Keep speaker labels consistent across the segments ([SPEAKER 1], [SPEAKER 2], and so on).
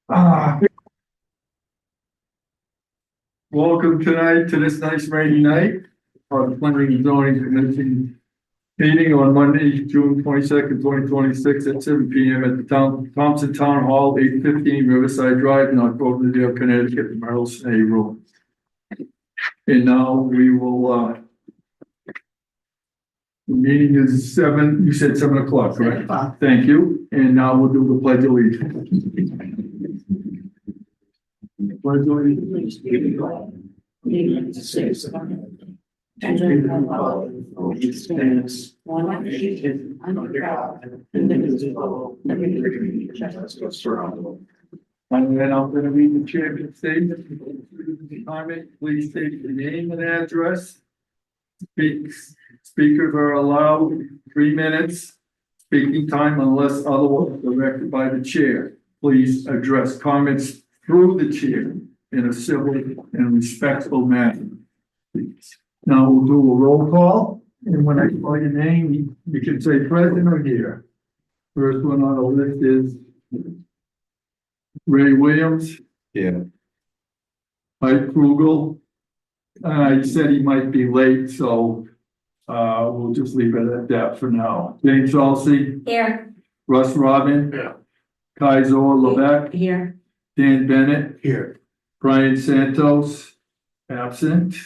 [SPEAKER 1] Ah, welcome tonight to this nice rainy night for the Planning and Zoning Commission meeting on Monday, June 22nd, 2026 at 7 p.m. at the Thompson Town Hall, 815 Riverside Drive, North Cloverdale, Connecticut, the Merrill Snee Room. And now we will, the meeting is 7, you said 7 o'clock, correct? Thank you. And now we'll do the pledge of allegiance. Pledge of allegiance.
[SPEAKER 2] United States of America, and the republic for which it stands, one nation, under God, indivisible, with liberty and justice for all.
[SPEAKER 1] And then I'm gonna read the chairman's statement. Comment, please state your name and address. Speakers are allowed 3 minutes speaking time unless otherwise directed by the chair. Please address comments through the chair in a civil and respectful manner. Now we'll do a roll call, and when I call your name, you can say present or here. First one on the list is Ray Williams.
[SPEAKER 3] Yeah.
[SPEAKER 1] Mike Krugel. He said he might be late, so we'll just leave it at that for now. James Salsey.
[SPEAKER 2] Here.
[SPEAKER 1] Russ Robin.
[SPEAKER 3] Yeah.
[SPEAKER 1] Kaiser Levesque.
[SPEAKER 2] Here.
[SPEAKER 1] Dan Bennett.
[SPEAKER 3] Here.
[SPEAKER 1] Brian Santos. Absent.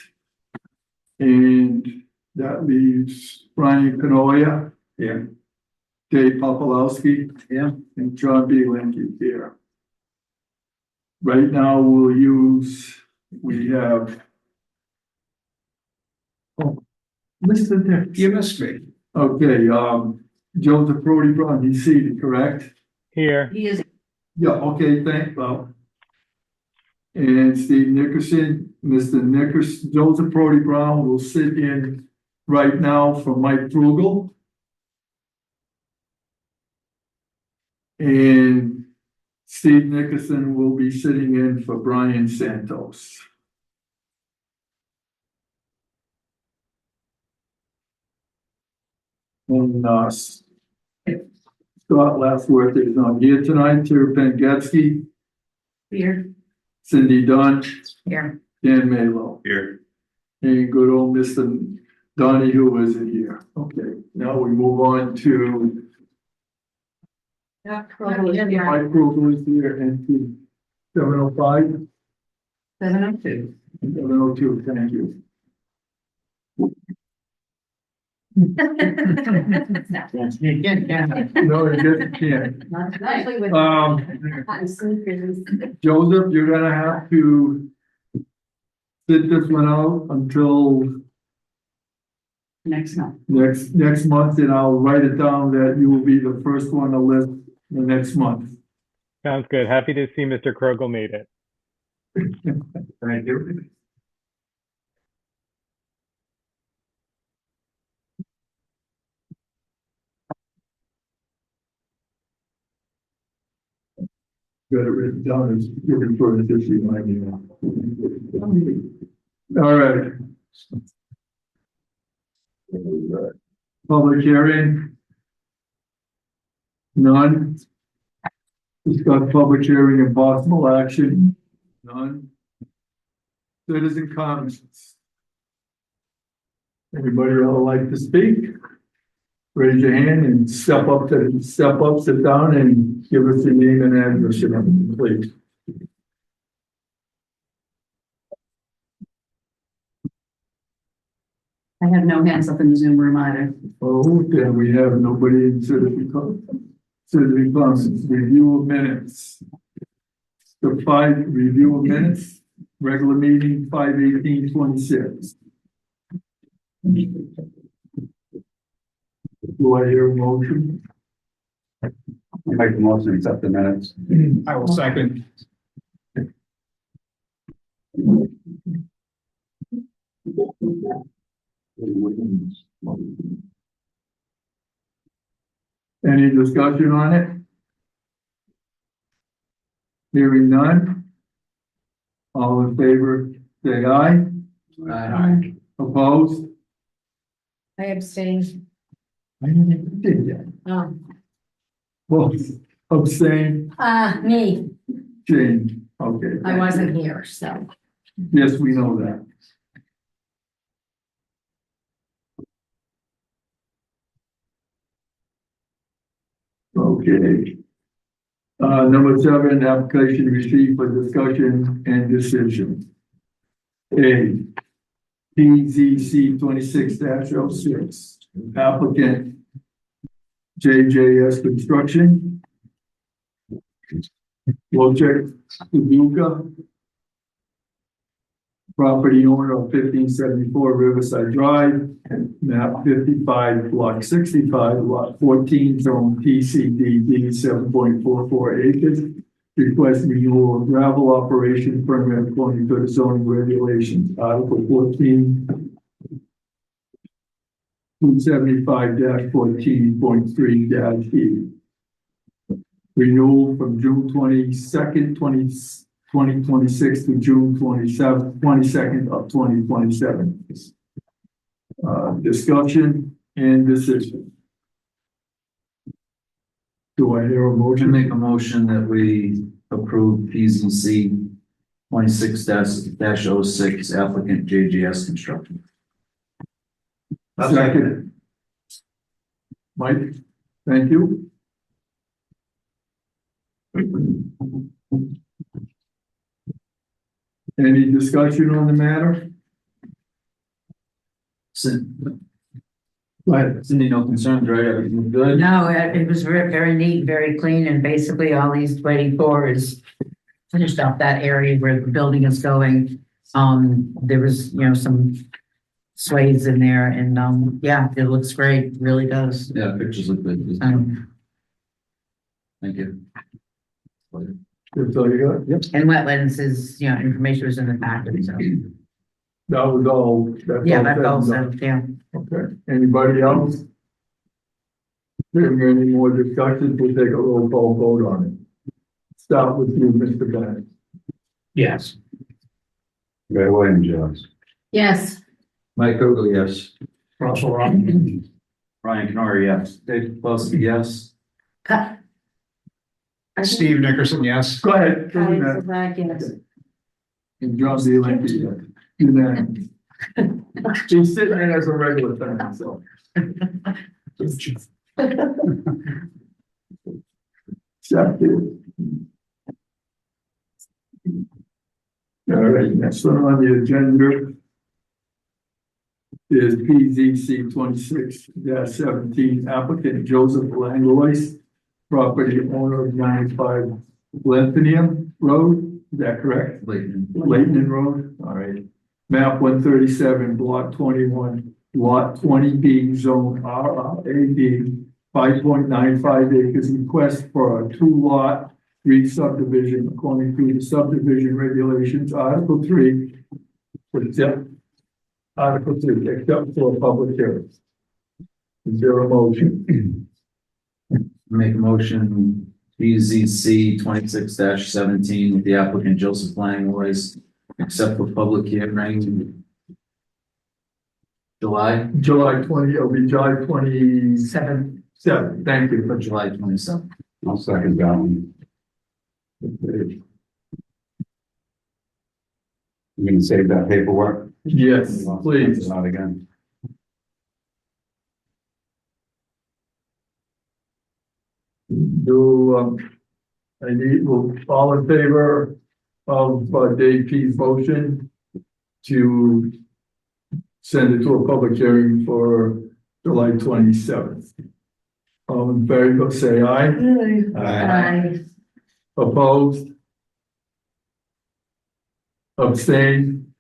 [SPEAKER 1] And that leaves Brian Canoia.
[SPEAKER 3] Yeah.
[SPEAKER 1] Dave Popolowski.
[SPEAKER 3] Yeah.
[SPEAKER 1] And John B. Linky here. Right now, we have. Oh, Mr. Nick.
[SPEAKER 3] You missed me.
[SPEAKER 1] Okay, Joseph Brody Brown, he's seated, correct?
[SPEAKER 4] Here.
[SPEAKER 2] He is.
[SPEAKER 1] Yeah, okay, well. And Steve Nickerson, Mr. Nickerson, Joseph Brody Brown will sit in right now for Mike Krugel. And Steve Nickerson will be sitting in for Brian Santos. And Scott Lastworth is not here tonight. Terry Pengetski,
[SPEAKER 2] Here.
[SPEAKER 1] Cindy Dunn,
[SPEAKER 2] Here.
[SPEAKER 1] Dan Malo,
[SPEAKER 3] Here.
[SPEAKER 1] and good old Mr. Donahue isn't here. Okay, now we move on to Mike Krugel is here and to 705.
[SPEAKER 2] 702.
[SPEAKER 1] 702, thank you. No, you just can't. Joseph, you're gonna have to sit this one out until
[SPEAKER 2] Next month.
[SPEAKER 1] next month, and I'll write it down that you will be the first one to list the next month.
[SPEAKER 4] Sounds good. Happy to see Mr. Krogel made it.
[SPEAKER 1] Thank you. Got it written down as looking for it this remind All right. Public hearing. None. Discuss public hearing and possible action. None. Citizen comments. Anybody else like to speak? Raise your hand and step up, sit down and give us your name and address, please.
[SPEAKER 2] I have no hands up in the Zoom room either.
[SPEAKER 1] Oh, then we have nobody in citizen comments, review of minutes. The review of minutes, regular meeting 5/18/26. Do I hear a motion?
[SPEAKER 3] I make the motion to accept the minutes.
[SPEAKER 1] I will second. Any discussion on it? Hearing none. All in favor, say aye.
[SPEAKER 3] Aye.
[SPEAKER 1] Opposed?
[SPEAKER 2] I abstain.
[SPEAKER 1] I didn't even did that.
[SPEAKER 2] Oh.
[SPEAKER 1] Well, abstain.
[SPEAKER 2] Me.
[SPEAKER 1] Jane, okay.
[SPEAKER 2] I wasn't here, so.
[SPEAKER 1] Yes, we know that. Okay. Number 7, application received for discussion and decision. A, PZC 26-06, applicant JJS Construction. Wojciech Kubiuka, property owner of 1574 Riverside Drive, map 55, lot 65, lot 14, zone TCDD 7.44 acres. Request renewal of gravel operation permit according to the zoning regulations, Article 14, 275-14.3-E. Renewal from June 22nd, 2026 to June 22nd of 2027. Discussion and decision. Do I hear a
[SPEAKER 5] Motion
[SPEAKER 1] motion?
[SPEAKER 5] make a motion that we approve PZC 26-06 applicant JGS Construction.
[SPEAKER 1] Second. Mike, thank you. Any discussion on the matter? Go ahead.
[SPEAKER 5] Cindy, no concerns, right? Everything good?
[SPEAKER 2] No, it was very neat, very clean, and basically all he's waiting for is finished up that area where the building is going. There was, some sways in there and, yeah, it looks great, really does.
[SPEAKER 5] Yeah, pictures look good. Thank you.
[SPEAKER 1] That's all you got? Yep.
[SPEAKER 2] And wetlands is, information was in the packet, so.
[SPEAKER 1] That was all.
[SPEAKER 2] Yeah,
[SPEAKER 1] that's
[SPEAKER 2] that's
[SPEAKER 1] all
[SPEAKER 2] all
[SPEAKER 1] said and
[SPEAKER 2] said, yeah.
[SPEAKER 1] done. Okay, anybody else? Hearing any more discussions, we'll take a roll call vote on it. Start with you, Mr. Bennett.
[SPEAKER 3] Yes. Ray Williams, yes.
[SPEAKER 2] Yes.
[SPEAKER 5] Mike Ogle, yes.
[SPEAKER 1] Russell Robinson.
[SPEAKER 5] Ryan Canori, yes. Dave Plowski, yes.
[SPEAKER 2] Cut.
[SPEAKER 3] Steve Nickerson, yes.
[SPEAKER 1] Go ahead. go ahead. And John D. Lindsay, yes. Unanimous. He's sitting there as a regular thing, so. Accepted. All right, next one on the agenda is PZC 26-17 applicant Joseph Langlois, property owner of 95 Lentinium Road. Is that correct? Leighton Road, all right. Map 137, block 21, lot 20B, zone RRAD, 5.95 acres. Request for a 2-lot re-subdivision according to the subdivision regulations, Article 3, except for a public hearing. Is there a motion?
[SPEAKER 5] Make a motion PZC 26-17 with the applicant Joseph Langlois, except for public hearing. July
[SPEAKER 1] 20, it'll be July 27. Thank you.
[SPEAKER 5] for July 27th.
[SPEAKER 3] I'll second that one.
[SPEAKER 1] Okay.
[SPEAKER 3] You gonna save that paperwork?
[SPEAKER 1] Yes, please.
[SPEAKER 3] Not again.
[SPEAKER 1] I need, all in favor of Dave P's motion to send it to a public hearing for July 27th. All in favor, say aye.
[SPEAKER 2] Aye.
[SPEAKER 1] Opposed? Abstain?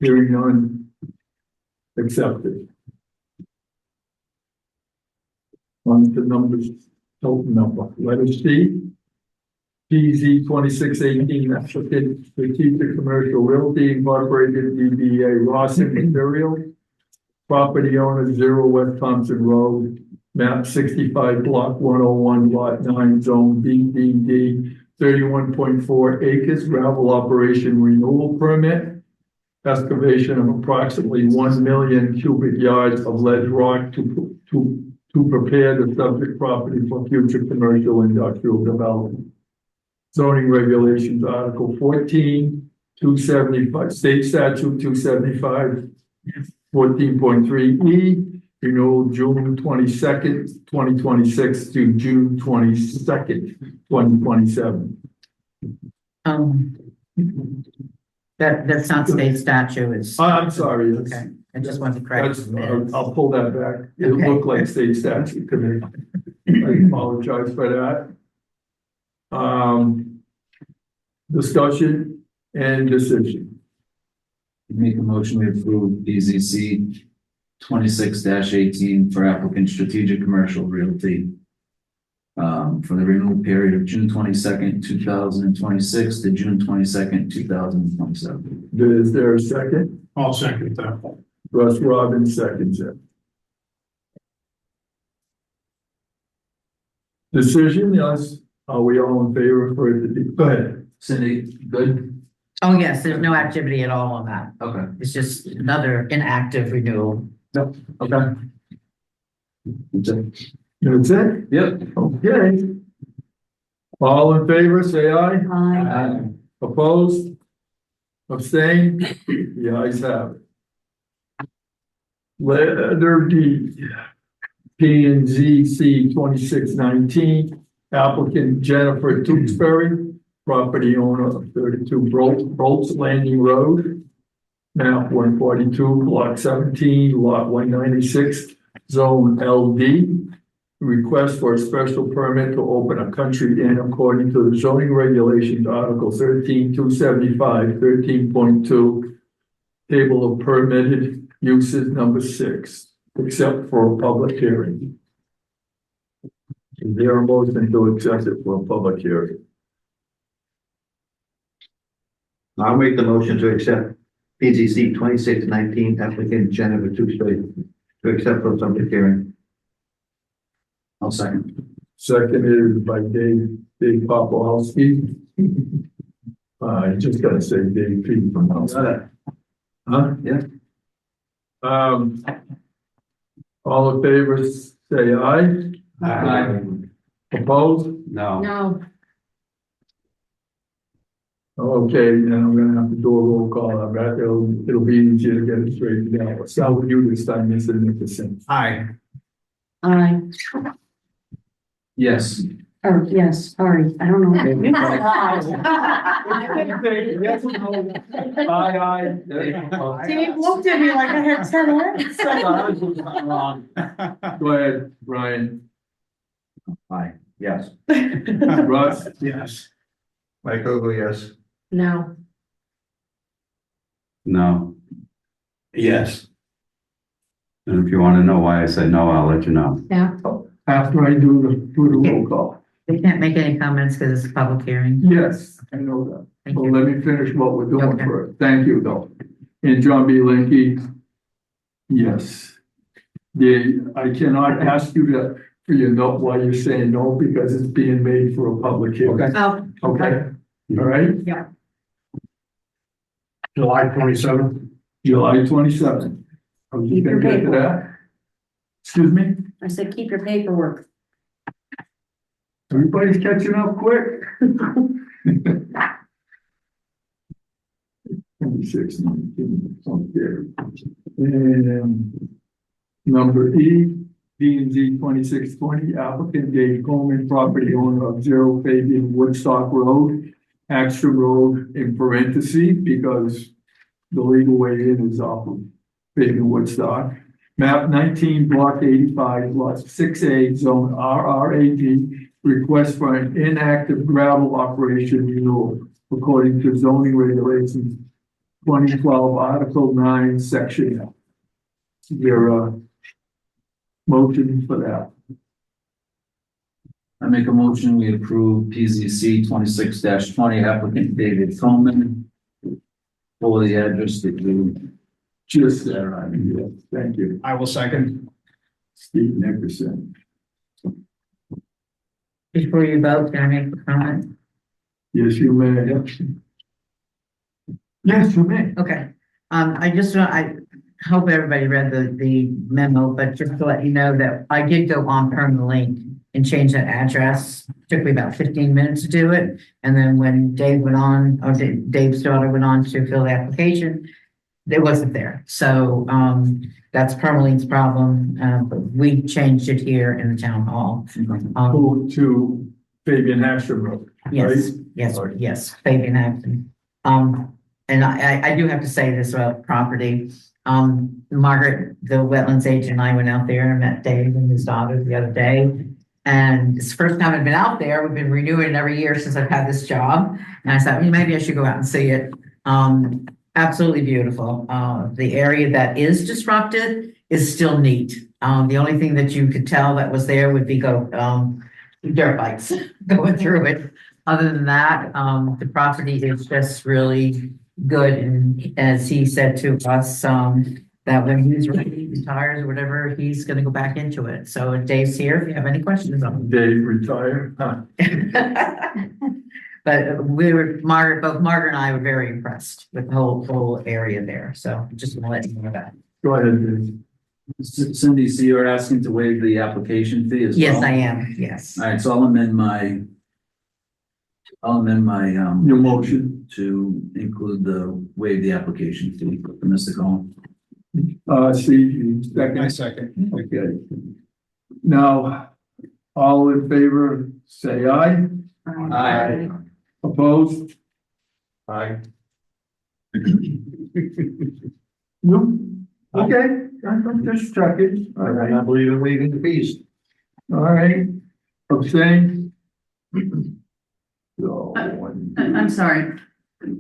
[SPEAKER 1] Hearing none? Accepted. On to numbers, total number, letter C. PZ 2618, applicant Strategic Commercial Realty Incorporated, DBA Rawson Material. Property owner 0 West Thompson Road, map 65, block 101, lot 9, zone DDD, 31.4 acres, gravel operation renewal permit. Excavation of approximately 1 million cubic yards of ledge rock to prepare the subject property for future commercial industrial development. zoning regulations, Article 14, 275, State Statute 275, 14.3E, renewal June 22nd, 2026 to June 22nd, 2027.
[SPEAKER 2] That's not state statute, it's.
[SPEAKER 1] I'm sorry, that's,
[SPEAKER 2] Okay, I just want to correct.
[SPEAKER 1] that's,
[SPEAKER 2] the minutes.
[SPEAKER 1] I'll pull that back. It
[SPEAKER 2] Okay.
[SPEAKER 1] looked like state statute to me. I apologize for that. Discussion and decision.
[SPEAKER 5] Make a motion to approve PZC 26-18 for applicant Strategic Commercial Realty. For the renewal period of June 22nd, 2026 to June 22nd, 2027.
[SPEAKER 1] Is there a second?
[SPEAKER 6] I'll second that.
[SPEAKER 1] Russ Robbins seconds it. Decision, yes. Are we all in favor for it to be? Go ahead.
[SPEAKER 5] Cindy, good?
[SPEAKER 2] Oh, yes, there's no activity at all on that.
[SPEAKER 5] Okay.
[SPEAKER 2] It's just another inactive renewal.
[SPEAKER 5] Okay. That's it.
[SPEAKER 1] That's it?
[SPEAKER 5] Yep.
[SPEAKER 1] Okay. All in favor, say aye.
[SPEAKER 2] Aye.
[SPEAKER 1] Opposed? Abstain? The ayes have it. Letter D, P and Z C 2619, applicant Jennifer Tewksbury, property owner of 32 Brolt's Landing Road, map 142, block 17, lot 196, zone LD. Request for a special permit to open a country inn according to the zoning regulations, Article 13-275, 13.2, table of permitted uses number 6, except for a public hearing. Is there a motion to accept it for a public hearing?
[SPEAKER 7] I'll make the motion to accept PZC 2619 applicant Jennifer Tewksbury to accept for public hearing.
[SPEAKER 5] I'll second.
[SPEAKER 1] Seconded by Dave Popolowski. I just gotta say Dave P. from outside. Huh?
[SPEAKER 5] Yeah.
[SPEAKER 1] All in favor, say aye.
[SPEAKER 3] Aye.
[SPEAKER 1] Opposed?
[SPEAKER 3] No.
[SPEAKER 2] No.
[SPEAKER 1] Okay, then I'm gonna have to do a roll call. I bet it'll be easier to get it straightened out. Let's start with you this time, Mr. Nicholson.
[SPEAKER 6] Aye.
[SPEAKER 2] Aye.
[SPEAKER 5] Yes.
[SPEAKER 2] Or yes, sorry, I don't know.
[SPEAKER 1] Yes or no? Aye, aye.
[SPEAKER 2] Dave looked at me like I had 10 heads.
[SPEAKER 1] Go ahead, Brian.
[SPEAKER 7] Aye. Yes.
[SPEAKER 1] Russ?
[SPEAKER 6] Yes.
[SPEAKER 7] Mike Ogle, yes.
[SPEAKER 2] No.
[SPEAKER 3] No.
[SPEAKER 6] Yes.
[SPEAKER 3] And if you want to know why I said no, I'll let you know.
[SPEAKER 2] Yeah,
[SPEAKER 1] After I do the roll call.
[SPEAKER 2] we can't make any comments because it's a public hearing.
[SPEAKER 1] Yes, I know that.
[SPEAKER 2] Thank
[SPEAKER 1] Well,
[SPEAKER 2] you.
[SPEAKER 1] let me finish what we're doing
[SPEAKER 2] Okay.
[SPEAKER 1] first. Thank you, though. And John B. Linky? Yes. I cannot ask you to, for your note why you're saying no, because it's being made for a public hearing.
[SPEAKER 2] Oh,
[SPEAKER 1] Okay, all right?
[SPEAKER 2] Yeah.
[SPEAKER 6] July 27th.
[SPEAKER 1] July 27th. I was just gonna get to that. Excuse me?
[SPEAKER 2] I said, keep your paperwork.
[SPEAKER 1] Everybody's catching up quick. 26, 19, okay. And number E, D and Z 2620, applicant Dave Coleman, property owner of 0 Fabian Woodstock Road, Axter Road in parentheses, because the legal way in is off of Fabian Woodstock. Map 19, block 85, lot 6A, zone RRAD, request for an inactive gravel operation renewal according to zoning regulations 2012, Article 9, Section F. Your motion for that.
[SPEAKER 5] I make a motion, we approve PZC 26-20 applicant David Coleman for the address that you
[SPEAKER 1] Just there, I mean, yes, thank you.
[SPEAKER 6] I will second.
[SPEAKER 1] Steve Nickerson.
[SPEAKER 2] Before you vote, can I make a comment?
[SPEAKER 1] Yes, you may. Yes, you may.
[SPEAKER 2] Okay, I hope everybody read the memo, but just to let you know that I did go on Perma Link and change that address. Took me about 15 minutes to do it. And then when Dave went on, or Dave's daughter went on to fill the application, it wasn't there. So, that's Permaline's problem. But we changed it here in the town hall.
[SPEAKER 1] To Fabian Hagstrom Road.
[SPEAKER 2] Yes, yes, Fabian Hampton. And I do have to say this about property. Margaret, the wetlands agent, and I went out there and met Dave and his daughter the other day. And it's the first time I've been out there. We've been renewing it every year since I've had this job. And I thought, maybe I should go out and see it. Absolutely beautiful. The area that is disrupted is still neat. The only thing that you could tell that was there would be dirt bikes going through it. Other than that, the property is just really good. And as he said to us, that when he's ready, retires or whatever, he's gonna go back into it. So Dave's here if you have any questions on him.
[SPEAKER 1] Dave retired. Huh.
[SPEAKER 2] But both Margaret and I were very impressed with the whole area there. So just want to let you know that.
[SPEAKER 1] Go ahead, Dave.
[SPEAKER 5] Cindy, so you're asking to waive the application fee as well?
[SPEAKER 2] Yes, I am. Yes.
[SPEAKER 5] All right, so I'll amend my
[SPEAKER 1] Your motion.
[SPEAKER 5] to include the waive the application fee for Mr. Collins.
[SPEAKER 1] Steve, you second?
[SPEAKER 6] second.
[SPEAKER 1] Okay. Now, all in favor, say aye.
[SPEAKER 6] Aye.
[SPEAKER 1] Opposed?
[SPEAKER 6] Aye.
[SPEAKER 1] No? Okay, I'm just checking. All
[SPEAKER 7] I
[SPEAKER 1] right,
[SPEAKER 7] not believe in waiving the fees.
[SPEAKER 1] all right. Abstain? So,
[SPEAKER 8] I'm sorry,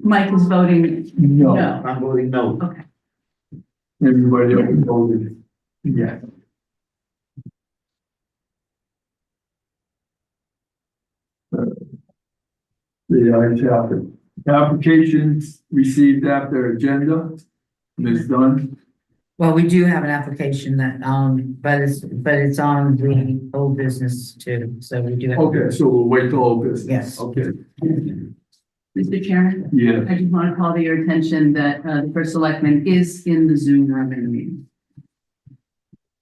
[SPEAKER 8] Mike is voting
[SPEAKER 1] no,
[SPEAKER 8] no.
[SPEAKER 7] I'm voting no.
[SPEAKER 1] everybody else voted yes. The ayes have it. Applications received after agenda. Ms. Dunn,
[SPEAKER 2] Well, we do have an application that, but it's on the old business too. So we do have.
[SPEAKER 1] okay, so we'll wait till August.
[SPEAKER 2] Yes.
[SPEAKER 1] Okay,
[SPEAKER 8] Mr. Chairman,
[SPEAKER 1] yeah,
[SPEAKER 8] I just want to call to your attention that the first selectman is in the Zoom room in the meeting.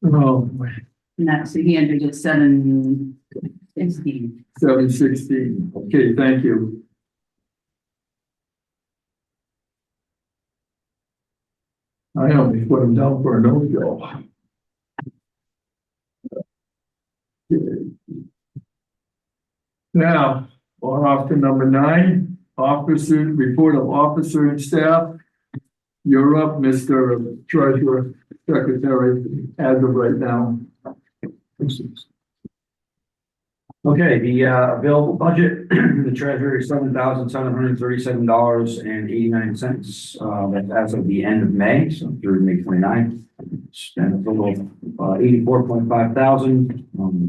[SPEAKER 1] oh,
[SPEAKER 8] And that's, he entered at 7:16.
[SPEAKER 1] 7:16, okay, thank you. I only put him down for a no-go. Okay. Now, we're off to number 9, officer, report of officer and staff. You're up, Mr. Treasurer, Secretary, as of right now.
[SPEAKER 3] Okay, the available budget, the treasury is $7,737.89. That's as of the end of May, so through May 29th. Spent a total of 84.5 thousand.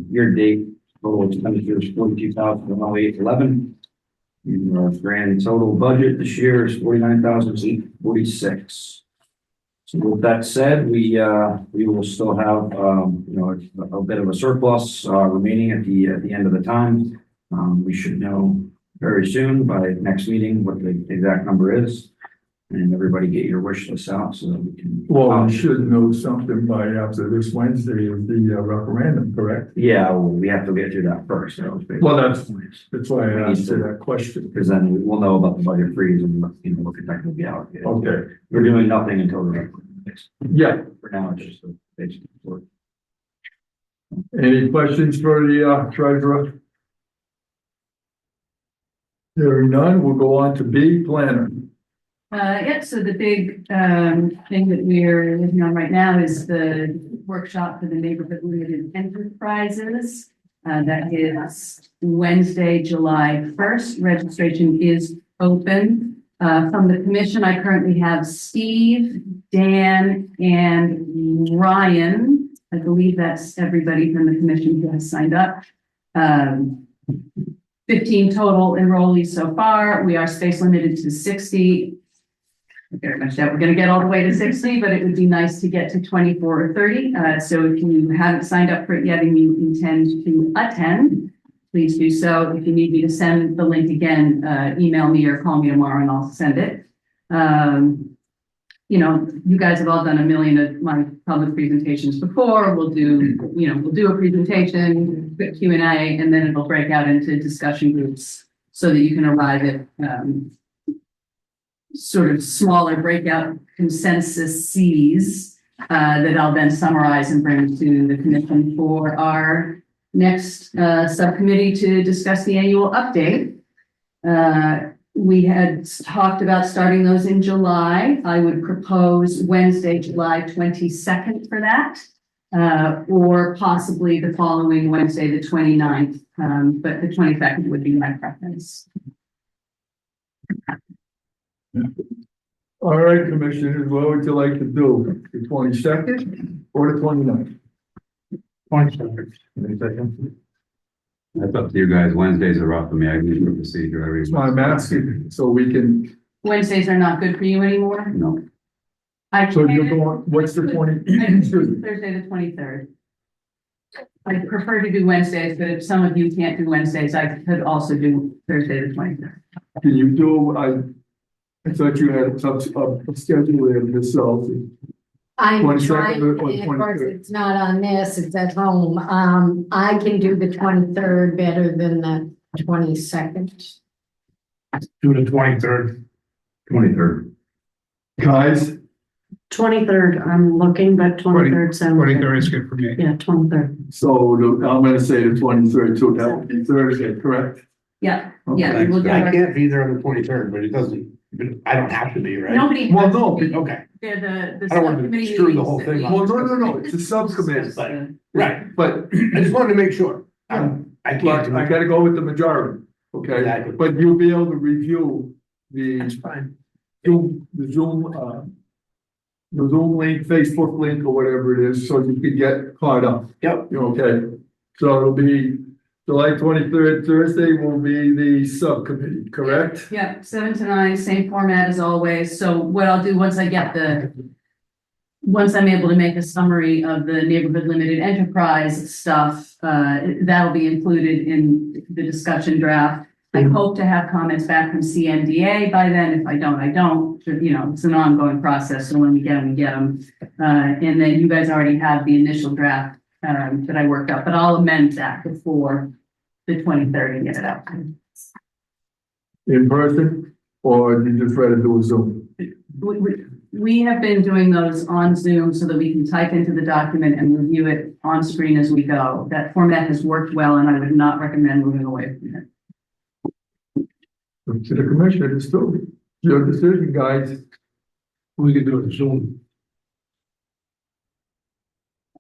[SPEAKER 3] Year to date, total expenditures 42,108.11. Our grand total budget this year is 49,846. So with that said, we will still have, a bit of a surplus, remaining at the end of the time. We should know very soon by next meeting what the exact number is. And everybody get your wish list out so that we can.
[SPEAKER 1] Well, we should know something by after this Wednesday of the referendum, correct?
[SPEAKER 3] Yeah, well, we have to get through that first.
[SPEAKER 1] Well, that's why I asked you that question.
[SPEAKER 3] Because then we'll know about the budget freeze and, what can technically be allocated.
[SPEAKER 1] Okay,
[SPEAKER 3] We're doing nothing until the referendum.
[SPEAKER 1] yeah.
[SPEAKER 3] For now, it's just a basic report.
[SPEAKER 1] Any questions for the treasurer? Hearing none, we'll go on to B, planner.
[SPEAKER 8] So the big thing that we're working on right now is the workshop for the neighborhood limited enterprises. That is Wednesday, July 1st. Registration is open. From the commission, I currently have Steve, Dan, and Ryan. I believe that's everybody from the commission who has signed up. 15 total enrollees so far. We are space limited to 60. Very much that we're going to get all the way to 60, but it would be nice to get to 24 or 30. So if you haven't signed up for it yet and you intend to attend, please do so. If you need me to send the link again, email me or call me tomorrow and I'll send it. you know, you guys have all done a million of my public presentations before. We'll do, we'll do a presentation, quick Q&A, and then it'll break out into discussion groups so that you can arrive at sort of smaller breakout consensus Cs that I'll then summarize and bring to the commission for our next subcommittee to discuss the annual update. We had talked about starting those in July. I would propose Wednesday, July 22nd for that, or possibly the following Wednesday, the 29th, but the 22nd would be my preference.
[SPEAKER 1] All right, commissioners, what would you like to do? The 22nd or the 29th?
[SPEAKER 7] 22nd.
[SPEAKER 6] That's up to you guys. Wednesdays are rough for me. I need a procedure every.
[SPEAKER 1] That's why I'm asking, so we can,
[SPEAKER 8] Wednesdays are not good for you anymore?
[SPEAKER 6] No,
[SPEAKER 8] I
[SPEAKER 1] so you're
[SPEAKER 8] can-
[SPEAKER 1] going, what's the 20?
[SPEAKER 8] I can
[SPEAKER 1] excuse
[SPEAKER 8] do
[SPEAKER 1] me.
[SPEAKER 8] Thursday, the 23rd. I prefer to do Wednesdays, but if some of you can't do Wednesdays, I could also do Thursday, the 23rd.
[SPEAKER 1] Can you do, I thought you had a schedule there yourself.
[SPEAKER 9] I'm
[SPEAKER 1] 22nd
[SPEAKER 9] trying,
[SPEAKER 1] or
[SPEAKER 9] and of course,
[SPEAKER 1] 23rd?
[SPEAKER 9] it's not on this, it's at home. I can do the 23rd better than the 22nd.
[SPEAKER 10] Do the 23rd.
[SPEAKER 3] 23rd.
[SPEAKER 1] Guys,
[SPEAKER 2] 23rd, I'm looking, but 23rd sounds.
[SPEAKER 10] 23rd is good for me.
[SPEAKER 2] Yeah, 23rd.
[SPEAKER 1] so I'm gonna say the 23rd, so that would be Thursday, correct?
[SPEAKER 8] Yeah,
[SPEAKER 1] Okay.
[SPEAKER 8] yeah. we'll do
[SPEAKER 10] I
[SPEAKER 8] our-
[SPEAKER 10] can't be there on the 23rd, but it doesn't, but I don't have to be, right?
[SPEAKER 8] Nobody.
[SPEAKER 1] Well,
[SPEAKER 8] has to
[SPEAKER 1] no,
[SPEAKER 8] be.
[SPEAKER 10] Okay,
[SPEAKER 8] They're the
[SPEAKER 10] I don't want to
[SPEAKER 8] subcommittee
[SPEAKER 10] screw the
[SPEAKER 8] meetings
[SPEAKER 10] whole
[SPEAKER 8] that
[SPEAKER 10] thing
[SPEAKER 8] we-
[SPEAKER 10] up.
[SPEAKER 1] Well, no, it's a subcommittee,
[SPEAKER 10] Right. right.
[SPEAKER 1] but
[SPEAKER 10] I just wanted to make sure. I can't
[SPEAKER 1] but
[SPEAKER 10] do
[SPEAKER 1] I
[SPEAKER 10] it.
[SPEAKER 1] gotta go with the majority, okay?
[SPEAKER 10] Exactly.
[SPEAKER 1] But you'll be able to review
[SPEAKER 10] That's
[SPEAKER 1] the
[SPEAKER 10] fine.
[SPEAKER 1] the Zoom link, Facebook link, or whatever it is, so you can get caught up.
[SPEAKER 10] Yep.
[SPEAKER 1] You're okay? So it'll be July 23rd, Thursday will be the subcommittee, correct?
[SPEAKER 8] Yeah, 7 to 9, same format as always. So what I'll do once I'm able to make a summary of the neighborhood limited enterprise stuff, that'll be included in the discussion draft. I hope to have comments back from CNDA by then. If I don't, I don't. It's an ongoing process. So when we get them, we get them. And then you guys already have the initial draft that I worked up, but I'll amend that before the 23rd and get it out.
[SPEAKER 1] In person, or you just rather do a Zoom?
[SPEAKER 8] We have been doing those on Zoom so that we can type into the document and review it on screen as we go. That format has worked well, and I would not recommend moving away from it.
[SPEAKER 1] To the commissioner, it's still your decision, guys.
[SPEAKER 10] We could do it Zoom.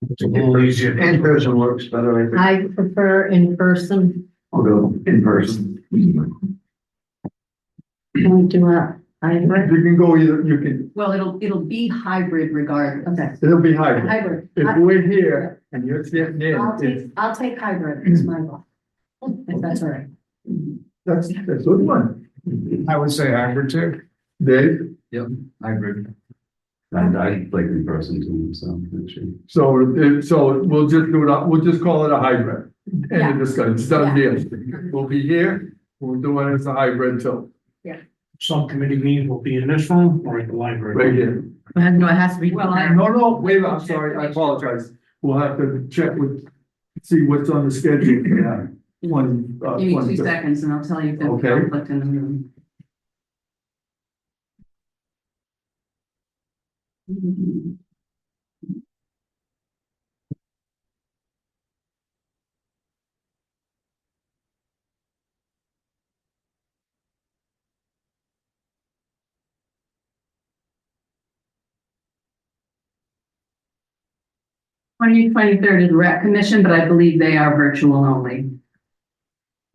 [SPEAKER 10] It's a little easier.
[SPEAKER 7] In person works better, I think.
[SPEAKER 9] I prefer in person.
[SPEAKER 3] I'll go in person.
[SPEAKER 2] Can we do a hybrid?
[SPEAKER 1] You can go either, you can,
[SPEAKER 8] Well, it'll be hybrid regardless.
[SPEAKER 2] Okay,
[SPEAKER 1] it'll be hybrid.
[SPEAKER 9] Hybrid.
[SPEAKER 1] If we're here and you're sitting in,
[SPEAKER 9] I'll take hybrid, it's my law. If that's all right.
[SPEAKER 1] that's a good one.
[SPEAKER 10] I would say hybrid too.
[SPEAKER 1] Dave,
[SPEAKER 3] Hybrid.
[SPEAKER 6] I like in person too, so. actually.
[SPEAKER 1] so we'll just do it, we'll just call it a hybrid. End
[SPEAKER 9] Yeah.
[SPEAKER 1] of discussion, it's done deal. We'll be here, we'll do it as a hybrid too,
[SPEAKER 10] Subcommittee meetings will be in this room or in the library.
[SPEAKER 1] right here.
[SPEAKER 2] no, it has to be.
[SPEAKER 8] Well,
[SPEAKER 1] No, wait, I'm sorry, I apologize. We'll have to check see what's on the schedule. Yeah. One,
[SPEAKER 8] Give me 2
[SPEAKER 1] 22.
[SPEAKER 8] seconds and I'll tell you if there's
[SPEAKER 1] Okay.
[SPEAKER 8] conflict in the room. Twenty 23rd is rec commission, but I believe they are virtual only.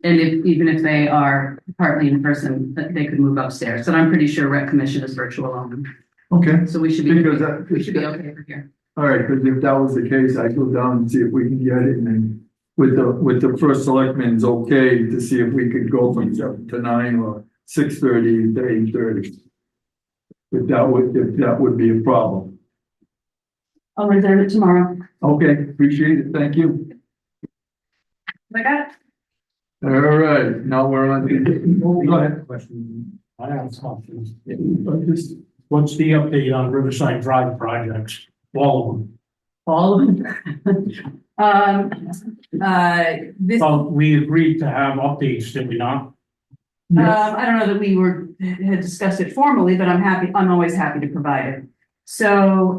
[SPEAKER 8] And even if they are partly in person, they could move upstairs, but I'm pretty sure rec commission is virtual only.
[SPEAKER 1] Okay,
[SPEAKER 8] So we should be,
[SPEAKER 1] because that.
[SPEAKER 8] we should be okay over here.
[SPEAKER 1] All right, because if that was the case, I'd go down and see if we can get it, and then with the first selectmen's okay, to see if we could go from 7 to 9 or 6:30 to 8:30. If that would be a problem.
[SPEAKER 8] I'll reserve it tomorrow.
[SPEAKER 1] Okay, appreciate it, thank you.
[SPEAKER 8] I got it.
[SPEAKER 1] All right, now we're on. Go ahead.
[SPEAKER 10] I have something.
[SPEAKER 1] Just
[SPEAKER 10] What's the update on Riverside Drive projects? All of them.
[SPEAKER 8] All of them. This,
[SPEAKER 10] Well, we agreed to have updates, did we not?
[SPEAKER 8] I don't know that we had discussed it formally, but I'm always happy to provide it. So,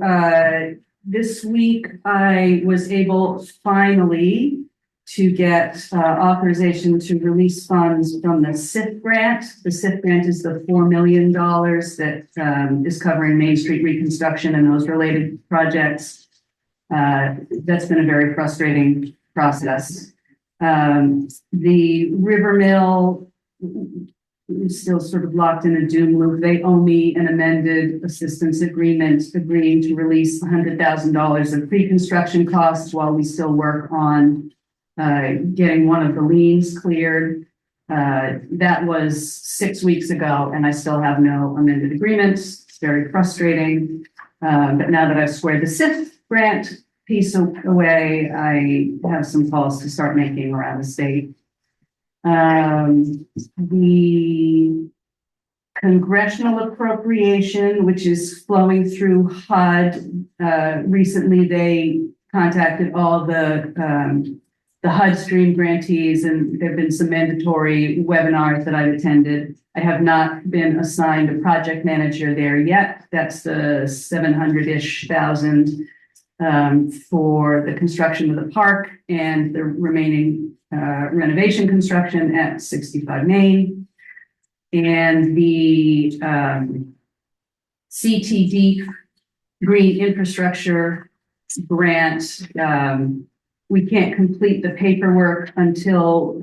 [SPEAKER 8] this week I was able finally to get authorization to release funds from the SIF grant. The SIF grant is the $4 million that is covering Main Street reconstruction and those related projects. That's been a very frustrating process. The River Mill is still sort of locked in a doom loop. They owe me an amended assistance agreement agreeing to release $100,000 of pre-construction costs while we still work on getting one of the liens cleared. That was 6 weeks ago, and I still have no amended agreement. It's very frustrating. But now that I've squared the SIF grant piece away, I have some calls to start making around the state. The congressional appropriation, which is flowing through HUD, recently they contacted all the HUD stream grantees, and there have been some mandatory webinars that I've attended. I have not been assigned a project manager there yet. That's the 700-ish thousand for the construction of the park and the remaining renovation construction at 65 Main. And the CTD Green Infrastructure Grant, we can't complete the paperwork until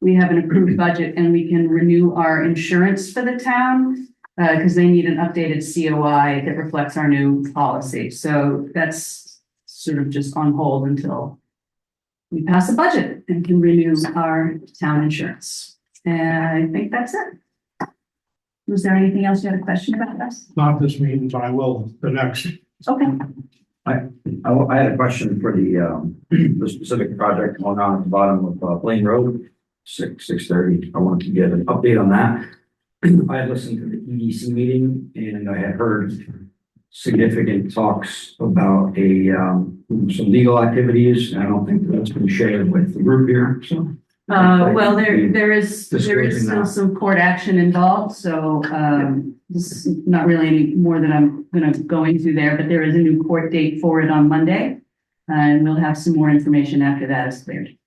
[SPEAKER 8] we have an approved budget and we can renew our insurance for the town because they need an updated COI that reflects our new policy. So that's sort of just on hold until we pass a budget and can renew our town insurance. And I think that's it. Was there anything else you had a question about this?
[SPEAKER 10] Not this meeting, but I will the next.
[SPEAKER 8] Okay.
[SPEAKER 3] I had a question for the specific project going on at the bottom of Blaine Road, 630. I wanted to get an update on that. I had listened to the EDC meeting and I had heard significant talks about some legal activities. And I don't think that's been shared with the group here, so.
[SPEAKER 8] Well, there is
[SPEAKER 3] Disclosing
[SPEAKER 8] still
[SPEAKER 3] that.
[SPEAKER 8] some court action involved, so this is not really any more that I'm gonna go into there, but there is a new court date for it on Monday. And we'll have some more information after that is cleared.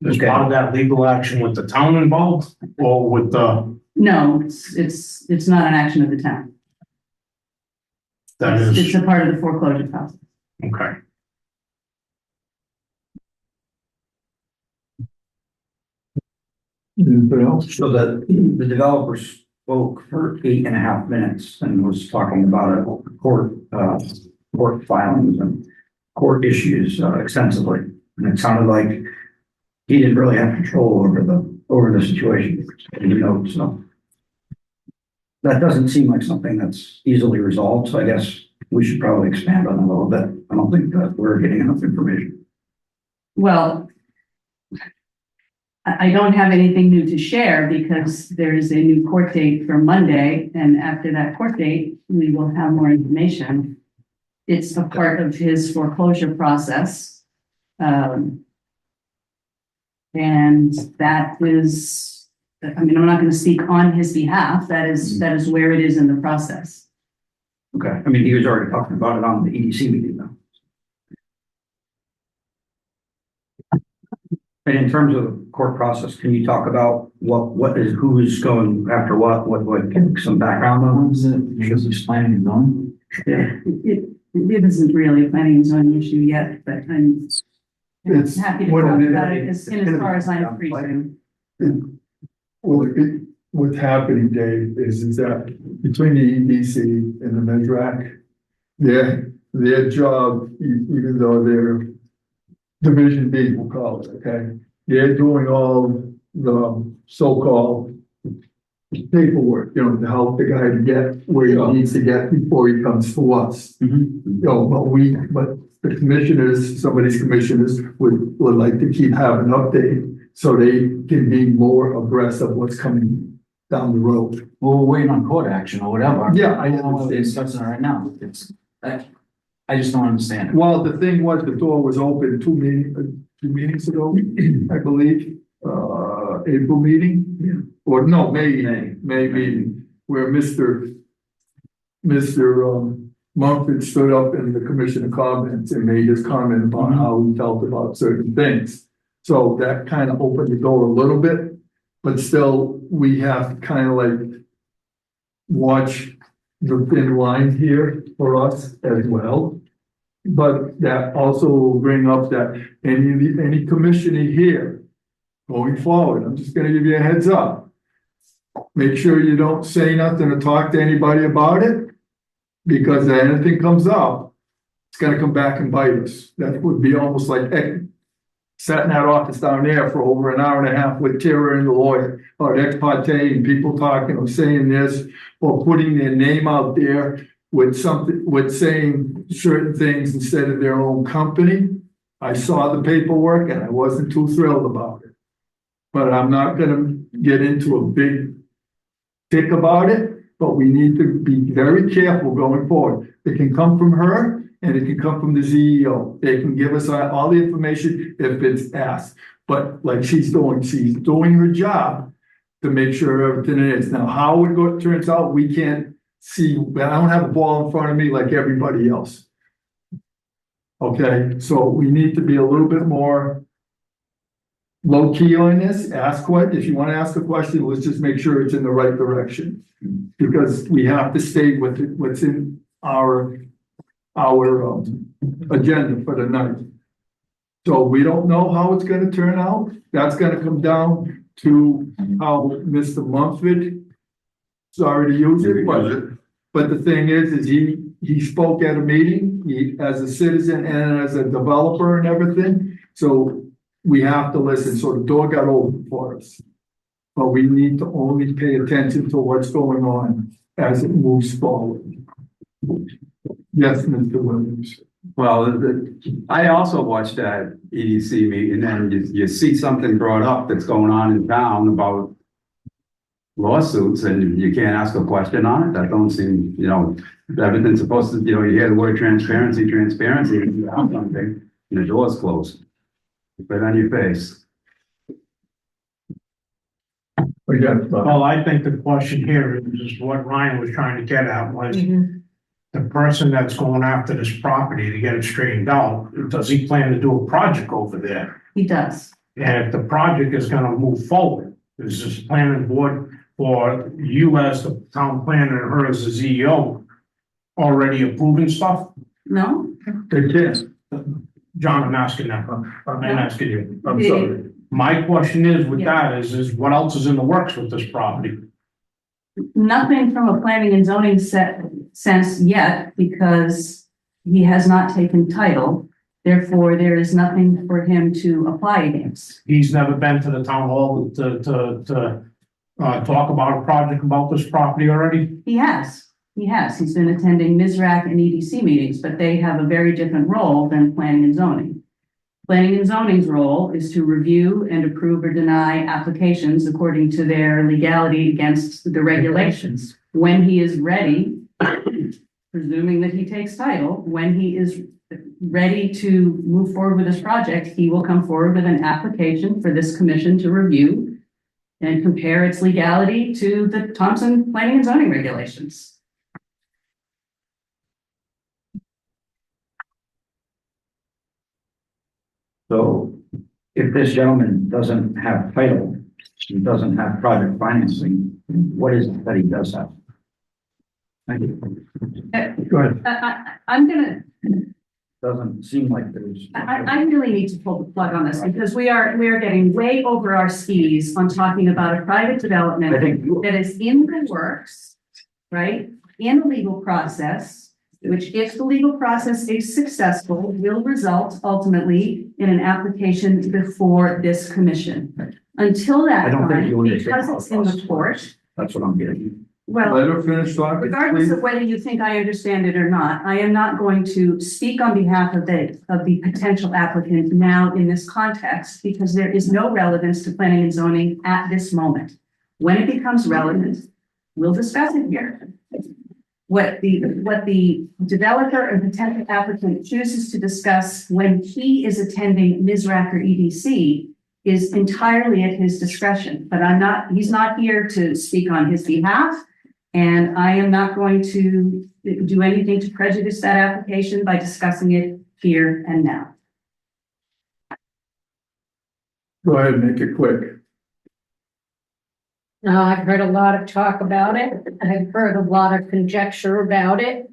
[SPEAKER 10] Is
[SPEAKER 3] Okay.
[SPEAKER 10] part of that legal action with the town involved or with the,
[SPEAKER 8] No, it's not an action of the town.
[SPEAKER 10] that
[SPEAKER 8] It's
[SPEAKER 10] is,
[SPEAKER 8] a part of the foreclosure process.
[SPEAKER 10] okay.
[SPEAKER 1] Anything else?
[SPEAKER 3] So the developer spoke for 8.5 minutes and was talking about court filings and court issues extensively. And it sounded like he didn't really have control over the situation, so. That doesn't seem like something that's easily resolved, so I guess we should probably expand on it a little bit. I don't think that we're getting enough information.
[SPEAKER 8] Well, I don't have anything new to share because there is a new court date for Monday, and after that court date, we will have more information. It's a part of his foreclosure process. And that is, I mean, I'm not going to speak on his behalf. That is where it is in the process.
[SPEAKER 3] Okay, I mean, he was already talking about it on the EDC meeting though. And in terms of the court process, can you talk about who is going after what, some background on it?
[SPEAKER 5] Because he's planning and zoning.
[SPEAKER 3] Yeah.
[SPEAKER 8] It isn't really a planning and zoning issue yet, but I'm
[SPEAKER 1] It's
[SPEAKER 8] happy to
[SPEAKER 1] what
[SPEAKER 8] talk
[SPEAKER 1] it
[SPEAKER 8] about
[SPEAKER 1] is.
[SPEAKER 8] it as far as I'm free to.
[SPEAKER 1] What's happening, Dave, is that between the EDC and the MedRac, their job, even though they're Division B, we'll call it, okay? They're doing all the so-called paperwork, to help the guy to get where he needs to get before he comes to us. But the commissioners, some of these commissioners would like to keep having an update so they can be more abreast of what's coming down the road.
[SPEAKER 3] Well, we're waiting on court action or whatever.
[SPEAKER 1] Yeah, I
[SPEAKER 3] don't know what they're
[SPEAKER 1] understand.
[SPEAKER 3] discussing right now. I just don't understand it.
[SPEAKER 1] Well, the thing was, the door was open 2 meetings ago, I believe, April meeting, or no, May meeting, where Mr. Mumford stood up in the commission of comments and made his comment about how he felt about certain things. So that kind of opened the door a little bit, but still, we have to kind of like watch the thin line here for us as well. But that also will bring up that any commissioner here going forward, I'm just gonna give you a heads up. Make sure you don't say nothing or talk to anybody about it, because if anything comes up, it's gonna come back and bite us. That would be almost like sat in that office down there for over an hour and a half with Tara and the lawyer, or ex parte and people talking or saying this, or putting their name out there with something, with saying certain things instead of their own company. I saw the paperwork and I wasn't too thrilled about it. But I'm not gonna get into a big tick about it, but we need to be very careful going forward. It can come from her and it can come from the CEO. They can give us all the information if it's asked. But like she's doing her job to make sure everything is. Now, how it turns out, we can't see. I don't have a ball in front of me like everybody else. Okay, so we need to be a little bit more low key on this. Ask what, if you want to ask a question, let's just make sure it's in the right direction. Because we have to stay with it, what's in our agenda for the night. So we don't know how it's gonna turn out. That's gonna come down to how Mr. Mumford, sorry to use it, but the thing is he spoke at a meeting, as a citizen and as a developer and everything. So we have to listen. So the door got open for us. But we need to only pay attention to what's going on as it moves forward. Yes, Mr. Williams.
[SPEAKER 6] Well, I also watched that EDC meeting and you see something brought up that's going on in town about lawsuits and you can't ask a question on it. That don't seem, everything's supposed to, you hear the word transparency, and you have something and the door's closed. Right on your face.
[SPEAKER 10] Well, I think the question here is what Ryan was trying to get at was the person that's going after this property to get it straightened out, does he plan to do a project over there?
[SPEAKER 8] He does.
[SPEAKER 10] And if the project is gonna move forward, is this planning board for you as the town planner and her as the CEO already approving stuff?
[SPEAKER 8] No?
[SPEAKER 1] They can't.
[SPEAKER 10] John, I'm asking that, I'm asking you.
[SPEAKER 1] I'm sorry.
[SPEAKER 10] My question is with that is what else is in the works with this property?
[SPEAKER 8] Nothing from a planning and zoning sense yet, because he has not taken title. Therefore, there is nothing for him to apply against.
[SPEAKER 10] He's never been to the town hall to talk about a project about this property already?
[SPEAKER 8] He has. He's been attending MISRAC and EDC meetings, but they have a very different role than planning and zoning. Planning and zoning's role is to review and approve or deny applications according to their legality against the regulations. When he is ready, presuming that he takes title, when he is ready to move forward with this project, he will come forward with an application for this commission to review and compare its legality to the Thompson planning and zoning regulations.
[SPEAKER 3] So if this gentleman doesn't have title, he doesn't have project financing, what is it that he does have? Thank you.
[SPEAKER 1] Go ahead.
[SPEAKER 8] I'm gonna,
[SPEAKER 3] Doesn't seem like there's.
[SPEAKER 8] I really need to pull the plug on this because we are getting way over our skis on talking about a private development
[SPEAKER 3] I think you.
[SPEAKER 8] that is in the works, right? In a legal process, which if the legal process is successful, will result ultimately in an application before this commission. Until that
[SPEAKER 3] I don't think
[SPEAKER 8] time,
[SPEAKER 3] you understand
[SPEAKER 8] because
[SPEAKER 3] how
[SPEAKER 8] it's in the
[SPEAKER 3] process
[SPEAKER 8] court,
[SPEAKER 3] works. That's what I'm getting.
[SPEAKER 8] well,
[SPEAKER 1] Let her finish talking,
[SPEAKER 8] regardless
[SPEAKER 1] please.
[SPEAKER 8] of whether you think I understand it or not, I am not going to speak on behalf of the potential applicant now in this context, because there is no relevance to planning and zoning at this moment. When it becomes relevant, we'll discuss it here. What the developer or potential applicant chooses to discuss when he is attending MISRAC or EDC is entirely at his discretion, but he's not here to speak on his behalf. And I am not going to do anything to prejudice that application by discussing it here and now.
[SPEAKER 1] Go ahead and make it quick.
[SPEAKER 9] I've heard a lot of talk about it. I've heard a lot of conjecture about it.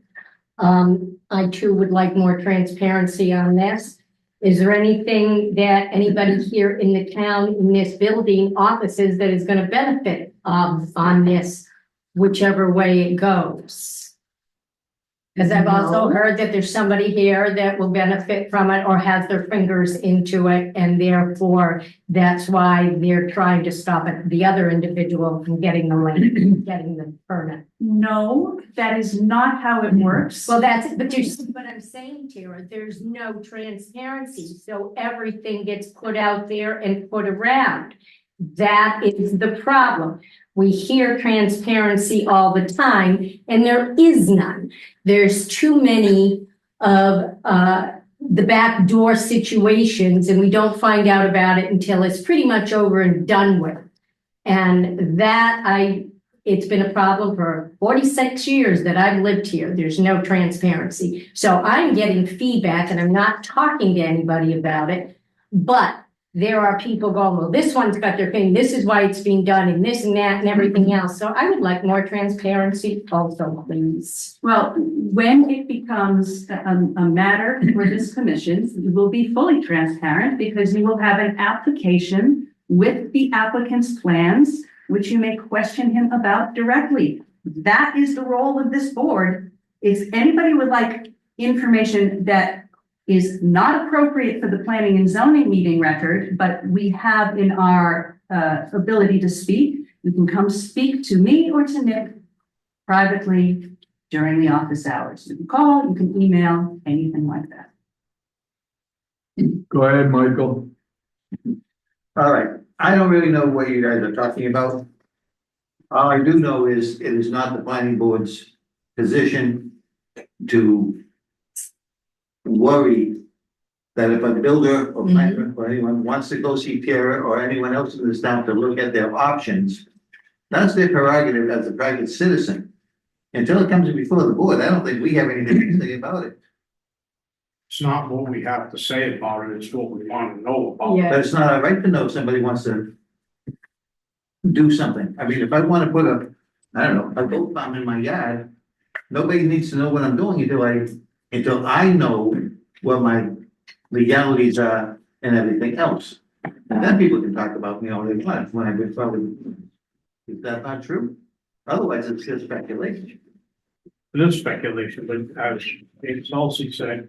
[SPEAKER 9] I too would like more transparency on this. Is there anything that anybody here in the town, in this building, offices that is going to benefit on this, whichever way it goes? Because I've also heard that there's somebody here that will benefit from it or has their fingers into it, and therefore that's why they're trying to stop it, the other individual from getting the land, getting the permit.
[SPEAKER 8] No, that is not how it works.
[SPEAKER 9] Well, that's it, but you see what I'm saying, Tara, there's no transparency, so everything gets put out there and put around. That is the problem. We hear transparency all the time, and there is none. There's too many of the backdoor situations, and we don't find out about it until it's pretty much over and done with. And it's been a problem for 46 years that I've lived here. There's no transparency. So I'm getting feedback, and I'm not talking to anybody about it, but there are people going, well, this one's got their thing, this is why it's being done, and this and that and everything else. So I would like more transparency also, please.
[SPEAKER 8] Well, when it becomes a matter for this commission, you will be fully transparent because you will have an application with the applicant's plans, which you may question him about directly. That is the role of this board. If anybody would like information that is not appropriate for the planning and zoning meeting record, but we have in our ability to speak, you can come speak to me or to Nick privately during the office hours. You can call, you can email, anything like that.
[SPEAKER 1] Go ahead, Michael.
[SPEAKER 7] All right, I don't really know what you guys are talking about. All I do know is it is not the planning board's position to worry that if a builder or planner or anyone wants to go see Tara or anyone else in this town to look at their options, that's their prerogative as a private citizen. Until it comes before the board, I don't think we have anything to say about it.
[SPEAKER 10] It's not what we have to say about it, it's what we want to know about.
[SPEAKER 9] Yeah.
[SPEAKER 7] But it's not our right to know if somebody wants to do something. I mean, if I want to put a goat farm in my yard, nobody needs to know what I'm doing until I know what my legalities are and everything else. And then people can talk about me all they want when I've been probably, is that not true? Otherwise, it's just speculation.
[SPEAKER 10] It is speculation, but as Chelsea said,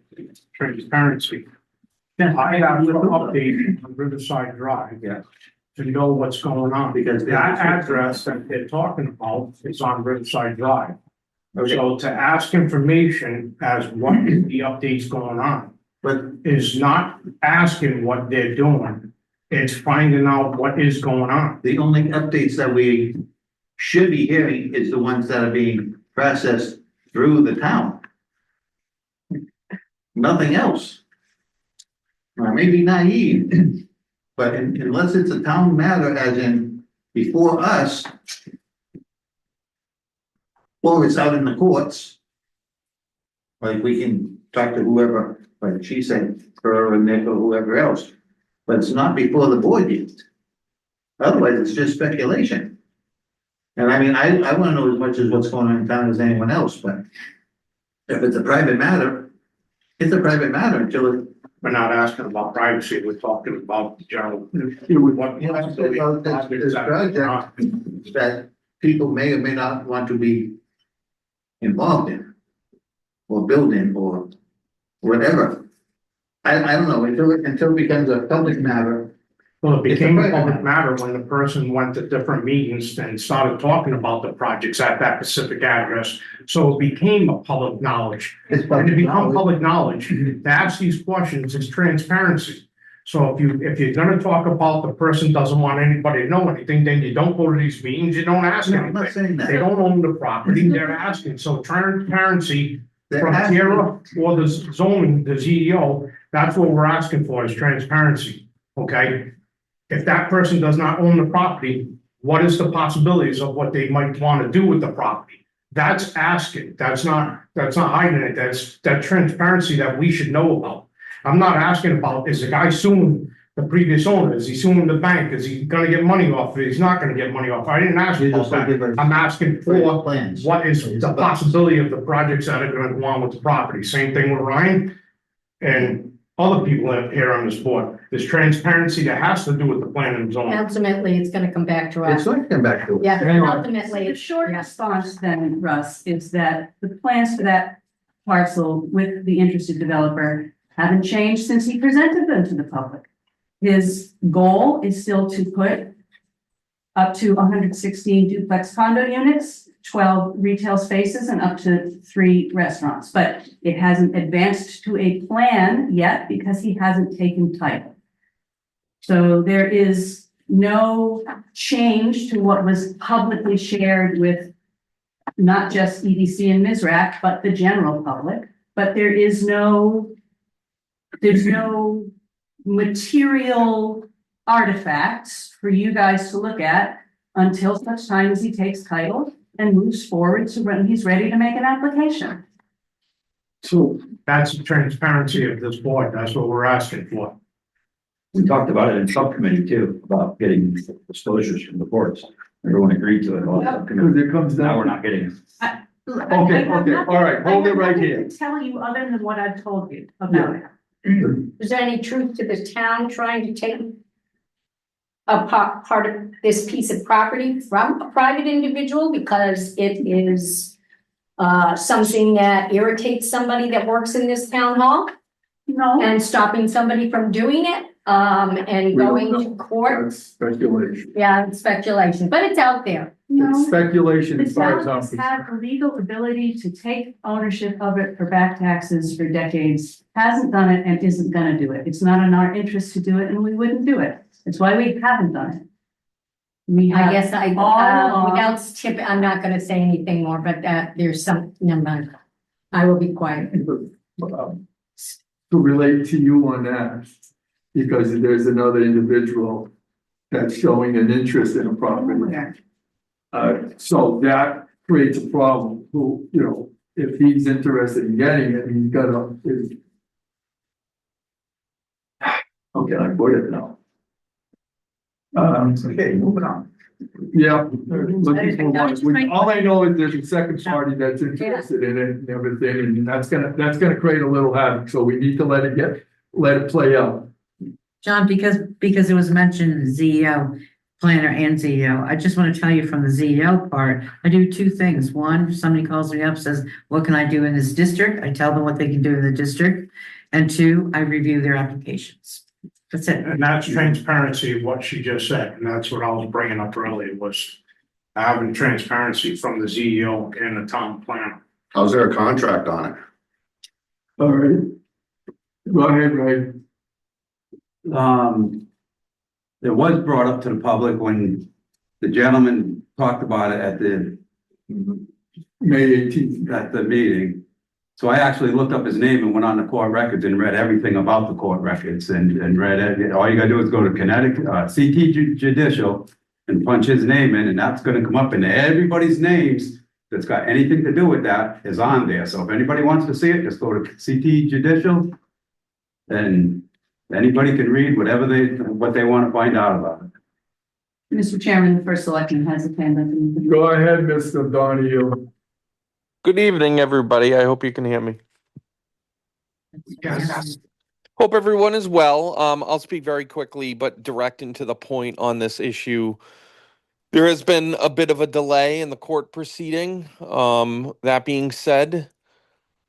[SPEAKER 10] transparency. I have to update on Riverside Drive.
[SPEAKER 7] Yeah.
[SPEAKER 10] To know what's going on,
[SPEAKER 7] Because
[SPEAKER 10] that address that they're talking about is on Riverside Drive.
[SPEAKER 7] Okay.
[SPEAKER 10] So to ask information as what is the updates going on
[SPEAKER 7] But
[SPEAKER 10] is not asking what they're doing. It's finding out what is going on.
[SPEAKER 7] the only updates that we should be hearing is the ones that are being processed through the town. Nothing else. I may be naive, but unless it's a town matter, as in before us, or it's out in the courts, like we can talk to whoever, like she said, her or Nick or whoever else, but it's not before the board yet. Otherwise, it's just speculation. And I mean, I want to know as much as what's going on in town as anyone else, but if it's a private matter, it's a private matter until it.
[SPEAKER 10] We're not asking about privacy, we're talking about the general.
[SPEAKER 7] About this project that people may or may not want to be involved in or build in or whatever. I don't know, until it becomes a public matter.
[SPEAKER 10] Well, it became a public matter when the person went to different meetings and started talking about the projects at that specific address. So it became a public knowledge.
[SPEAKER 7] It's
[SPEAKER 10] And
[SPEAKER 7] public
[SPEAKER 10] to become
[SPEAKER 7] knowledge.
[SPEAKER 10] public knowledge, to ask these questions is transparency. So if you're gonna talk about the person doesn't want anybody to know anything, then you don't go to these meetings, you don't ask
[SPEAKER 7] No, I'm not
[SPEAKER 10] anything.
[SPEAKER 7] saying
[SPEAKER 10] They
[SPEAKER 7] that.
[SPEAKER 10] don't own the property, they're asking, so transparency
[SPEAKER 7] They're
[SPEAKER 10] from
[SPEAKER 7] asking-
[SPEAKER 10] Tara or the zoning, the CEO, that's what we're asking for is transparency, okay? If that person does not own the property, what is the possibilities of what they might want to do with the property? That's asking, that's not hiding it, that's that transparency that we should know about. I'm not asking about, is the guy suing the previous owner? Is he suing the bank? Is he gonna get money off it? He's not gonna get money off. I didn't ask
[SPEAKER 7] He's
[SPEAKER 10] about
[SPEAKER 7] also
[SPEAKER 10] that.
[SPEAKER 7] give us-
[SPEAKER 10] I'm asking for
[SPEAKER 7] Plans.
[SPEAKER 10] what is the possibility of the projects that are gonna go on with the property. Same thing with Ryan and other people here on this board. There's transparency that has to do with the plan and zoning.
[SPEAKER 9] Ultimately, it's gonna come back to
[SPEAKER 7] It's
[SPEAKER 9] us.
[SPEAKER 7] not come back to us.
[SPEAKER 9] Yeah,
[SPEAKER 1] Hang on.
[SPEAKER 9] ultimately,
[SPEAKER 8] The short
[SPEAKER 9] yeah.
[SPEAKER 8] response then, Russ, is that the plans for that parcel with the interested developer haven't changed since he presented them to the public. His goal is still to put up to 116 duplex condo units, 12 retail spaces, and up to 3 restaurants. But it hasn't advanced to a plan yet because he hasn't taken title. So there is no change to what was publicly shared with not just EDC and Mizrac, but the general public. But there's no material artifacts for you guys to look at until such time as he takes title and moves forward to when he's ready to make an application.
[SPEAKER 10] So that's the transparency of this board. That's what we're asking for.
[SPEAKER 3] We talked about it in subcommittee too, about getting disclosures from the boards. Everyone agreed to it. All
[SPEAKER 1] Because it comes
[SPEAKER 3] Now we're
[SPEAKER 1] down.
[SPEAKER 3] not getting it.
[SPEAKER 1] Okay, all right, hold it right here.
[SPEAKER 8] I have nothing to tell you other than what I've told you about it.
[SPEAKER 9] Is there any truth to the town trying to take a part of this piece of property from a private individual because it is something that irritates somebody that works in this town hall
[SPEAKER 8] No,
[SPEAKER 9] and stopping somebody from doing it, and
[SPEAKER 1] We don't
[SPEAKER 9] going
[SPEAKER 1] know.
[SPEAKER 9] to court?
[SPEAKER 1] That's speculation.
[SPEAKER 9] Yeah, it's speculation, but it's out there.
[SPEAKER 1] It's
[SPEAKER 8] no.
[SPEAKER 1] speculation
[SPEAKER 8] The
[SPEAKER 1] as far as
[SPEAKER 8] town
[SPEAKER 1] I'm
[SPEAKER 8] has
[SPEAKER 1] concerned.
[SPEAKER 8] had the legal ability to take ownership of it for back taxes for decades, hasn't done it and isn't gonna do it. It's not in our interest to do it and we wouldn't do it. It's why we haven't done it. We
[SPEAKER 9] I
[SPEAKER 8] have
[SPEAKER 9] guess I,
[SPEAKER 8] all along-
[SPEAKER 9] without tip, I'm not gonna say anything more, but there's some, never mind. I will be quiet.
[SPEAKER 1] To relate to you on that, because there's another individual that's showing an interest in a property. So that creates a problem, who, you know, if he's interested in getting it, he's gotta. How can I put it now?
[SPEAKER 7] Okay, moving on.
[SPEAKER 1] Yeah. looking for one. All I know is there's a second party that's interested in it and everything, and that's gonna create a little havoc, so we need to let it play out.
[SPEAKER 2] John, because it was mentioned CEO, planner and CEO, I just want to tell you from the CEO part, I do 2 things. One, if somebody calls me up, says, what can I do in this district? I tell them what they can do in the district. And 2, I review their applications. That's it.
[SPEAKER 10] And that's transparency of what she just said. And that's what I was bringing up earlier was having transparency from the CEO and the town planner.
[SPEAKER 11] How's there a contract on it?
[SPEAKER 1] All right. Go ahead, Ray.
[SPEAKER 6] It was brought up to the public when the gentleman talked about it
[SPEAKER 1] May 18th.
[SPEAKER 6] at the meeting. So I actually looked up his name and went on the court records and read everything about the court records and read it. All you gotta do is go to Connecticut, CT Judicial and punch his name in, and that's gonna come up, and everybody's names that's got anything to do with that is on there. So if anybody wants to see it, just go to CT Judicial. And anybody can read what they want to find out about it.
[SPEAKER 8] Mr. Chairman, the first selectman has a hand up.
[SPEAKER 1] Go ahead, Mr. Donahue.
[SPEAKER 12] Good evening, everybody. I hope you can hear me.
[SPEAKER 10] Yes.
[SPEAKER 12] Hope everyone is well. I'll speak very quickly, but direct and to the point on this issue. There has been a bit of a delay in the court proceeding. That being said,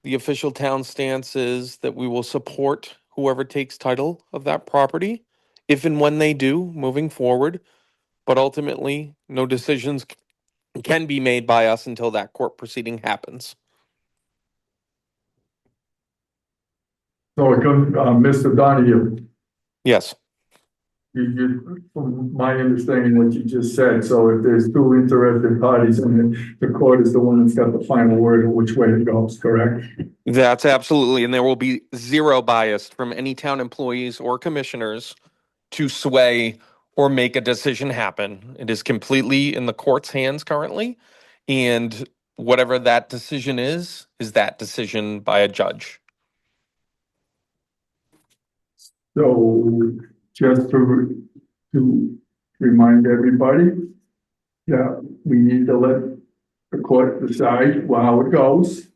[SPEAKER 12] the official town stance is that we will support whoever takes title of that property, if and when they do, moving forward. But ultimately, no decisions can be made by us until that court proceeding happens.
[SPEAKER 1] So it comes, Mr. Donahue.
[SPEAKER 12] Yes,
[SPEAKER 1] From my understanding, what you just said, so if there's two interested parties and the court is the one that's got the final word of which way it goes, correct?
[SPEAKER 12] that's absolutely, and there will be zero bias from any town employees or commissioners to sway or make a decision happen. It is completely in the court's hands currently, and whatever that decision is that decision by a judge.
[SPEAKER 1] So just to remind everybody that we need to let the court decide how it goes.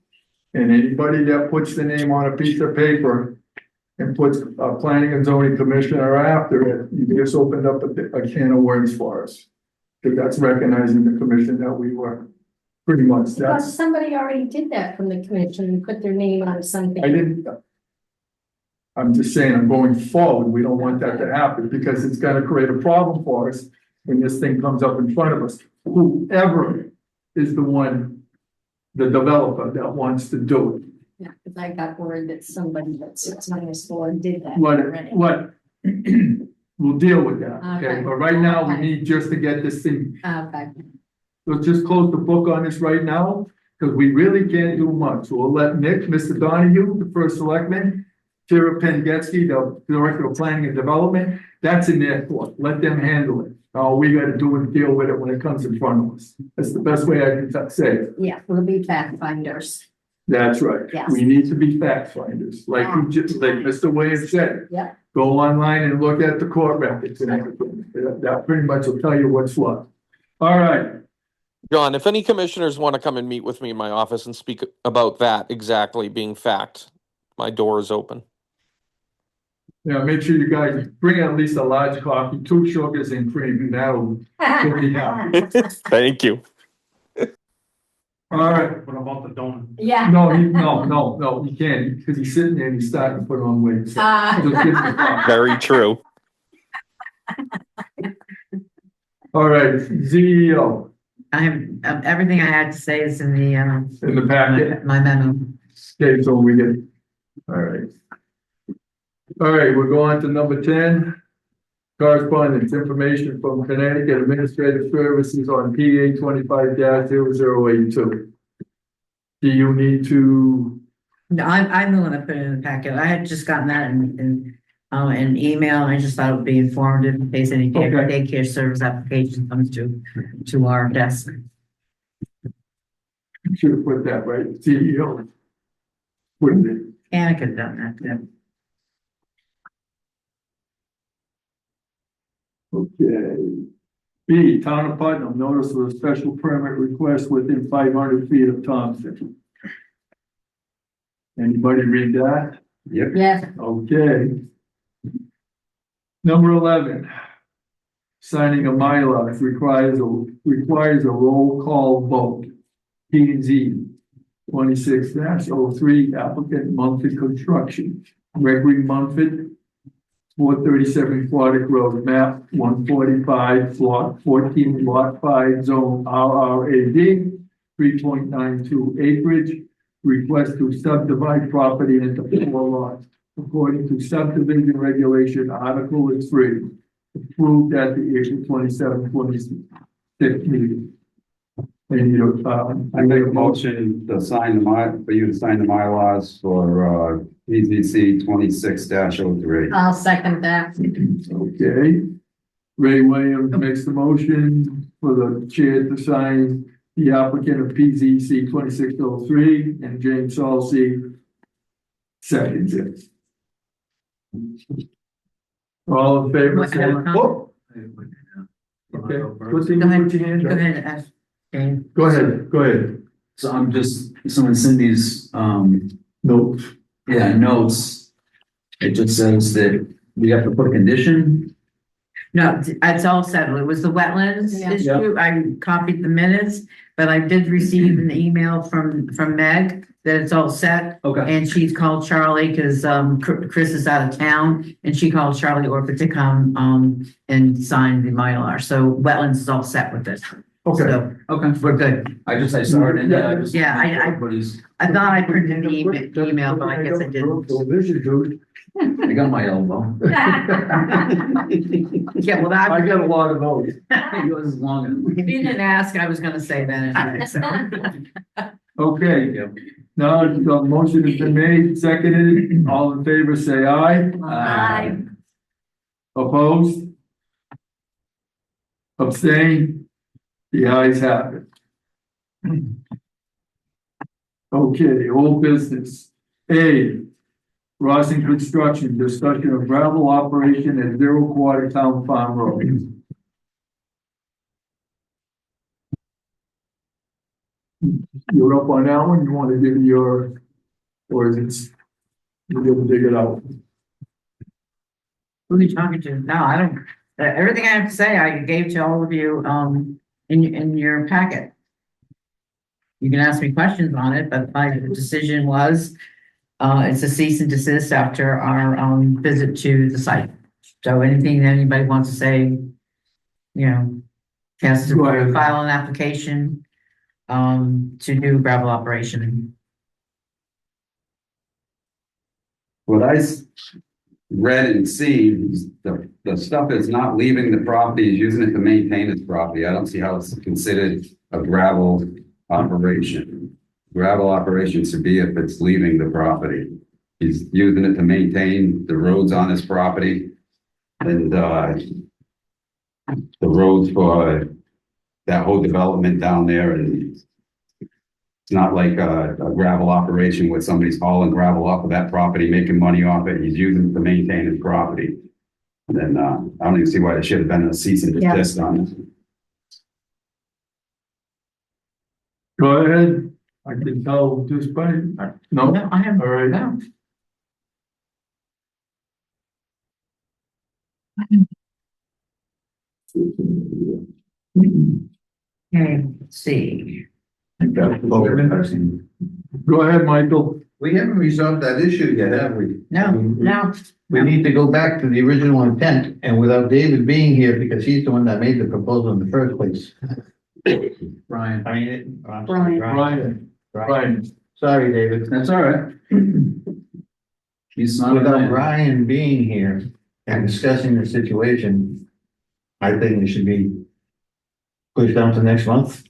[SPEAKER 1] And anybody that puts the name on a piece of paper and puts a planning and zoning commissioner after it, you just opened up a can of worms for us. Because that's recognizing the commission that we were. Pretty much,
[SPEAKER 9] But
[SPEAKER 1] that's,
[SPEAKER 9] somebody already did that from the commission and put their name on something.
[SPEAKER 1] I didn't. I'm just saying, I'm going forward, we don't want that to happen, because it's gonna create a problem for us when this thing comes up in front of us. Whoever is the one, the developer that wants to do it.
[SPEAKER 9] Yeah, because I got word that somebody that 6-4 did that already.
[SPEAKER 1] What, we'll deal with that, okay?
[SPEAKER 9] Okay.
[SPEAKER 1] But right now, we
[SPEAKER 9] Okay.
[SPEAKER 1] need just to get this thing,
[SPEAKER 9] Okay.
[SPEAKER 1] let's just close the book on this right now, because we really can't do much. So we'll let Nick, Mr. Donahue, the first selectman, Tara Pengetski, the director of planning and development, that's in their court. Let them handle it. All we gotta do is deal with it when it comes in front of us. That's the best way I can say it.
[SPEAKER 9] Yeah, we'll be fact finders.
[SPEAKER 1] That's right.
[SPEAKER 9] Yes.
[SPEAKER 1] We need to be fact finders, like you just, like Mr. Williams said.
[SPEAKER 9] Yeah.
[SPEAKER 1] Go online and look at the court records and everything. That pretty much will tell you what's what. All right.
[SPEAKER 12] John, if any commissioners want to come and meet with me in my office and speak about that exactly being fact, my door is open.
[SPEAKER 1] Yeah, make sure you guys bring at least a large coffee, 2 sugars and cream, and that'll be happy.
[SPEAKER 12] Thank you.
[SPEAKER 1] All right.
[SPEAKER 10] What about the donut?
[SPEAKER 9] Yeah.
[SPEAKER 1] No, he can't, because he's sitting there and he's starting to put on weight. So just give him the coffee.
[SPEAKER 12] Very true.
[SPEAKER 1] All right, CEO
[SPEAKER 2] I have, everything I had to say is in the,
[SPEAKER 1] in the packet.
[SPEAKER 2] my memo.
[SPEAKER 1] Okay, so we get, all right. All right, we're going to number 10. Correspondence, information from Connecticut Administrative Services on PA 25-0082. Do you need to?
[SPEAKER 2] No, I'm the one that put it in the packet. I had just gotten that in an email. I just thought it would be informative in case any daycare service application comes to our desk.
[SPEAKER 1] Should have put that right, CEO. Wouldn't it?
[SPEAKER 2] And I could have done that, yeah.
[SPEAKER 1] Okay. B, Town of Putnam, notice of a special permit request within 500 feet of Thompson. Anybody read that?
[SPEAKER 6] Yep.
[SPEAKER 9] Yeah.
[SPEAKER 1] Okay. Number 11. Signing a Mylar requires a roll call vote. P and Z 26-03 applicant Mumford Construction. Gregory Mumford, 437 Aquatic Road, map 145, lot 14, lot 5, zone RRAD, 3.92 acreage. Request to subdivide property into 4 lots, according to subdivision regulation, Article 3, approved at the April 27, 26 meeting. And
[SPEAKER 6] I make a motion to sign for you to sign the MyLars for, PZC 26-03.
[SPEAKER 9] I'll second that.
[SPEAKER 1] Okay. Ray Williams makes the motion for the chair to sign the applicant of PZC 2603, and James Salsey seconds it. All in favor, say aye. Oh, okay. What's in
[SPEAKER 2] Go ahead,
[SPEAKER 1] your hand?
[SPEAKER 2] go ahead, ask Jane.
[SPEAKER 1] Go ahead.
[SPEAKER 5] So I'm just, some of Cindy's,
[SPEAKER 1] Notes.
[SPEAKER 5] notes. It just says that we have to put a condition.
[SPEAKER 2] No, it's all settled. It was the wetlands
[SPEAKER 9] Yeah.
[SPEAKER 2] issue. I copied the minutes, but I did receive an email from Meg that it's all set.
[SPEAKER 5] Okay.
[SPEAKER 2] And she's called Charlie because Chris is out of town and she called Charlie Orford to come and sign the Mylar. So wetlands is all set with this.
[SPEAKER 1] Okay,
[SPEAKER 5] Okay, we're good. I saw it and I just.
[SPEAKER 2] Yeah,
[SPEAKER 5] Everybody's,
[SPEAKER 2] I thought I printed the email, but I guess I didn't.
[SPEAKER 1] So this is good.
[SPEAKER 5] I got my elbow.
[SPEAKER 2] Yeah, well,
[SPEAKER 1] I
[SPEAKER 2] that,
[SPEAKER 1] got a lot of those.
[SPEAKER 5] Yours is long.
[SPEAKER 2] if you didn't ask, I was gonna say that anyway, so.
[SPEAKER 1] Okay,
[SPEAKER 5] Yep.
[SPEAKER 1] now, the motion has been made, seconded, all in favor, say aye.
[SPEAKER 9] Aye.
[SPEAKER 1] Opposed? Abstain? The ayes have it. Okay, old business. A, Rossin Construction, discussion of gravel operation at 0 Town Farm Road. You're up on that one, you want to give your, or is it, you're gonna dig it out?
[SPEAKER 2] Who are you talking to? No, I don't, everything I have to say, I gave to all of you, in your packet. You can ask me questions on it, but my decision was, it's a cease and desist after our, visit to the site. So anything that anybody wants to say, you know, has to
[SPEAKER 1] Go ahead.
[SPEAKER 2] file an application, to do gravel operation.
[SPEAKER 6] What read and seen, is the stuff is not leaving the property, is using it to maintain its property. I don't see how it's considered a gravel operation. Gravel operation should be if it's leaving the property. He's using it to maintain the roads on his property and, the roads for that whole development down there, and it's not like a gravel operation where somebody's hauling gravel off of that property, making money off it. He's using it to maintain his property. And then, I don't even see why there should have been a cease and desist on it.
[SPEAKER 1] Go ahead, I can tell just by, no,
[SPEAKER 2] No, I have,
[SPEAKER 1] all right.
[SPEAKER 2] no. Okay, let's see.
[SPEAKER 1] Go ahead, Michael.
[SPEAKER 7] We haven't resolved that issue yet, have we?
[SPEAKER 2] No,
[SPEAKER 7] We need to go back to the original intent, and without David being here, because he's the one that made the proposal in the first place.
[SPEAKER 5] Brian.
[SPEAKER 7] I mean,
[SPEAKER 2] Brian.
[SPEAKER 1] Brian,
[SPEAKER 7] sorry, David.
[SPEAKER 5] That's all right. He's not.
[SPEAKER 7] Without Ryan being here and discussing the situation, I think it should be pushed down to next month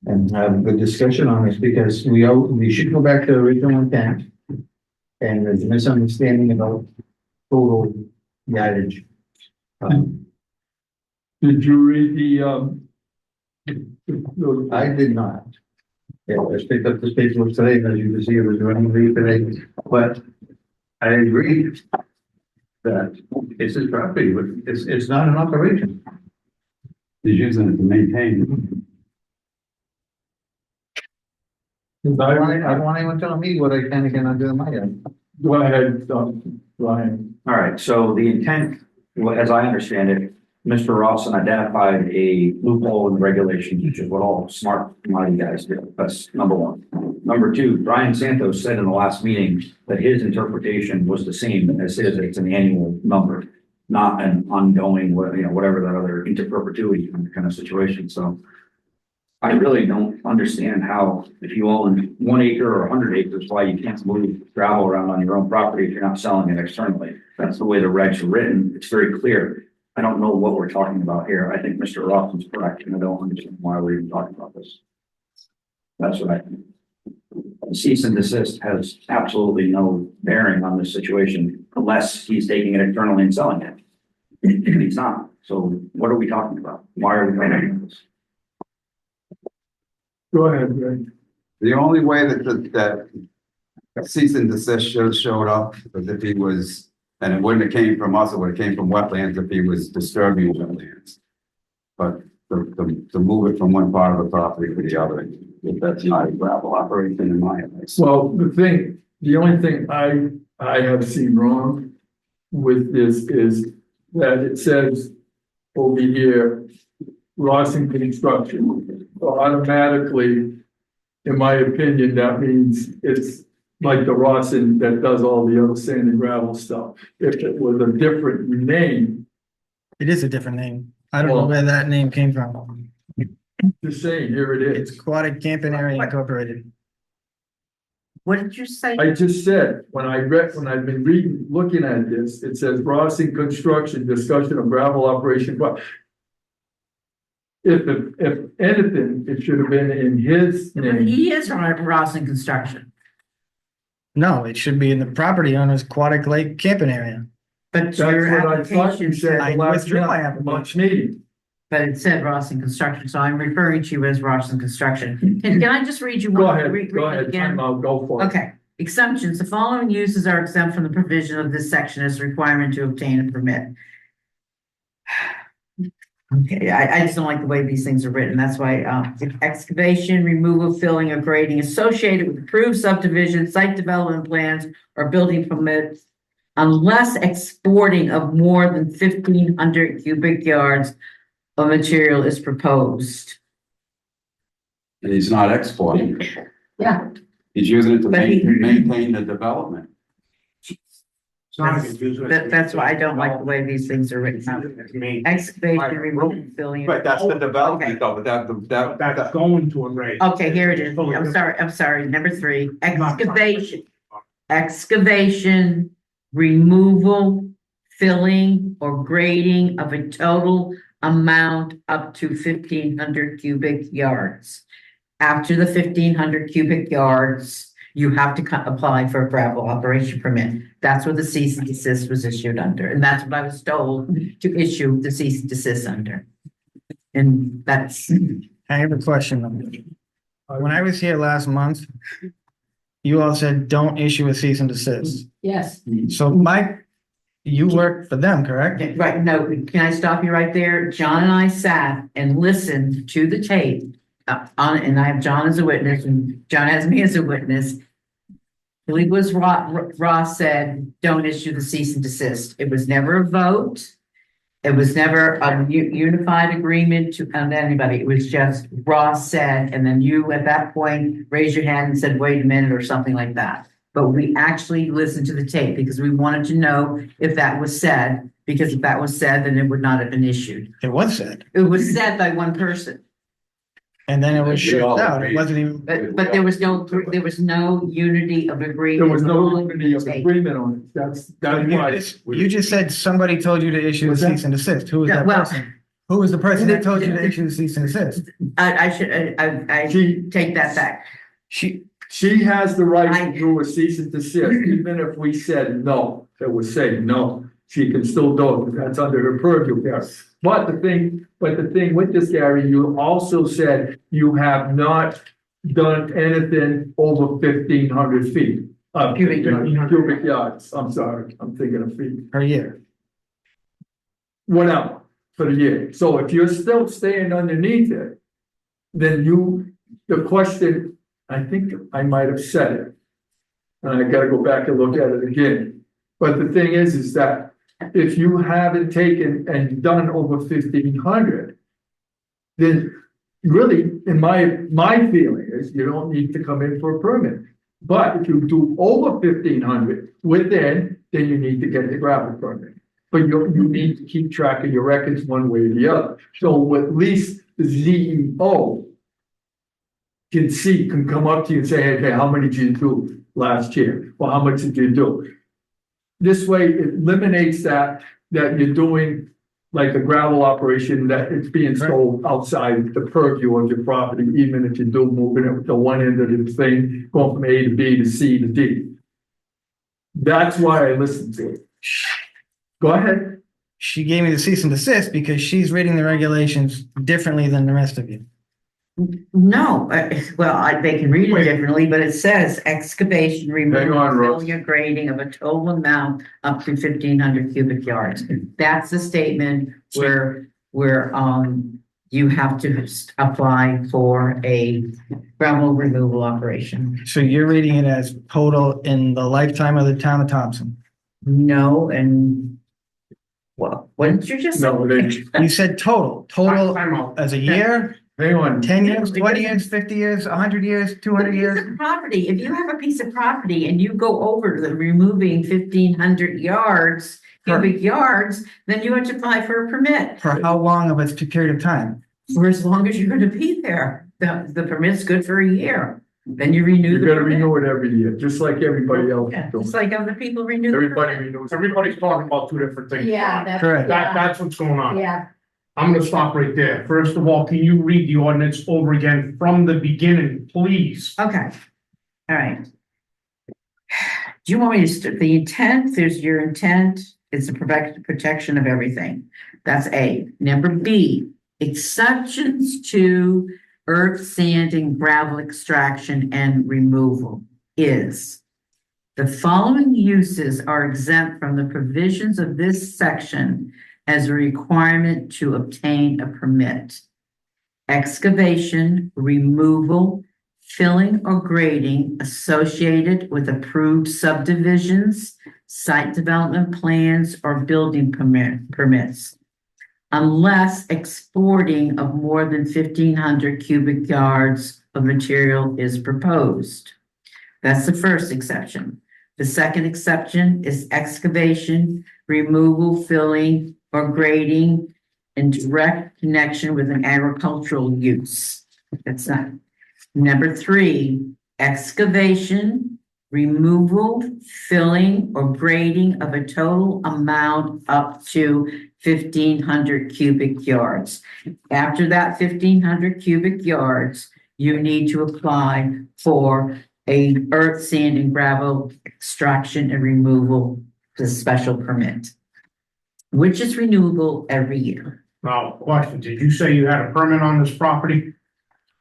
[SPEAKER 7] and have a good discussion on this, because we should go back to the original intent. And there's a misunderstanding about total yardage.
[SPEAKER 1] did you read
[SPEAKER 7] I did not. Yeah, I just picked up this paperwork today, and as you can see, it was running late today, but I agree that it's his property, but it's not an operation.
[SPEAKER 6] He's using it to maintain.
[SPEAKER 7] I don't want anyone telling me what I can and cannot do in my yard.
[SPEAKER 1] Go ahead, Brian.
[SPEAKER 3] All right, so the intent, as I understand it, Mr. Rawson identified a loophole in the regulations, which is what all smart commodity guys do. That's number one. Number two, Brian Santos said in the last meeting that his interpretation was the same as his. It's an annual number, not an ongoing, whatever that other into perpetuity kind of situation. So I really don't understand how, if you own 1 acre or 100 acres, why you can't move gravel around on your own property if you're not selling it externally. That's the way the regs are written. It's very clear. I don't know what we're talking about here. I think Mr. Ross's correct, and I don't understand why we're even talking about this. That's what I think. Cease and desist has absolutely no bearing on this situation unless he's taking it externally and selling it. And he's not. So what are we talking about? Why are we talking about this?
[SPEAKER 1] Go ahead, Brian.
[SPEAKER 6] The only way that cease and desist showed up was if he was, and it wouldn't have came from us, it would have came from wetlands if he was disturbing wetlands. But to move it from one part of the property to the other, that's not a gravel operation in my eyes.
[SPEAKER 1] Well, the only thing I have seen wrong with this is that it says over here, Rawson Construction. So automatically, in my opinion, that means it's like the Rawson that does all the other sand and gravel stuff. If it was a different name,
[SPEAKER 13] It is a different name. I don't know where that name came from.
[SPEAKER 1] Just saying, here it
[SPEAKER 2] It's
[SPEAKER 1] is.
[SPEAKER 2] Aquatic Camping Area Incorporated.
[SPEAKER 13] What did you say?
[SPEAKER 1] I just said, when I've been reading, looking at this, it says Rossi Construction, discussion of gravel operation. But if anything, it should have been in his name.
[SPEAKER 13] He is Ross in Construction,
[SPEAKER 2] No, it should be in the property owner's Aquatic Lake Camping Area.
[SPEAKER 13] but
[SPEAKER 1] That's
[SPEAKER 13] your
[SPEAKER 1] what I thought you
[SPEAKER 13] application
[SPEAKER 1] said
[SPEAKER 2] I
[SPEAKER 1] the last
[SPEAKER 2] withdrew my
[SPEAKER 1] March meeting.
[SPEAKER 13] but it said Ross in Construction, so I'm referring to you as Ross in Construction. Can I just read you one?
[SPEAKER 1] Go ahead,
[SPEAKER 13] read
[SPEAKER 1] go
[SPEAKER 13] it
[SPEAKER 1] ahead,
[SPEAKER 13] again?
[SPEAKER 1] time out, go for it.
[SPEAKER 13] Okay, exemptions. The following uses are exempt from the provision of this section as a requirement to obtain a permit. Okay, I just don't like the way these things are written. That's why, excavation, removal, filling, or grading associated with approved subdivision, site development plans, or building permits, unless exporting of more than 1,500 cubic yards of material is proposed.
[SPEAKER 6] And he's not exporting.
[SPEAKER 13] Yeah.
[SPEAKER 6] He's using it to
[SPEAKER 13] But he-
[SPEAKER 6] maintain the development.
[SPEAKER 13] That's why I don't like the way these things are written. Excavation, removal, filling.
[SPEAKER 6] But that's the
[SPEAKER 13] Okay.
[SPEAKER 6] development though, but
[SPEAKER 10] That's going to a rate.
[SPEAKER 13] Okay, here it is. I'm sorry, number 3, excavation, removal, filling, or grading of a total amount up to 1,500 cubic yards. After the 1,500 cubic yards, you have to apply for a gravel operation permit. That's what the cease and desist was issued under, and that's what I was told to issue the cease and desist under. And that's,
[SPEAKER 2] I have a question. When I was here last month, you all said, don't issue a cease and desist.
[SPEAKER 13] yes.
[SPEAKER 2] So you work for them, correct?
[SPEAKER 13] Right, no, can I stop you right there? John and I sat and listened to the tape, and I have John as a witness, and John has me as a witness. I believe it was Ross said, don't issue the cease and desist. It was never a vote. It was never a unified agreement to anybody. It was just Ross said, and then you at that point raised your hand and said, wait a minute, or something like that. But we actually listened to the tape because we wanted to know if that was said, because if that was said, then it would not have been issued.
[SPEAKER 2] It was said.
[SPEAKER 13] It was said by one person,
[SPEAKER 2] And then it was
[SPEAKER 6] We
[SPEAKER 2] shut
[SPEAKER 6] all
[SPEAKER 2] out. It
[SPEAKER 6] agreed.
[SPEAKER 2] wasn't even,
[SPEAKER 13] but there was no unity of agreement.
[SPEAKER 1] There was no unity of agreement on it. That's why.
[SPEAKER 2] you just said somebody told you to issue a
[SPEAKER 1] What's that?
[SPEAKER 2] cease and desist. Who was
[SPEAKER 13] Yeah,
[SPEAKER 2] that
[SPEAKER 13] well-
[SPEAKER 2] person? Who was the person that told you to issue the cease and desist?
[SPEAKER 13] I
[SPEAKER 1] She-
[SPEAKER 13] take that back.
[SPEAKER 1] She has the right to do a cease and desist, even if we said no, that would say no, she can still do it, that's under her purview, Gary. But the thing with this, Gary, you also said you have not done anything over 1,500 feet. Cubic yards, I'm sorry, I'm thinking of feet,
[SPEAKER 2] Per year.
[SPEAKER 1] whatever, for the year. So if you're still staying underneath it, then the question, I think I might have said it. And I gotta go back and look at it again. But the thing is that if you haven't taken and done over 1,500, then really, in my feeling is you don't need to come in for a permit. But if you do over 1,500 within, then you need to get the gravel permit. But you need to keep track of your records one way or the other. So at least the CEO can come up to you and say, hey, how many did you do last year? Or how much did you do? This way it eliminates that you're doing like a gravel operation, that it's being sold outside the purview of your property, even if you do moving it to one end of the thing, going from A to B to C to D. That's why I listened to it. Go ahead.
[SPEAKER 2] She gave me the cease and desist because she's reading the regulations differently than the rest of you.
[SPEAKER 13] No, they can read it differently, but it says excavation, removal,
[SPEAKER 1] on, Rose.
[SPEAKER 13] filling, or grading of a total amount up to 1,500 cubic yards. That's the statement where you have to apply for a gravel removal operation.
[SPEAKER 2] So you're reading it as total in the lifetime of the town of Thompson.
[SPEAKER 13] No, and well, what did you just say?
[SPEAKER 1] No,
[SPEAKER 2] You said total as a year,
[SPEAKER 1] hang on.
[SPEAKER 2] 10 years, 20 years, 50 years, 100 years, 200 years.
[SPEAKER 13] Piece of property, if you have a piece of property and you go over the removing 1,500 yards, cubic yards, then you have to apply for a permit.
[SPEAKER 2] For how long of a period of time?
[SPEAKER 13] for as long as you're gonna be there. The permit's good for a year, then you renew
[SPEAKER 1] You're
[SPEAKER 13] the
[SPEAKER 1] gonna
[SPEAKER 13] permit.
[SPEAKER 1] renew it every year, just like everybody else.
[SPEAKER 13] Yeah,
[SPEAKER 1] is doing.
[SPEAKER 13] just like other people renew. the
[SPEAKER 1] Everybody
[SPEAKER 13] permit.
[SPEAKER 1] renews.
[SPEAKER 10] Everybody's talking about two different things.
[SPEAKER 9] Yeah, that's.
[SPEAKER 10] That,
[SPEAKER 9] yeah,
[SPEAKER 10] that's what's going on.
[SPEAKER 9] Yeah,
[SPEAKER 10] I'm gonna stop right there. First of all, can you read the ordinance over again from the beginning, please?
[SPEAKER 13] Okay, all right. Do you want me to start, the intent, there's your intent, is the protection of everything. That's A. Number B, exceptions to earth, sand, and gravel extraction and removal is the following uses are exempt from the provisions of this section as a requirement to obtain a permit. Excavation, removal, filling or grading associated with approved subdivisions, site development plans, or building permits. Unless exporting of more than 1,500 cubic yards of material is proposed. That's the first exception. The second exception is excavation, removal, filling, or grading in direct connection with an agricultural use. That's not. Number 3, excavation, removal, filling, or grading of a total amount up to 1,500 cubic yards. After that 1,500 cubic yards, you need to apply for a earth, sand, and gravel extraction and removal, the special permit, which is renewable every year.
[SPEAKER 10] Now, question, did you say you had a permit on this property?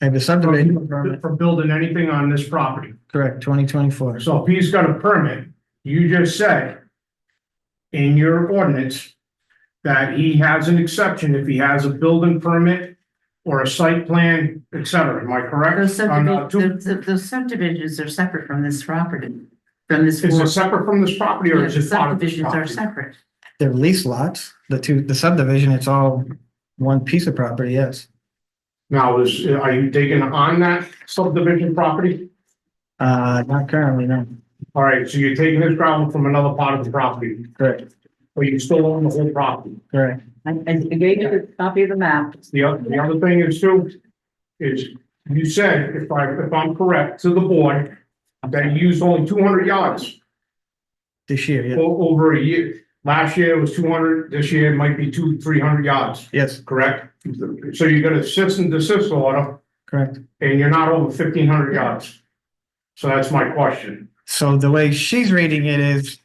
[SPEAKER 2] I have a subdivision permit,
[SPEAKER 10] For building anything on this property?
[SPEAKER 2] correct, 2024.
[SPEAKER 10] So if he's got a permit, you just said in your ordinance that he has an exception if he has a building permit or a site plan, et cetera. Am I correct?
[SPEAKER 13] Those
[SPEAKER 10] On,
[SPEAKER 13] those subdivisions are separate from this property, from this.
[SPEAKER 10] Is it separate from this property or
[SPEAKER 13] Yeah,
[SPEAKER 10] is
[SPEAKER 13] the
[SPEAKER 10] it part of this
[SPEAKER 13] subdivisions are
[SPEAKER 10] property?
[SPEAKER 13] separate.
[SPEAKER 2] They're lease lots, the subdivision, it's all one piece of property, yes.
[SPEAKER 10] Now, are you digging on that subdivision property?
[SPEAKER 2] Not currently, no,
[SPEAKER 10] All right, so you're taking this gravel from another part of the property,
[SPEAKER 2] correct,
[SPEAKER 10] or you still own the whole property?
[SPEAKER 2] correct.
[SPEAKER 13] I gave you a copy of the map.
[SPEAKER 10] The other thing is too, is you said, if I'm correct, to the board, that you used only 200 yards
[SPEAKER 2] This year, yeah,
[SPEAKER 10] over a year. Last year it was 200, this year it might be 300 yards,
[SPEAKER 2] yes,
[SPEAKER 10] correct? So you got a cease and desist order
[SPEAKER 2] correct.
[SPEAKER 10] and you're not over 1,500 yards. So that's my question.
[SPEAKER 2] So the way she's reading it is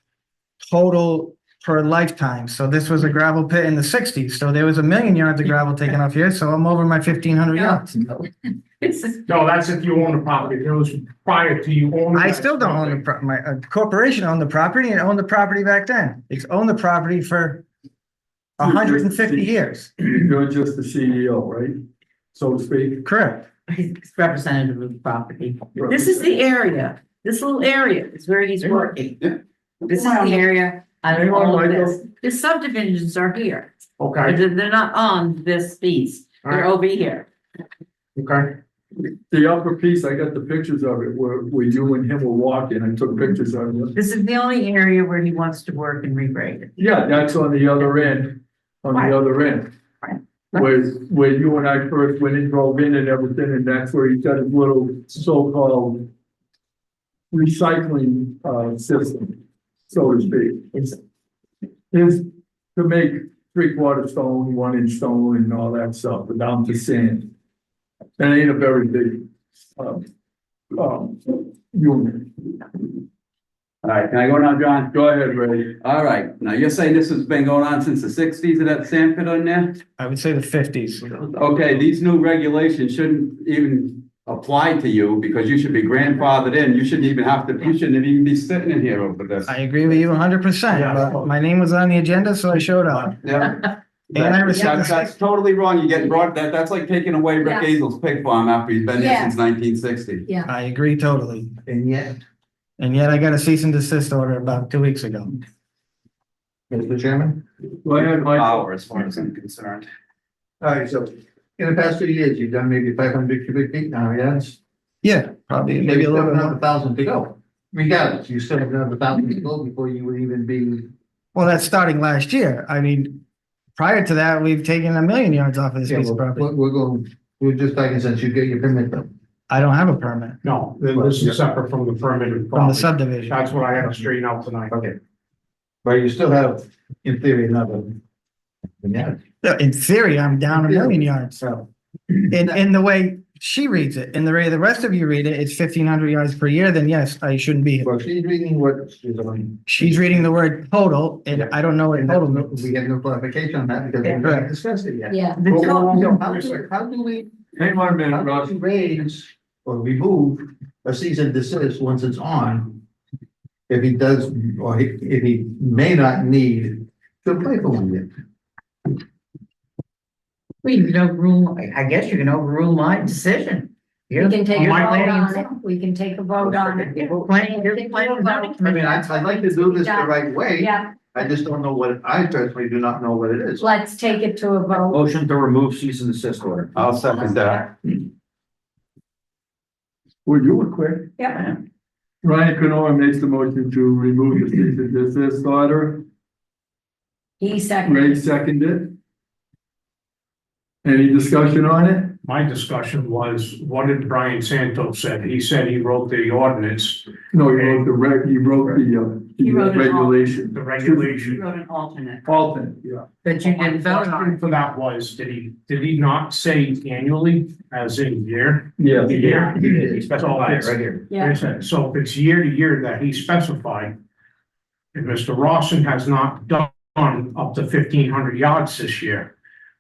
[SPEAKER 2] total per lifetime. So this was a gravel pit in the 60s. So there was 1,000,000 yards of gravel taken off here. So I'm over my 1,500 yards.
[SPEAKER 13] It's,
[SPEAKER 10] No, that's if you own the property. If it was prior to you owning.
[SPEAKER 2] I still don't own my corporation owned the property and owned the property back then. It's owned the property for 150 years.
[SPEAKER 1] You're just the CEO, right? So to speak.
[SPEAKER 2] Correct.
[SPEAKER 13] he's representative of the property. This is the area, this little area is where he's working. This is the area, I don't know all of this. The subdivisions are here.
[SPEAKER 10] Okay,
[SPEAKER 13] They're not on this piece, they're over here.
[SPEAKER 10] okay.
[SPEAKER 1] The upper piece, I got the pictures of it where you and him were walking. I took pictures of it.
[SPEAKER 13] This is the only area where he wants to work and regrade it.
[SPEAKER 1] Yeah, that's on the other end,
[SPEAKER 13] Right. Right.
[SPEAKER 1] Where you and I first went and drove in and everything, and that's where he's got his little so-called recycling, system, so to speak.
[SPEAKER 13] It's,
[SPEAKER 1] Is to make 3/4 stone, 1 inch stone and all that stuff, but down to sand. That ain't a very big, unit.
[SPEAKER 6] All right, can I go now, John?
[SPEAKER 1] Go ahead, Ray.
[SPEAKER 6] All right, now you're saying this has been going on since the 60s of that sand pit on there?
[SPEAKER 2] I would say the 50s.
[SPEAKER 6] Okay, these new regulations shouldn't even apply to you because you should be grandfathered in. You shouldn't even have to, you shouldn't even be sitting in here over this.
[SPEAKER 2] I agree with you 100%, but my name was on the agenda, so I showed up.
[SPEAKER 6] Yeah.
[SPEAKER 2] And I received
[SPEAKER 6] That's totally wrong. You're getting brought, that's like taking away Rick
[SPEAKER 9] Yeah.
[SPEAKER 6] Hazel's pig farm after he's been there
[SPEAKER 9] Yeah.
[SPEAKER 6] since 1960.
[SPEAKER 9] Yeah.
[SPEAKER 2] I agree totally.
[SPEAKER 7] And yet,
[SPEAKER 2] And yet I got a cease and desist order about 2 weeks ago.
[SPEAKER 7] Mr. Chairman?
[SPEAKER 1] Go ahead, Mike.
[SPEAKER 6] Power, as far as I'm concerned.
[SPEAKER 7] All right, so in the past 2 years, you've done maybe 500 cubic feet now, yes?
[SPEAKER 2] Yeah, probably, maybe a
[SPEAKER 7] You
[SPEAKER 2] little
[SPEAKER 7] still
[SPEAKER 2] bit
[SPEAKER 7] have
[SPEAKER 2] more.
[SPEAKER 7] 1,000 to go. Regardless, you still have another 1,000 to go before you would even be,
[SPEAKER 2] Well, that's starting last year. I mean,
[SPEAKER 14] prior to that, we've taken 1,000,000 yards off of this
[SPEAKER 7] Yeah,
[SPEAKER 14] piece of
[SPEAKER 7] well,
[SPEAKER 14] property.
[SPEAKER 7] we're just talking since you get your permit though.
[SPEAKER 14] I don't have a permit
[SPEAKER 10] No, this is separate from the permitted
[SPEAKER 14] from the
[SPEAKER 10] property.
[SPEAKER 14] subdivision.
[SPEAKER 10] That's what I had to straighten out tonight.
[SPEAKER 7] Okay. But you still have, in theory, another. Yeah.
[SPEAKER 14] Yeah, in theory, I'm down 1,000,000 yards.
[SPEAKER 7] So.
[SPEAKER 14] In the way she reads it, in the way the rest of you read it, it's 1,500 yards per year, then yes, I shouldn't be here.
[SPEAKER 7] Well, she's reading what she's on.
[SPEAKER 14] She's reading the word total, and I don't know what total means.
[SPEAKER 7] We have no clarification on that because we haven't discussed it yet.
[SPEAKER 9] Yeah.
[SPEAKER 7] How do we?
[SPEAKER 1] Hang on a minute,
[SPEAKER 7] How
[SPEAKER 1] Rob.
[SPEAKER 7] do you raise or remove a cease and desist once it's on? If he does, or if he may not need to apply for one yet.
[SPEAKER 13] We can overrule, I guess you can overrule my decision.
[SPEAKER 9] We can take a
[SPEAKER 10] My
[SPEAKER 9] vote
[SPEAKER 10] planning-
[SPEAKER 9] on it. We can take a vote on it.
[SPEAKER 7] I mean, I'd like to do this the right way.
[SPEAKER 9] Yeah,
[SPEAKER 7] I just don't know what, I personally do not know what it is.
[SPEAKER 9] let's take it to a vote.
[SPEAKER 3] Motion to remove cease and desist order.
[SPEAKER 6] I'll second that.
[SPEAKER 1] Well, you were quick.
[SPEAKER 9] Yeah,
[SPEAKER 1] Ryan Canora makes the motion to remove the cease and desist order.
[SPEAKER 9] he
[SPEAKER 1] Ray
[SPEAKER 9] seconded.
[SPEAKER 1] seconded. Any discussion on it?
[SPEAKER 10] My discussion was, what did Brian Santos said? He said he wrote the ordinance,
[SPEAKER 1] No, he wrote he wrote
[SPEAKER 8] He wrote
[SPEAKER 1] the
[SPEAKER 8] it all.
[SPEAKER 1] regulation.
[SPEAKER 10] the
[SPEAKER 8] He
[SPEAKER 10] regulation.
[SPEAKER 8] wrote an alternate.
[SPEAKER 1] Alternate, yeah.
[SPEAKER 13] But you
[SPEAKER 10] My
[SPEAKER 13] didn't vote on
[SPEAKER 10] question
[SPEAKER 13] it.
[SPEAKER 10] for that was, did he not say annually, as in year?
[SPEAKER 1] Yeah.
[SPEAKER 10] Yeah.
[SPEAKER 3] He specified it right here.
[SPEAKER 9] Yeah,
[SPEAKER 10] So if it's year to year that he specified, if Mr. Rawson has not done up to 1,500 yards this year,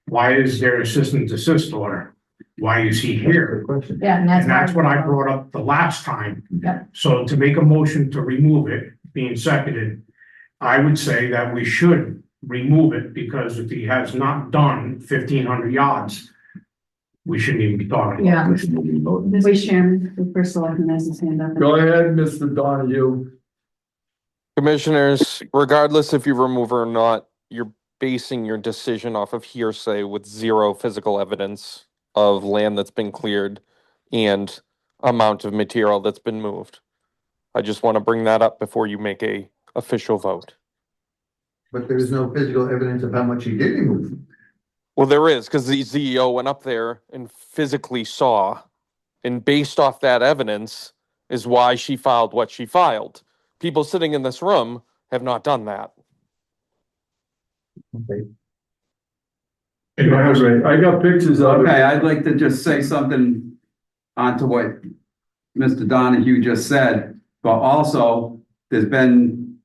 [SPEAKER 10] why is there a cease and desist order? Why is he here?
[SPEAKER 7] Question.
[SPEAKER 9] yeah, and
[SPEAKER 10] And that's what I brought up the last time.
[SPEAKER 9] Yep.
[SPEAKER 10] So to make a motion to remove it, being seconded, I would say that we should remove it, because if he has not done 1,500 yards, we shouldn't even be talking
[SPEAKER 9] Yeah.
[SPEAKER 10] about this.
[SPEAKER 8] Vice Chairman, the first selectman has his hand up.
[SPEAKER 1] Go ahead, Mr. Donahue.
[SPEAKER 12] Commissioners, regardless if you remove or not, you're basing your decision off of hearsay with zero physical evidence of land that's been cleared and amount of material that's been moved. I just want to bring that up before you make a official vote.
[SPEAKER 7] But there is no physical evidence of how much he did remove.
[SPEAKER 12] Well, there is, because the CEO went up there and physically saw, and based off that evidence is why she filed what she filed. People sitting in this room have not done that.
[SPEAKER 7] Okay.
[SPEAKER 1] Go ahead, Ray. I got pictures of
[SPEAKER 6] Okay,
[SPEAKER 1] it.
[SPEAKER 6] I'd like to just say something onto what Mr. Donahue just said, but also there's been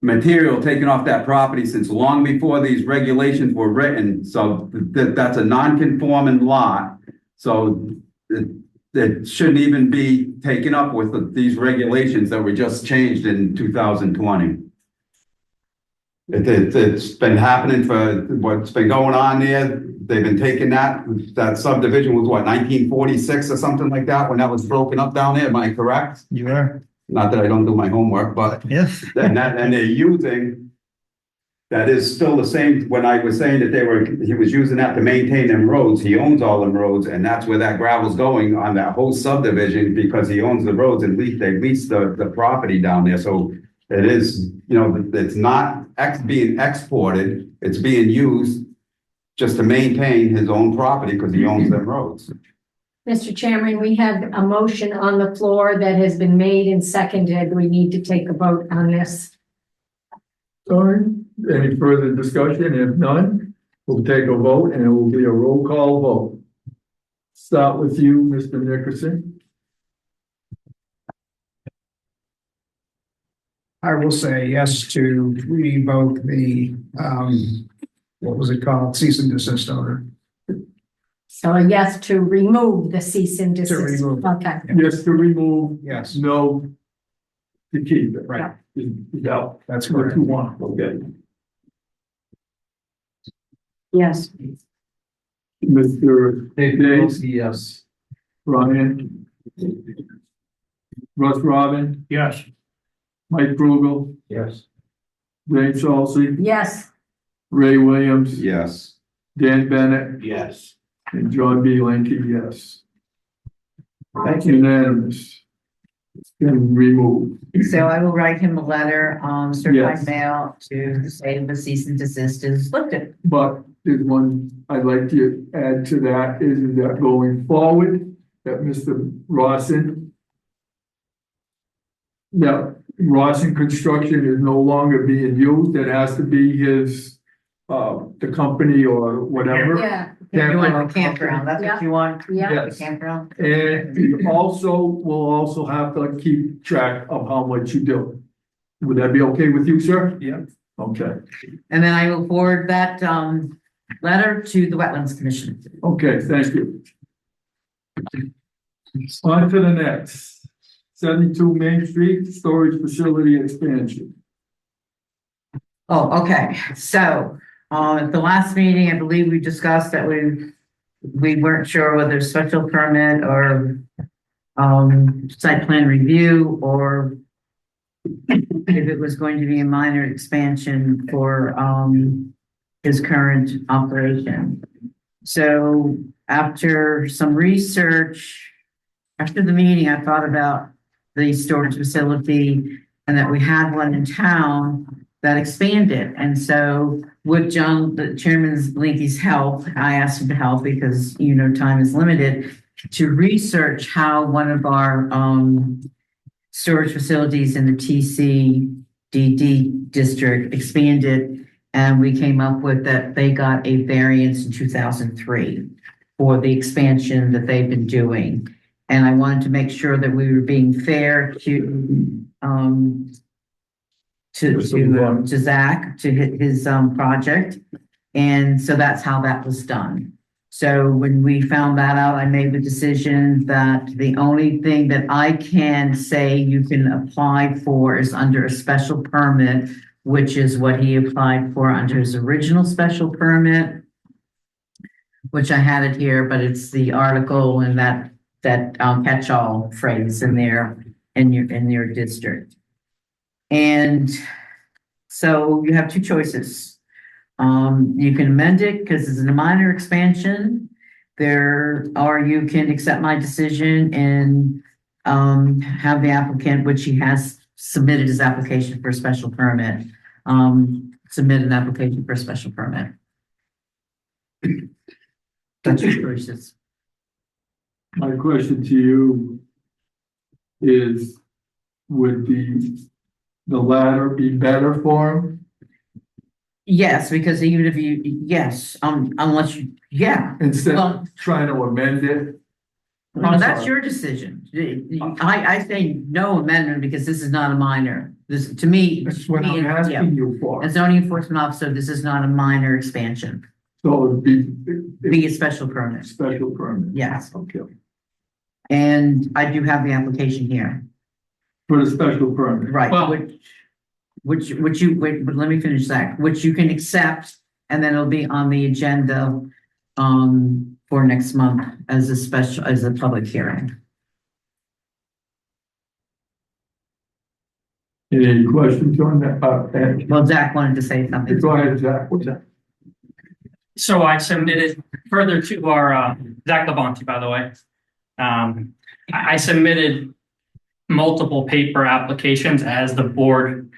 [SPEAKER 6] material taken off that property since long before these regulations were written, so that's a non-conforming lot. So it shouldn't even be taken up with these regulations that were just changed in 2020. It's been happening for what's been going on there. They've been taking that subdivision was what, 1946 or something like that, when that was broken up down there, am I correct?
[SPEAKER 14] You are,
[SPEAKER 6] Not that I don't do my homework, but
[SPEAKER 14] yes.
[SPEAKER 6] and they're using, that is still the same, when I was saying that he was using that to maintain them roads, he owns all them roads, and that's where that gravel's going on that whole subdivision, because he owns the roads, and they lease the property down there, so it is, it's not being exported, it's being used just to maintain his own property, because he owns them roads.
[SPEAKER 9] Mr. Chairman, we have a motion on the floor that has been made and seconded. We need to take a vote on this.
[SPEAKER 1] Sorry, any further discussion? If none, we'll take a vote and it will be a roll call vote. Start with you, Mr. Nickerson.
[SPEAKER 10] I will say yes to revoke the, what was it called, cease and desist order.
[SPEAKER 9] So a yes to remove the cease and desist.
[SPEAKER 10] remove it.
[SPEAKER 9] Okay,
[SPEAKER 1] Yes to remove,
[SPEAKER 10] Yes,
[SPEAKER 1] no to keep it.
[SPEAKER 10] right,
[SPEAKER 1] Yeah,
[SPEAKER 10] that's
[SPEAKER 1] what
[SPEAKER 10] correct.
[SPEAKER 1] you want, okay.
[SPEAKER 9] yes.
[SPEAKER 1] Mr. Days,
[SPEAKER 5] Yes.
[SPEAKER 1] Ryan, Russ Robin,
[SPEAKER 10] Yes,
[SPEAKER 1] Mike Krugel,
[SPEAKER 5] Yes.
[SPEAKER 1] James Salsey,
[SPEAKER 9] Yes,
[SPEAKER 1] Ray Williams,
[SPEAKER 6] Yes.
[SPEAKER 1] Dan Bennett,
[SPEAKER 5] Yes.
[SPEAKER 1] and John B. Lanky, yes.
[SPEAKER 5] Thank you.
[SPEAKER 1] Unanimous. been removed.
[SPEAKER 13] So I will write him a letter, certified
[SPEAKER 1] Yes.
[SPEAKER 13] mail to say the cease and desist is lifted.
[SPEAKER 1] But there's one I'd like to add to that, is that going forward, that Mr. Rawson, that Rawson Construction is no longer being used, it has to be his, the company or whatever.
[SPEAKER 9] Yeah.
[SPEAKER 13] You want the campground, that's what you want?
[SPEAKER 9] Yeah.
[SPEAKER 13] The campground?
[SPEAKER 1] And you also will also have to keep track of how much you do. Would that be okay with you, sir?
[SPEAKER 5] Yeah.
[SPEAKER 1] Okay,
[SPEAKER 13] And then I will forward that, letter to the Wetlands Commission.
[SPEAKER 1] okay, thank you. On to the next, 72 Main Street, storage facility expansion.
[SPEAKER 13] Oh, okay, so, at the last meeting, I believe we discussed that we weren't sure whether special permit or site plan review, or if it was going to be a minor expansion for his current operation. So after some research, after the meeting, I thought about the storage facility and that we had one in town that expanded. And so with John, the chairman's Blinky's help, I asked him to help because, you know, time is limited, to research how one of our storage facilities in the TCDD district expanded. And we came up with that they got a variance in 2003 for the expansion that they've been doing. And I wanted to make sure that we were being fair to Zach, to his project. And so that's how that was done. So when we found that out, I made the decision that the only thing that I can say you can apply for is under a special permit, which is what he applied for under his original special permit, which I had it here, but it's the article and that catch-all phrase in there in your district. And so you have two choices. You can amend it because it's a minor expansion or you can accept my decision and have the applicant, which he has submitted his application for a special permit, submit an application for a special permit. That's your choices.
[SPEAKER 1] My question to you is, would the latter be better for him?
[SPEAKER 13] Yes, because even if yes, unless you, yeah.
[SPEAKER 1] Instead
[SPEAKER 13] Well,
[SPEAKER 1] of trying to amend it?
[SPEAKER 13] well, that's your decision. I say no amendment because this is not a minor. This, to me.
[SPEAKER 1] That's what I'm
[SPEAKER 13] yeah.
[SPEAKER 1] asking you for.
[SPEAKER 13] As zoning enforcement officer, this is not a minor expansion.
[SPEAKER 1] So it'd
[SPEAKER 13] Be a special permit.
[SPEAKER 1] special permit.
[SPEAKER 13] Yes.
[SPEAKER 1] Okay.
[SPEAKER 13] And I do have the application here.
[SPEAKER 1] For the special permit.
[SPEAKER 13] Right.
[SPEAKER 4] Well-
[SPEAKER 13] Which you, wait, but let me finish that, which you can accept, and then it'll be on the agenda for next month as a public hearing.
[SPEAKER 1] Any questions on that?
[SPEAKER 13] Well, Zach wanted to say something.
[SPEAKER 1] Go ahead, Zach. What's that?
[SPEAKER 15] So I submitted further to our, Zach Labonte, by the way. I submitted multiple paper applications as the board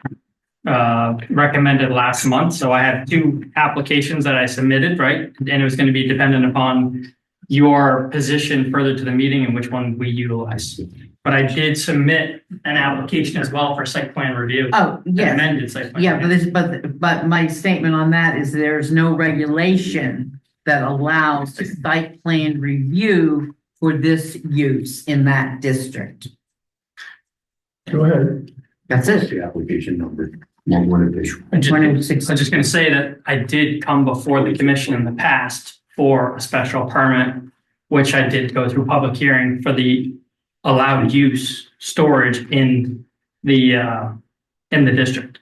[SPEAKER 15] recommended last month. So I have 2 applications that I submitted, right? And it was going to be dependent upon your position further to the meeting and which one we utilize. But I did submit an application as well for site plan review.
[SPEAKER 13] Oh, yes.
[SPEAKER 15] Amended site plan.
[SPEAKER 13] Yeah,
[SPEAKER 15] review.
[SPEAKER 13] but my statement on that is there's no regulation that allows a site plan review for this use in that district.
[SPEAKER 1] Go ahead.
[SPEAKER 13] That's it.
[SPEAKER 5] The application number.
[SPEAKER 15] I'm just going to say that I did come before the commission in the past for a special permit, which I did go through public hearing for the allowed use storage in the district,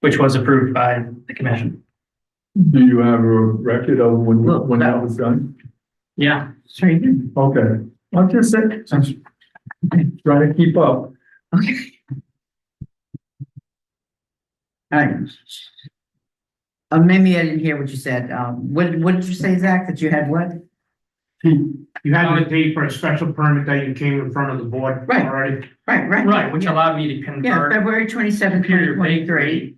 [SPEAKER 15] which was approved by the commission.
[SPEAKER 1] Do you have a record of when that was done?
[SPEAKER 15] Yeah.
[SPEAKER 13] Sure you can.
[SPEAKER 1] Okay. I'm just saying, I'm trying to keep up.
[SPEAKER 13] Okay. All right. Maybe I didn't hear what you said. What did you say, Zach, that you had what?
[SPEAKER 1] He
[SPEAKER 10] You had to pay for a special permit that you came in front of the board
[SPEAKER 13] Right.
[SPEAKER 10] already.
[SPEAKER 15] Right, which allowed me to
[SPEAKER 13] Yeah,
[SPEAKER 15] convert
[SPEAKER 13] February 27th, 2023.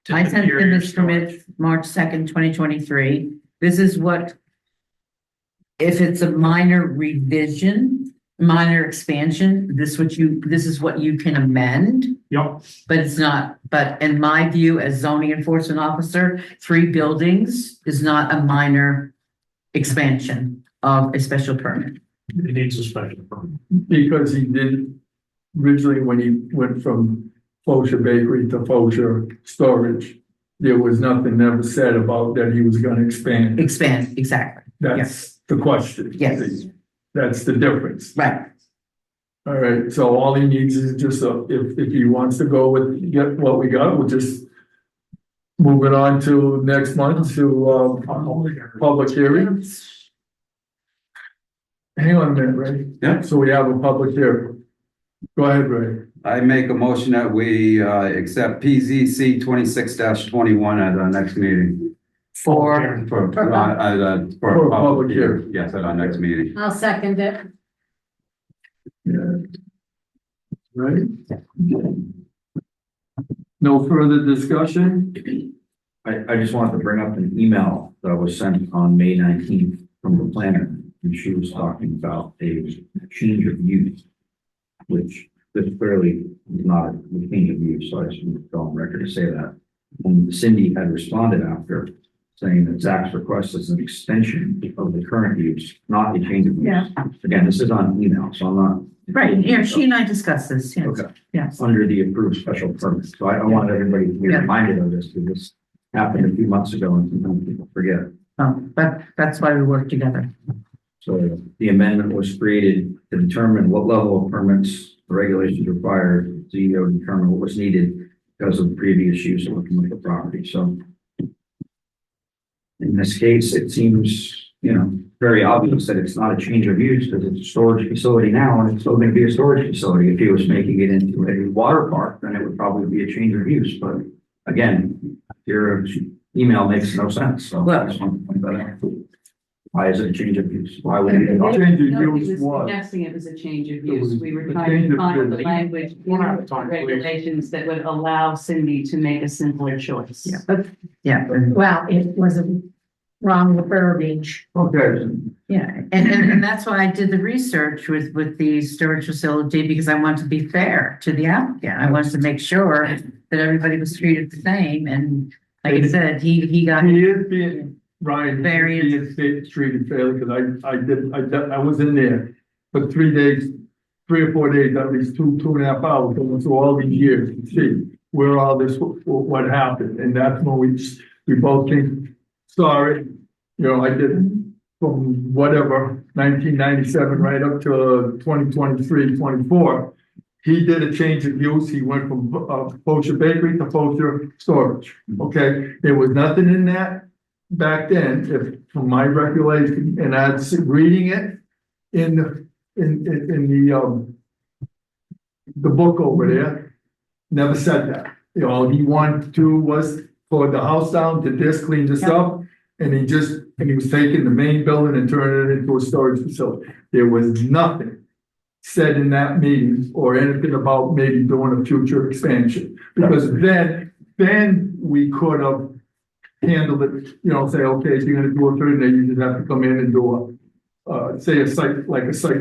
[SPEAKER 15] to
[SPEAKER 13] I sent them
[SPEAKER 15] superior
[SPEAKER 13] this permit
[SPEAKER 15] storage.
[SPEAKER 13] March 2nd, 2023. This is what, if it's a minor revision, minor expansion, this is what you can amend,
[SPEAKER 10] Yep.
[SPEAKER 13] but it's not, but in my view, as zoning enforcement officer, 3 buildings is not a minor expansion of a special permit.
[SPEAKER 10] It needs a special permit.
[SPEAKER 1] Because he did originally when he went from Fosha Bakery to Fosha Storage, there was nothing ever said about that he was gonna expand.
[SPEAKER 13] Expand, exactly.
[SPEAKER 1] That's the question.
[SPEAKER 13] Yes.
[SPEAKER 1] That's the difference.
[SPEAKER 13] Right.
[SPEAKER 1] All right, so all he needs is just if he wants to go with, get what we got, we'll just move it on to next month to, public hearing. Hang on a minute, Ray.
[SPEAKER 6] Yeah.
[SPEAKER 1] So we have a public hearing. Go ahead, Ray.
[SPEAKER 6] I make a motion that we accept PZC 26-21 at our next meeting.
[SPEAKER 13] For,
[SPEAKER 6] For
[SPEAKER 1] For a public hearing.
[SPEAKER 6] Yes, at our next meeting.
[SPEAKER 9] I'll second it.
[SPEAKER 1] Yeah. Right? No further discussion?
[SPEAKER 3] I just wanted to bring up an email that was sent on May 19th from the planner, and she was talking about a change of use, which this clearly is not a change of use, so I just want to go on record to say that. And Cindy had responded after saying that Zach's request is an extension of the current use, not a change of use.
[SPEAKER 13] Yeah.
[SPEAKER 3] Again, this is on email, so I'm not.
[SPEAKER 13] right, here, she and I discussed this, yes,
[SPEAKER 3] Okay.
[SPEAKER 13] yes.
[SPEAKER 3] Under the approved special permit. So I wanted everybody to be
[SPEAKER 13] Yeah.
[SPEAKER 3] reminded of this, because this happened a few months ago and sometimes people forget.
[SPEAKER 13] But that's why we work together.
[SPEAKER 3] So the amendment was created to determine what level of permits the regulations required, CEO determine what was needed because of the previous use of the commercial property. So in this case, it seems, very obvious that it's not a change of use because it's a storage facility now and it's still going to be a storage facility. If he was making it into a water park, then it would probably be a change of use. But again, your email makes no sense. So I just want to point that out. Why is it a change of use? Why would it?
[SPEAKER 1] Change of
[SPEAKER 8] Nobody
[SPEAKER 1] use
[SPEAKER 8] was
[SPEAKER 1] was.
[SPEAKER 8] suggesting it was a change of
[SPEAKER 1] It was
[SPEAKER 8] use. We were
[SPEAKER 1] a
[SPEAKER 8] trying
[SPEAKER 1] change
[SPEAKER 8] to
[SPEAKER 1] of
[SPEAKER 8] find the
[SPEAKER 1] use.
[SPEAKER 8] language in our regulations that would allow Cindy to make a simpler choice.
[SPEAKER 13] Yeah. Yeah,
[SPEAKER 9] Well, it was a wrong verbiage.
[SPEAKER 1] Okay.
[SPEAKER 13] yeah, and that's why I did the research with the storage facility, because I want to be fair to the applicant. I wanted to make sure that everybody was treated the same, and like I said, he got.
[SPEAKER 1] He is being, Ryan,
[SPEAKER 13] Variance.
[SPEAKER 1] he is treated fairly, because I was in there for 3 days, 3 or 4 days, at least 2.5 hours, going through all these years to see where all this, what happened, and that's when we both came, saw it. I did from whatever, 1997 right up to 2023, 24. He did a change of use. He went from Fosha Bakery to Fosha Storage. Okay, there was nothing in that back then, from my recollection, and I was reading it in the book over there. Never said that. All he wanted to do was for the house down to just clean this up, and he was taking the main building and turning it into a storage facility. There was nothing said in that meeting or anything about maybe doing a future expansion, because then we could have handled it, say, okay, if you're gonna do a third, then you just have to come in and do say a site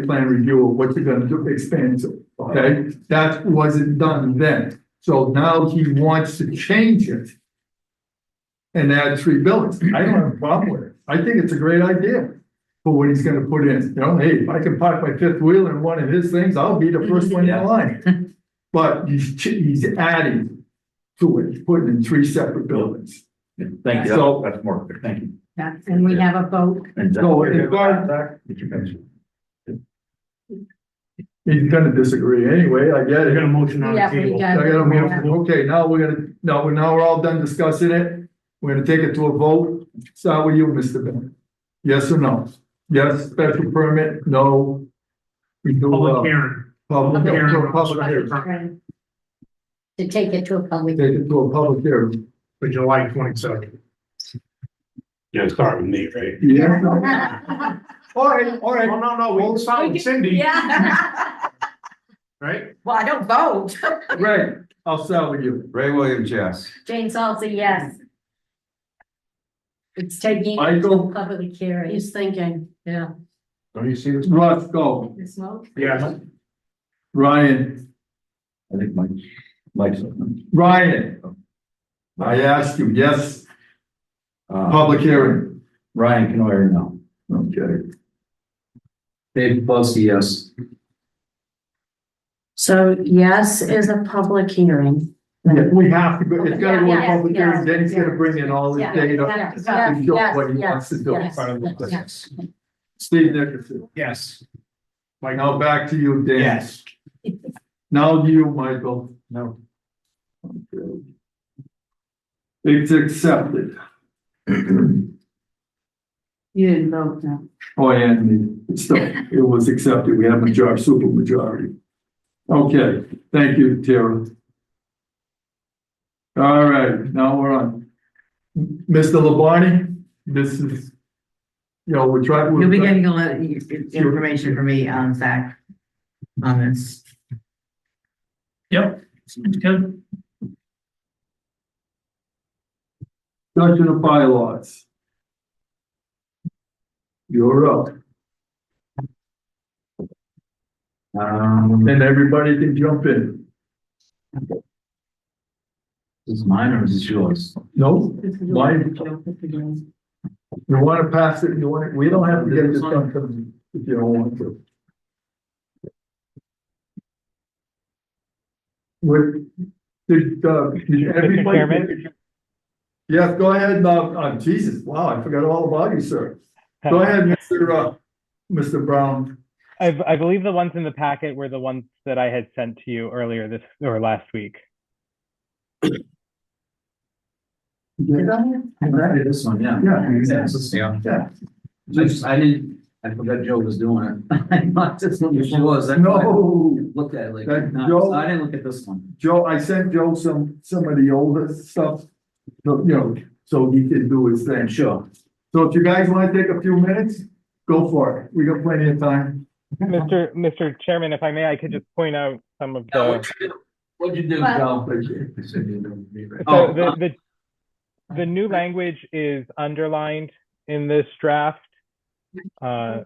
[SPEAKER 1] plan review of what you're gonna do, expand to, okay? That wasn't done then. So now he wants to change it and add 3 buildings. I don't have a problem with it. I think it's a great idea for what he's gonna put in. Hey, if I can park my 5th wheel in one of his things, I'll be the first one in line. But he's adding to it, he's putting in 3 separate buildings.
[SPEAKER 3] Thank you.
[SPEAKER 1] So-
[SPEAKER 3] That's more clear. Thank you.
[SPEAKER 9] Yeah, and we have a vote.
[SPEAKER 3] And
[SPEAKER 1] So if he's gonna disagree anyway, I get
[SPEAKER 10] I
[SPEAKER 1] it.
[SPEAKER 10] got a motion on the
[SPEAKER 9] Yeah, we
[SPEAKER 10] table.
[SPEAKER 9] got.
[SPEAKER 1] Okay, now we're all done discussing it. We're gonna take it to a vote. Start with you, Mr. Bennett. Yes or no? Yes, special permit, no. We do,
[SPEAKER 10] Public hearing.
[SPEAKER 1] public
[SPEAKER 10] hearing.
[SPEAKER 1] hearing.
[SPEAKER 9] To take it to a public.
[SPEAKER 1] Take it to a public hearing.
[SPEAKER 10] For July 22nd. Yeah, start with me, right?
[SPEAKER 1] Yeah. All right, all right.
[SPEAKER 10] No, we can start with Cindy,
[SPEAKER 13] Yeah.
[SPEAKER 10] right?
[SPEAKER 13] Well, I don't vote.
[SPEAKER 1] Ray, I'll start with you.
[SPEAKER 6] Ray Williams, yes.
[SPEAKER 9] Jane Salsa, yes. It's taking
[SPEAKER 1] Michael?
[SPEAKER 9] public hearing.
[SPEAKER 2] He's thinking, yeah.
[SPEAKER 10] Don't you see this?
[SPEAKER 1] Russ, go.
[SPEAKER 9] The smoke?
[SPEAKER 10] Yeah.
[SPEAKER 1] Ryan,
[SPEAKER 3] I think Mike's.
[SPEAKER 1] Ryan. I asked you, yes, public hearing.
[SPEAKER 3] Ryan Canoyer, no.
[SPEAKER 1] Okay.
[SPEAKER 5] Dave Plowski, yes.
[SPEAKER 2] So yes is a public hearing.
[SPEAKER 1] Yeah, we have to go, it's gotta go to
[SPEAKER 9] Yeah,
[SPEAKER 1] public
[SPEAKER 9] yeah,
[SPEAKER 1] hearing, then he's gonna
[SPEAKER 9] yeah.
[SPEAKER 1] bring in all his
[SPEAKER 9] Yeah,
[SPEAKER 1] data.
[SPEAKER 9] yeah,
[SPEAKER 1] to
[SPEAKER 9] yeah,
[SPEAKER 1] show
[SPEAKER 9] yes,
[SPEAKER 1] what he
[SPEAKER 9] yes,
[SPEAKER 1] wants to do.
[SPEAKER 9] yes.
[SPEAKER 1] Steve Nicholson.
[SPEAKER 10] Yes.
[SPEAKER 1] Now back to you, Dan.
[SPEAKER 10] Yes.
[SPEAKER 1] Now you, Michael.
[SPEAKER 10] No.
[SPEAKER 1] Okay. It's accepted.
[SPEAKER 2] You didn't vote, no.
[SPEAKER 1] Oh, Anthony, still, it was accepted. We have majority, super majority. Okay, thank you, Tara. All right, now we're on. Mr. Labonte, this is, we're trying.
[SPEAKER 13] You'll be getting a lot of information from me on Zach on this.
[SPEAKER 15] Yep, sounds good.
[SPEAKER 1] Discussion of bylaws. You're up. And everybody can jump in.
[SPEAKER 5] Is this mine or is this yours?
[SPEAKER 1] No, mine. You wanna pass it, we don't have to get this done if you don't want to. What, did
[SPEAKER 4] Mr.
[SPEAKER 1] everybody?
[SPEAKER 4] Chairman?
[SPEAKER 1] Yes, go ahead, Jesus, wow, I forgot all about you, sir. Go ahead, Mr. Brown.
[SPEAKER 4] I believe the ones in the packet were the ones that I had sent to you earlier this or last week.
[SPEAKER 5] This one, yeah.
[SPEAKER 1] Yeah.
[SPEAKER 5] I forgot Joe was doing it. Not this one, she was.
[SPEAKER 1] No.
[SPEAKER 5] Look at it like,
[SPEAKER 1] That
[SPEAKER 5] no,
[SPEAKER 1] Joe-
[SPEAKER 5] I didn't look at this one.
[SPEAKER 1] Joe, I sent Joe some of the older stuff, so he can do his thing.
[SPEAKER 5] Sure.
[SPEAKER 1] So if you guys wanna take a few minutes, go for it, we got plenty of time.
[SPEAKER 4] Mr. Chairman, if I may, I could just point out some of the.
[SPEAKER 5] What'd you do,
[SPEAKER 9] Well-
[SPEAKER 5] Joe?
[SPEAKER 4] So the new language is underlined in this draft. So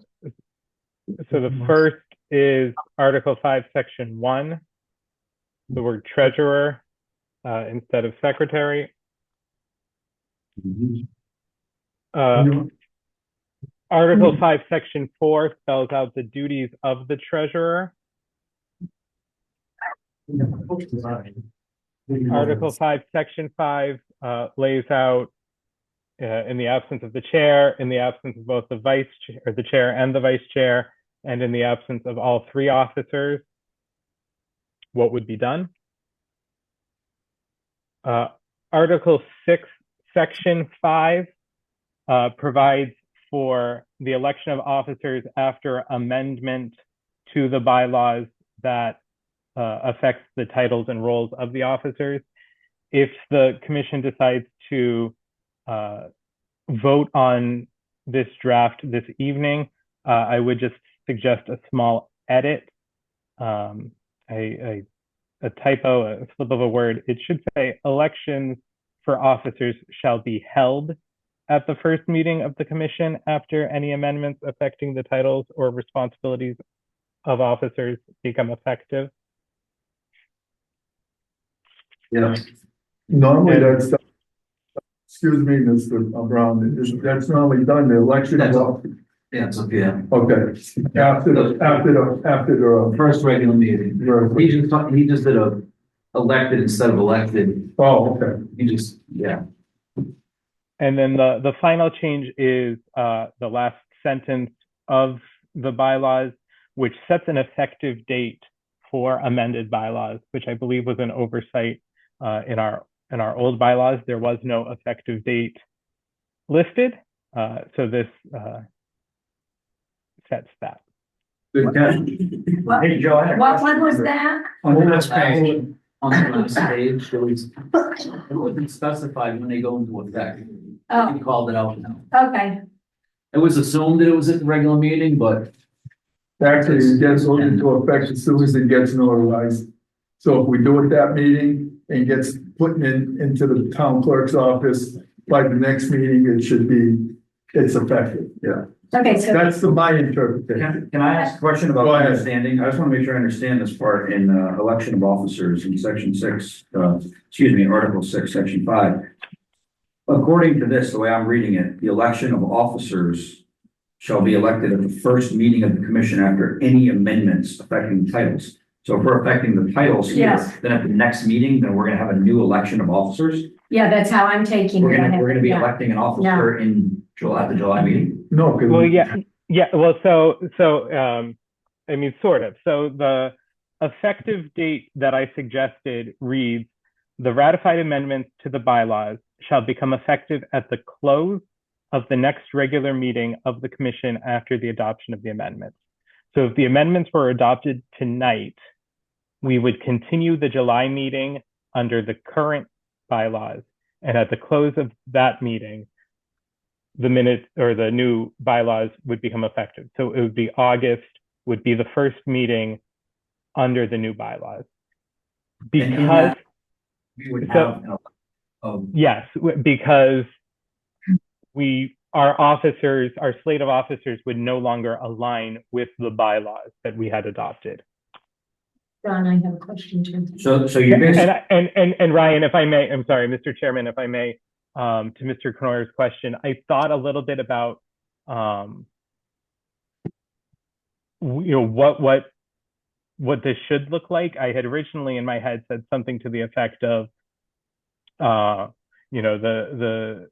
[SPEAKER 4] the first is Article 5, Section 1, the word treasurer instead of secretary. Article 5, Section 4 spells out the duties of the treasurer. Article 5, Section 5 lays out in the absence of the chair, in the absence of both the vice chair, or the chair and the vice chair, and in the absence of all three officers, what would be done. Article 6, Section 5 provides for the election of officers after amendment to the bylaws that affects the titles and roles of the officers. If the commission decides to vote on this draft this evening, I would just suggest a small edit, a typo, a slip of a word. It should say elections for officers shall be held at the first meeting of the commission after any amendments affecting the titles or responsibilities of officers become effective.
[SPEAKER 5] Yeah.
[SPEAKER 1] Normally that's, excuse me, Mr. Brown, that's normally done, the election.
[SPEAKER 5] That's all. Yeah, it's okay.
[SPEAKER 1] Okay, after the.
[SPEAKER 5] First regular meeting. He just did a elected instead of elected.
[SPEAKER 1] Oh, okay.
[SPEAKER 5] He just, yeah.
[SPEAKER 4] And then the final change is the last sentence of the bylaws, which sets an effective date for amended bylaws, which I believe was an oversight in our old bylaws. There was no effective date listed, so this sets that.
[SPEAKER 9] What,
[SPEAKER 5] Hey, Joe. I had a
[SPEAKER 9] what
[SPEAKER 5] question.
[SPEAKER 9] was that?
[SPEAKER 5] On the last page. On the last page, it wasn't specified when they go into effect.
[SPEAKER 9] Oh.
[SPEAKER 5] He called it out.
[SPEAKER 9] Okay,
[SPEAKER 5] It was assumed that it was at the regular meeting, but
[SPEAKER 1] Actually, it gets into effect as soon as it gets notarized. So if we do it that meeting and gets put into the town clerk's office, by the next meeting, it's effective, yeah.
[SPEAKER 9] okay, so,
[SPEAKER 1] That's my interpretation.
[SPEAKER 3] Can I ask a question about
[SPEAKER 1] Go ahead.
[SPEAKER 3] understanding? I just want to make sure I understand this part in election of officers in section 6, Article 6, section 5. According to this, the way I'm reading it, the election of officers shall be elected at the first meeting of the commission after any amendments affecting titles. So if we're affecting the titles here,
[SPEAKER 9] Yes.
[SPEAKER 3] then at the next meeting, then we're gonna have a new election of officers.
[SPEAKER 9] yeah, that's how I'm taking
[SPEAKER 3] We're
[SPEAKER 9] it.
[SPEAKER 3] gonna be
[SPEAKER 9] Yeah.
[SPEAKER 3] electing an officer in July, at the July meeting.
[SPEAKER 1] No, because.
[SPEAKER 4] Well, yeah, well, I mean, sort of. So the effective date that I suggested reads, the ratified amendments to the bylaws shall become effective at the close of the next regular meeting of the commission after the adoption of the amendments. So if the amendments were adopted tonight, we would continue the July meeting under the current bylaws. And at the close of that meeting, the minutes or the new bylaws would become effective. So it would be August would be the first meeting under the new bylaws. Because
[SPEAKER 3] We would
[SPEAKER 4] So-
[SPEAKER 3] have,
[SPEAKER 4] yes, because our slate of officers would no longer align with the bylaws that we had adopted.
[SPEAKER 9] Don, I have a question too.
[SPEAKER 3] so you're basically.
[SPEAKER 4] And Ryan, if I may, I'm sorry, Mr. Chairman, if I may, to Mr. Knoyer's question, I thought a little bit about, what this should look like. I had originally in my head said something to the effect of, the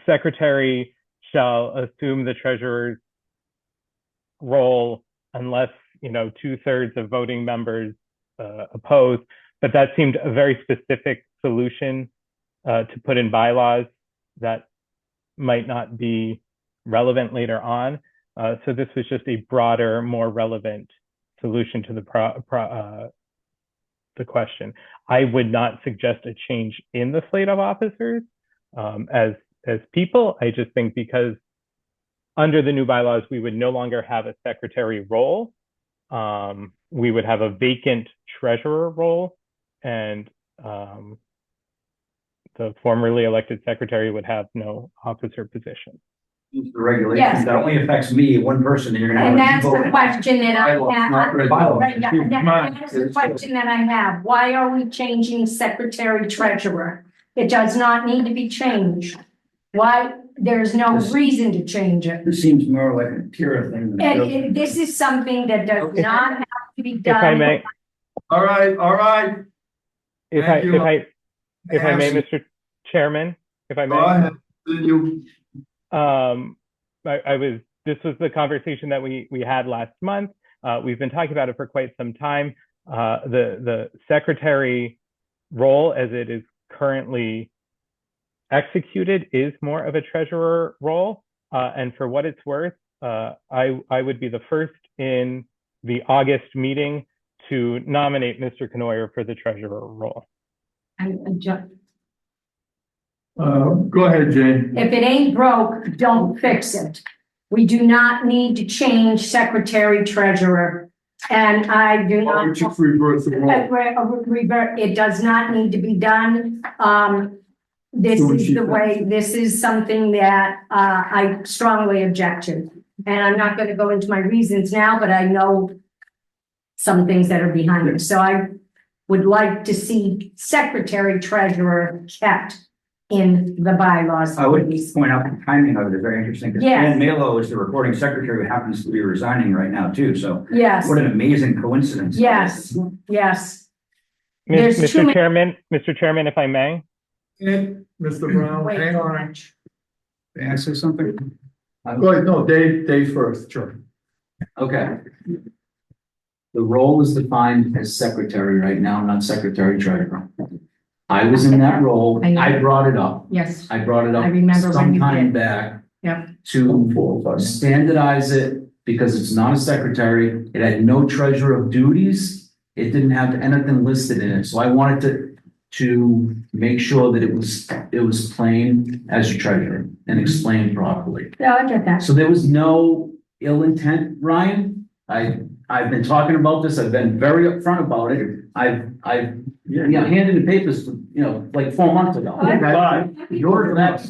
[SPEAKER 4] secretary shall assume the treasurer's role unless, 2/3 of voting members oppose. But that seemed a very specific solution to put in bylaws that might not be relevant later on. So this was just a broader, more relevant solution to the question. I would not suggest a change in the slate of officers as people. I just think because under the new bylaws, we would no longer have a secretary role. We would have a vacant treasurer role, and the formerly elected secretary would have no officer position.
[SPEAKER 3] The regulations,
[SPEAKER 9] Yes.
[SPEAKER 3] that only affects me, one person, and you're gonna have.
[SPEAKER 9] And
[SPEAKER 3] a
[SPEAKER 9] that's the
[SPEAKER 3] vote.
[SPEAKER 9] question that I
[SPEAKER 3] Bylaws,
[SPEAKER 9] have.
[SPEAKER 3] not bylaws.
[SPEAKER 9] Right, yeah,
[SPEAKER 1] Come on.
[SPEAKER 9] that's the question that I have. Why are we changing secretary treasurer? It does not need to be changed. Why? There's no reason to change it.
[SPEAKER 3] This seems more like a Tira thing than.
[SPEAKER 9] And this is something that does not have to be
[SPEAKER 4] If I
[SPEAKER 9] done.
[SPEAKER 4] may,
[SPEAKER 1] All right.
[SPEAKER 4] if
[SPEAKER 1] Thank you.
[SPEAKER 4] I may,
[SPEAKER 1] Absolutely.
[SPEAKER 4] Mr. Chairman, if I may.
[SPEAKER 1] Go ahead. You.
[SPEAKER 4] This was the conversation that we had last month. We've been talking about it for quite some time. The secretary role as it is currently executed is more of a treasurer role. And for what it's worth, I would be the first in the August meeting to nominate Mr. Knoyer for the treasurer role.
[SPEAKER 1] Go ahead, Jane.
[SPEAKER 9] If it ain't broke, don't fix it. We do not need to change secretary treasurer. And I do
[SPEAKER 1] Why
[SPEAKER 9] not.
[SPEAKER 1] don't you reverse the role?
[SPEAKER 9] It does not need to be done. This is the way, this is something that I strongly object to. And I'm not going to go into my reasons now, but I know some things that are behind it. So I would like to see secretary treasurer kept in the bylaws.
[SPEAKER 3] I would point out the timing of it is very interesting, because
[SPEAKER 9] Yes.
[SPEAKER 3] Ann Malo is the recording secretary who happens to be resigning right now too, so.
[SPEAKER 9] Yes,
[SPEAKER 3] What an amazing coincidence.
[SPEAKER 9] yes, yes. There's too many-
[SPEAKER 4] Mr. Chairman, if I may.
[SPEAKER 1] Mr. Brown,
[SPEAKER 9] Wait,
[SPEAKER 1] hang on.
[SPEAKER 6] May I say something?
[SPEAKER 1] Go ahead, no, Dave first. Sure.
[SPEAKER 5] Okay. The role is defined as secretary right now, not secretary treasurer. I was in that role.
[SPEAKER 9] I know.
[SPEAKER 5] I brought it up.
[SPEAKER 9] Yes,
[SPEAKER 5] I brought it up
[SPEAKER 9] I remember when you
[SPEAKER 5] sometime
[SPEAKER 9] did.
[SPEAKER 5] back.
[SPEAKER 9] Yep.
[SPEAKER 5] To standardize it because it's not a secretary. It had no treasurer of duties. It didn't have anything listed in it. So I wanted to to make sure that it was plain as your treasurer and explained properly.
[SPEAKER 9] No, I get that.
[SPEAKER 5] So there was no ill intent, Ryan. I've been talking about this. I've been very upfront about it. I've handed the papers, like 4 months ago.
[SPEAKER 3] But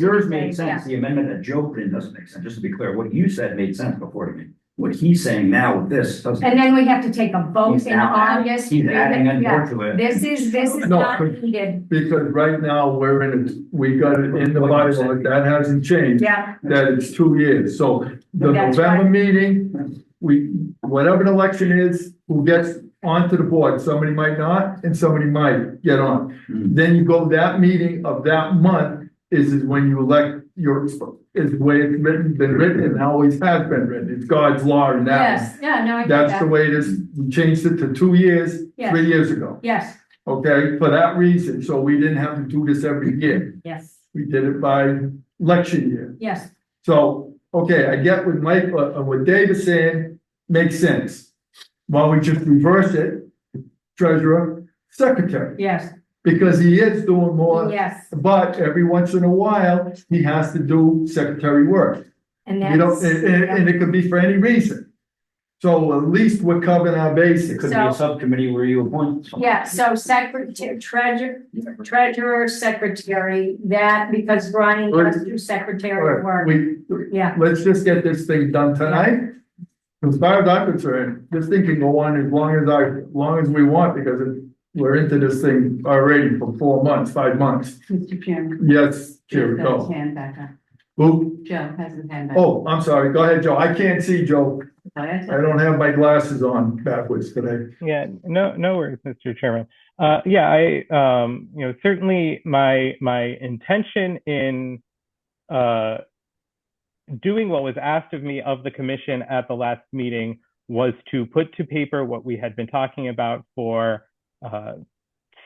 [SPEAKER 3] yours made sense. The amendment that Joe put in doesn't make sense. Just to be clear, what you said made sense before to me. What he's saying now with this doesn't.
[SPEAKER 9] And then we have to take a vote
[SPEAKER 3] He's
[SPEAKER 9] in
[SPEAKER 3] now adding-
[SPEAKER 9] August.
[SPEAKER 3] he's adding in more to it.
[SPEAKER 9] This is
[SPEAKER 1] No,
[SPEAKER 9] not needed.
[SPEAKER 1] Because right now, we got it in the Bible, that hasn't changed.
[SPEAKER 9] Yeah,
[SPEAKER 1] That it's 2 years, so the
[SPEAKER 9] That's
[SPEAKER 1] November
[SPEAKER 9] right.
[SPEAKER 1] meeting, whatever the election is, who gets onto the board, somebody might not, and somebody might get on.
[SPEAKER 5] Hmm.
[SPEAKER 1] Then you go, that meeting of that month is when you elect is the way it's been written, and always has been written, it's God's law in that.
[SPEAKER 9] yes, yeah, no, I get
[SPEAKER 1] That's the
[SPEAKER 9] that.
[SPEAKER 1] way it is, we changed it to 2 years,
[SPEAKER 9] Yes.
[SPEAKER 1] 3 years ago,
[SPEAKER 9] Yes,
[SPEAKER 1] okay, for that reason, so we didn't have to do this every year.
[SPEAKER 9] yes,
[SPEAKER 1] We did it by election year.
[SPEAKER 9] yes.
[SPEAKER 1] So, okay, I get what Mike, what Dave is saying makes sense. Why don't we just reverse it, treasurer, secretary,
[SPEAKER 9] Yes,
[SPEAKER 1] because he is doing more,
[SPEAKER 9] yes,
[SPEAKER 1] but every once in a while, he has to do secretary work.
[SPEAKER 9] and
[SPEAKER 1] You know,
[SPEAKER 9] that's.
[SPEAKER 1] and it could be for any reason. So at least we're covering our
[SPEAKER 3] It
[SPEAKER 1] bases.
[SPEAKER 3] could be a subcommittee where you appoint. someone.
[SPEAKER 9] Yeah, so secretary, treasurer, secretary, that, because Brian does do secretary work. Yeah,
[SPEAKER 1] Let's just get this thing done tonight. As far as I'm concerned, this thing can go on as long as we want, because we're into this thing already for 4 months, 5 months.
[SPEAKER 8] Mr. Chairman.
[SPEAKER 1] Yes, here we go.
[SPEAKER 8] Hand back up.
[SPEAKER 1] Who?
[SPEAKER 8] Joe has his hand back.
[SPEAKER 1] Oh, I'm sorry. Go ahead, Joe. I can't see, Joe. I
[SPEAKER 8] Up.
[SPEAKER 1] don't have my glasses on backwards today.
[SPEAKER 4] Yeah, no worries, Mr. Chairman. Certainly my intention in doing what was asked of me of the commission at the last meeting was to put to paper what we had been talking about for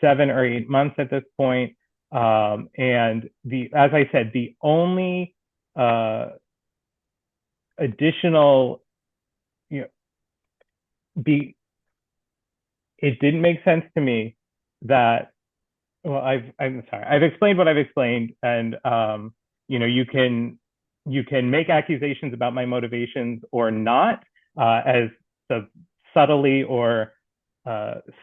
[SPEAKER 4] 7 or 8 months at this point. And as I said, the only additional, it didn't make sense to me that, I'm sorry, I've explained what I've explained, and you can make accusations about my motivations or not, as subtly or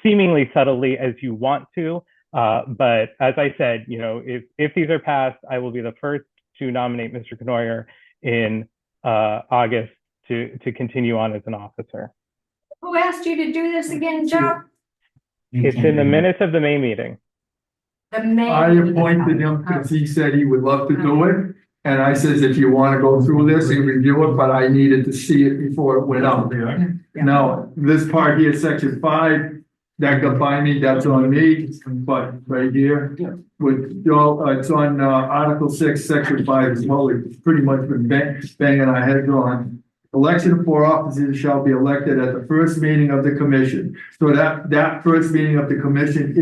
[SPEAKER 4] seemingly subtly as you want to. But as I said, if these are passed, I will be the first to nominate Mr. Knoyer in August to continue on as an officer.
[SPEAKER 9] who asked you to do this again, Joe?
[SPEAKER 4] It's in the minutes of the May meeting.
[SPEAKER 9] The mayor.
[SPEAKER 1] I appointed him because he said he would love to do it. And I says, if you want to go through this and review it, but I needed to see it before it went out there. Now, this part here, section 5, that got by me, that's on me, but right here, with, it's on, Article 6, section 5 as well, it's pretty much been banging our heads on. Election of 4 officers shall be elected at the first meeting of the commission. So that first meeting of the commission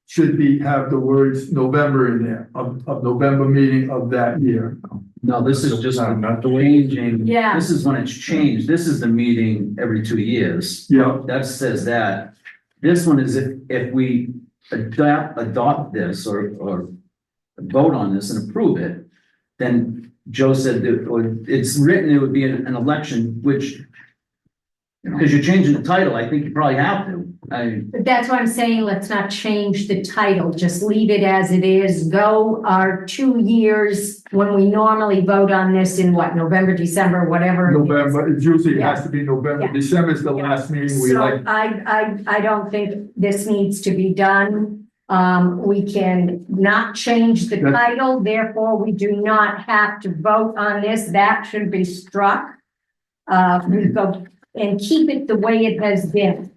[SPEAKER 1] should have the words November in there, of November meeting of that year.
[SPEAKER 5] No, this is just not the changing.
[SPEAKER 9] Yeah.
[SPEAKER 5] This is when it's changed. This is the meeting every 2 years.
[SPEAKER 1] Yeah,
[SPEAKER 5] That says that. This one is if we adopt this or vote on this and approve it, then Joe said that, or it's written, it would be an election, which, because you're changing the title, I think you probably have to.
[SPEAKER 9] But that's why I'm saying, let's not change the title, just leave it as it is, go our 2 years when we normally vote on this in November, December, whatever. it is.
[SPEAKER 1] November, it usually has to be November,
[SPEAKER 9] Yeah.
[SPEAKER 1] December is the last meeting we
[SPEAKER 9] So
[SPEAKER 1] like.
[SPEAKER 9] I don't think this needs to be done. We can not change the
[SPEAKER 1] That's-
[SPEAKER 9] title, therefore we do not have to vote on this. That should be struck. We go and keep it the way it has been.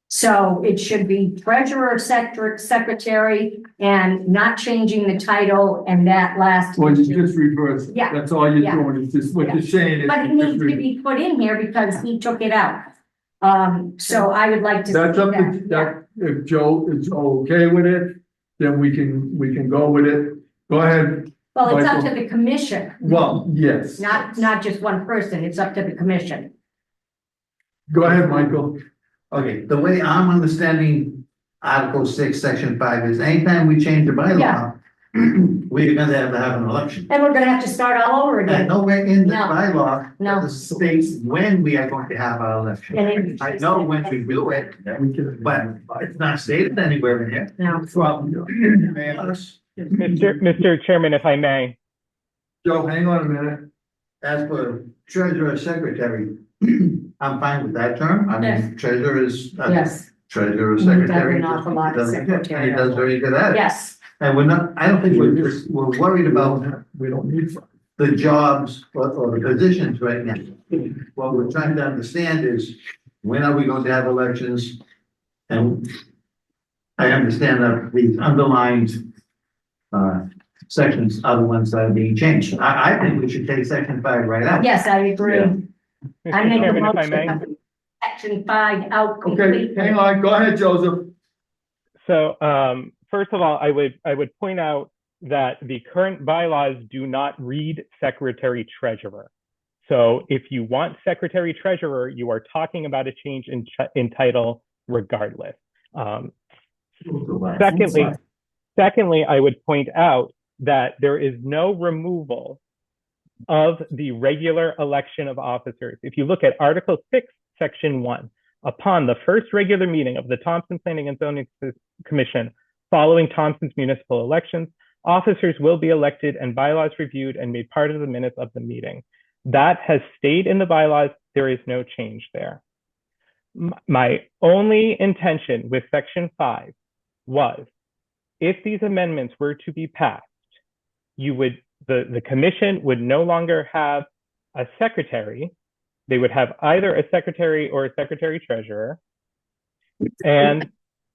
[SPEAKER 9] So it should be treasurer, secretary, and not changing the title and that last.
[SPEAKER 1] Well, you just reverse it.
[SPEAKER 9] Yeah.
[SPEAKER 1] That's all you're
[SPEAKER 9] Yeah.
[SPEAKER 1] doing, is just what you're saying is.
[SPEAKER 9] But it
[SPEAKER 1] you just
[SPEAKER 9] needs to be put in here because he took it out. So I would like to.
[SPEAKER 1] That's
[SPEAKER 9] see
[SPEAKER 1] up to, that, if Joe is okay with it, then we can go with it. Go ahead.
[SPEAKER 9] Well, it's up to
[SPEAKER 1] Michael.
[SPEAKER 9] the commission,
[SPEAKER 1] Well, yes.
[SPEAKER 9] not just one person. It's up to the commission.
[SPEAKER 1] Go ahead, Michael.
[SPEAKER 7] Okay, the way I'm understanding, Article 6, Section 5 is anytime we change the bylaw, we're gonna have to have an election.
[SPEAKER 9] And we're gonna have to start all over
[SPEAKER 7] And
[SPEAKER 9] again.
[SPEAKER 7] nowhere in the
[SPEAKER 9] No.
[SPEAKER 7] bylaw
[SPEAKER 9] No.
[SPEAKER 7] that states when we are going to have our election.
[SPEAKER 9] And
[SPEAKER 7] I know when we do it, but it's not stated anywhere in here.
[SPEAKER 9] No.
[SPEAKER 7] Well,
[SPEAKER 4] Mr. Chairman, if I may,
[SPEAKER 1] Joe, hang on a minute.
[SPEAKER 7] as for treasurer secretary, I'm fine with that term. I mean, treasurer is.
[SPEAKER 8] Yes.
[SPEAKER 7] Treasurer
[SPEAKER 8] He does an
[SPEAKER 7] secretary.
[SPEAKER 8] awful lot of
[SPEAKER 7] Does-
[SPEAKER 8] secretarial
[SPEAKER 7] He does very good at it.
[SPEAKER 9] Yes,
[SPEAKER 7] And we're not, I don't think we're worried about
[SPEAKER 1] We don't need.
[SPEAKER 7] the jobs or the positions right now. What we're trying to understand is, when are we going to have elections? And I understand that these underlined sections are the ones that are being changed. I think we should take section 5 right out.
[SPEAKER 9] yes, I agree.
[SPEAKER 7] Yeah.
[SPEAKER 9] I
[SPEAKER 4] Mr.
[SPEAKER 9] make a
[SPEAKER 4] Chairman, if I may.
[SPEAKER 9] motion, section 5 out
[SPEAKER 1] Okay,
[SPEAKER 9] completely.
[SPEAKER 1] hang on. Go ahead, Joseph.
[SPEAKER 4] So, first of all, I would point out that the current bylaws do not read secretary treasurer. So if you want secretary treasurer, you are talking about a change in title regardless. Secondly, I would point out that there is no removal of the regular election of officers. If you look at Article 6, Section 1, upon the first regular meeting of the Thompson Planning and Zoning Commission following Thompson's municipal elections, officers will be elected and bylaws reviewed and made part of the minutes of the meeting. That has stayed in the bylaws. There is no change there. My only intention with Section 5 was, if these amendments were to be passed, the commission would no longer have a secretary. They would have either a secretary or a secretary treasurer, and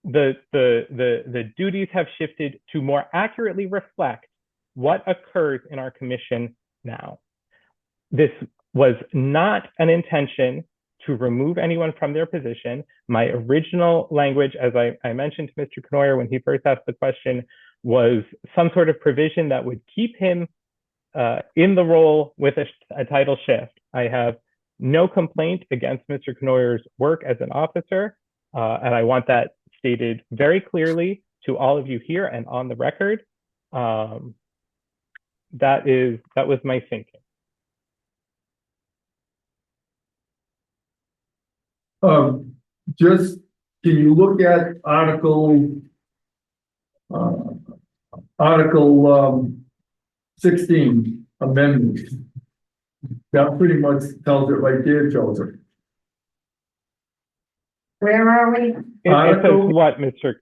[SPEAKER 4] the duties have shifted to more accurately reflect what occurs in our commission now. This was not an intention to remove anyone from their position. My original language, as I mentioned to Mr. Knoyer when he first asked the question, was some sort of provision that would keep him in the role with a title shift. I have no complaint against Mr. Knoyer's work as an officer, and I want that stated very clearly to all of you here and on the record. That was my thinking.
[SPEAKER 1] Just, can you look at Article 16 amendments? That pretty much tells it right there, Joseph.
[SPEAKER 9] Where are we?
[SPEAKER 4] It says what, Mr.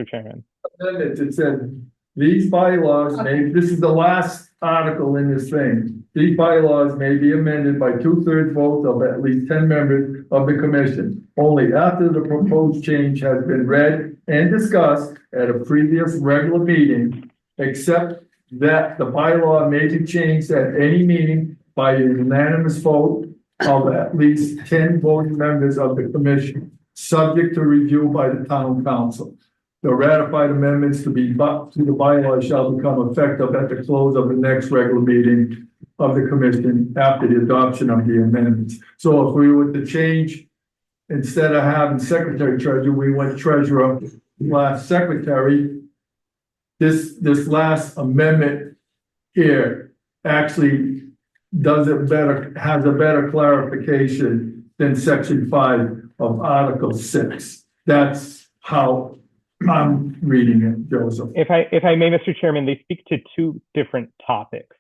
[SPEAKER 4] Chairman?
[SPEAKER 1] Amendments, it said, these bylaws may, this is the last article in this thing. These bylaws may be amended by 2/3 votes of at least 10 members of the commission, only after the proposed change has been read and discussed at a previous regular meeting, except that the bylaw may be changed at any meeting by a unanimous vote of at least 10 voting members of the commission, subject to review by the town council. The ratified amendments to the bylaw shall become effective at the close of the next regular meeting of the commission after the adoption of the amendments. So if we were to change, instead of having secretary treasurer, we went treasurer last secretary. This last amendment here actually does it better, has a better clarification than section 5 of Article 6. That's how I'm reading it, Joseph.
[SPEAKER 4] If I may, Mr. Chairman, they speak to two different topics.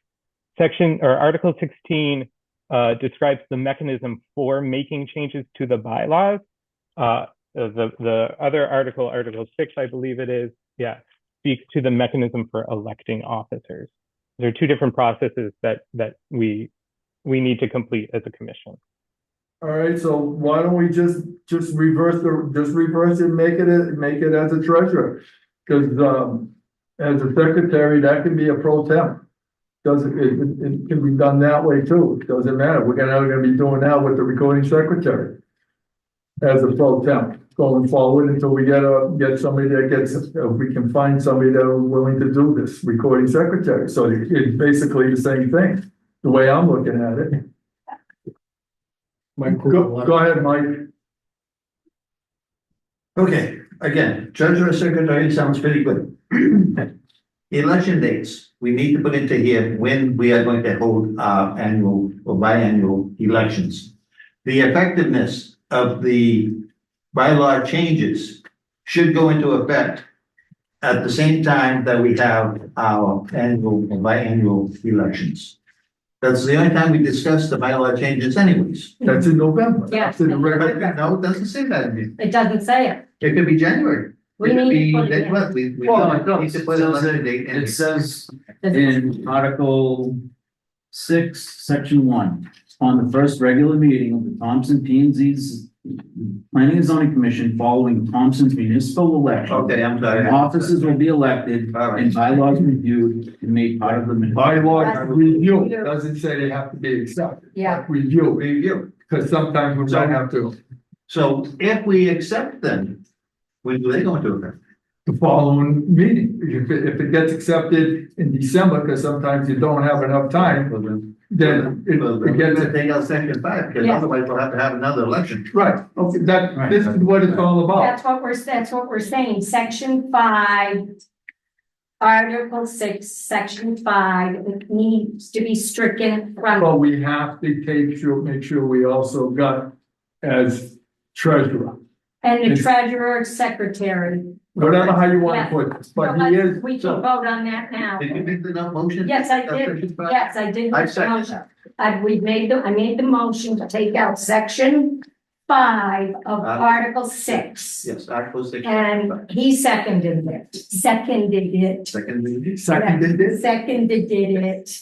[SPEAKER 4] Article 16 describes the mechanism for making changes to the bylaws. The other article, Article 6, I believe it is, speaks to the mechanism for electing officers. There are two different processes that we need to complete as a commission.
[SPEAKER 1] All right, so why don't we just reverse it, make it as a treasurer? Because as a secretary, that can be a pro temp. It can be done that way too. It doesn't matter. We're gonna be doing that with the recording secretary as a pro temp going forward until we get somebody that gets, if we can find somebody that is willing to do this recording secretary. So it's basically the same thing, the way I'm looking at it. Go ahead, Mike.
[SPEAKER 7] Okay, again, treasurer secretary sounds pretty good. Election dates, we need to put into here when we are going to hold our annual or biannual elections. The effectiveness of the bylaw changes should go into effect at the same time that we have our annual or biannual elections. That's the only time we discuss the bylaw changes anyways.
[SPEAKER 1] That's in November.
[SPEAKER 9] Yeah.
[SPEAKER 1] That's in the regular.
[SPEAKER 7] No, it doesn't say that in here.
[SPEAKER 9] It doesn't say it.
[SPEAKER 7] It could be January.
[SPEAKER 9] We
[SPEAKER 7] It could
[SPEAKER 9] need to
[SPEAKER 7] be
[SPEAKER 9] put it
[SPEAKER 7] next
[SPEAKER 9] in.
[SPEAKER 7] month. We
[SPEAKER 5] Well, it
[SPEAKER 7] need to put an election date in.
[SPEAKER 5] It says in Article 6, Section 1, on the first regular meeting of the Thompson P and Z's Planning and Zoning Commission following Thompson's municipal election.
[SPEAKER 7] Okay, I'm sorry.
[SPEAKER 5] Offices will be elected
[SPEAKER 7] All right.
[SPEAKER 5] and bylaws reviewed and made part of the.
[SPEAKER 1] Bylaw review, doesn't say they have to be accepted.
[SPEAKER 9] Yeah.
[SPEAKER 1] Review,
[SPEAKER 7] Review.
[SPEAKER 1] because sometimes we don't have to.
[SPEAKER 7] So if we accept them, when do they go into effect?
[SPEAKER 1] The following meeting, if it gets accepted in December, because sometimes you don't have enough time, then it gets.
[SPEAKER 7] Take out section 5, because
[SPEAKER 9] Yeah.
[SPEAKER 7] otherwise we'll have to have another election.
[SPEAKER 1] Right, okay, this is what it's all about.
[SPEAKER 9] That's what we're saying, section 5. Article 6, section 5 needs to be stricken from,
[SPEAKER 1] But we have to make sure we also got as treasurer,
[SPEAKER 9] and the treasurer, secretary.
[SPEAKER 1] whatever how you want
[SPEAKER 9] Yeah.
[SPEAKER 1] to put it, but he is.
[SPEAKER 9] We can vote on that now.
[SPEAKER 7] Did you make the motion?
[SPEAKER 9] Yes, I
[SPEAKER 7] Of
[SPEAKER 9] did.
[SPEAKER 7] section 5?
[SPEAKER 9] Yes, I did.
[SPEAKER 7] I
[SPEAKER 9] make the
[SPEAKER 7] second
[SPEAKER 9] motion. I made the motion to take out section 5 of Article 6.
[SPEAKER 7] Yes, Article 6.
[SPEAKER 9] And he seconded it.
[SPEAKER 7] Second reading.
[SPEAKER 1] Seconded it.
[SPEAKER 9] Seconded it.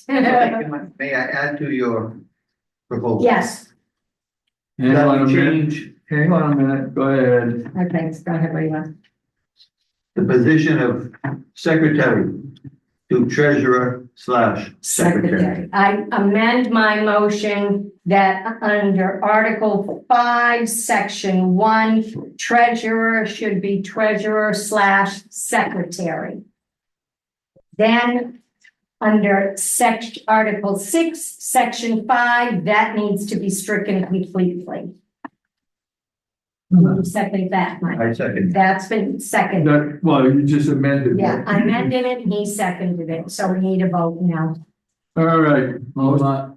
[SPEAKER 7] May I add to your proposal?
[SPEAKER 9] Yes,
[SPEAKER 1] Hang
[SPEAKER 7] That
[SPEAKER 1] on a
[SPEAKER 7] we
[SPEAKER 1] minute,
[SPEAKER 7] change
[SPEAKER 1] hang on a minute, go ahead.
[SPEAKER 9] okay, go ahead, what do you want?
[SPEAKER 7] the position of secretary to treasurer/secretary.
[SPEAKER 9] I amend my motion that under Article 5, Section 1, treasurer should be treasurer/secretary. Then, under Article 6, Section 5, that needs to be stricken completely. You second that, Mike?
[SPEAKER 7] I second.
[SPEAKER 9] That's been seconded.
[SPEAKER 1] Well, you just amended. it.
[SPEAKER 9] Yeah, I amended it, he seconded it, so we need a vote now.
[SPEAKER 1] All right,
[SPEAKER 5] Hold on.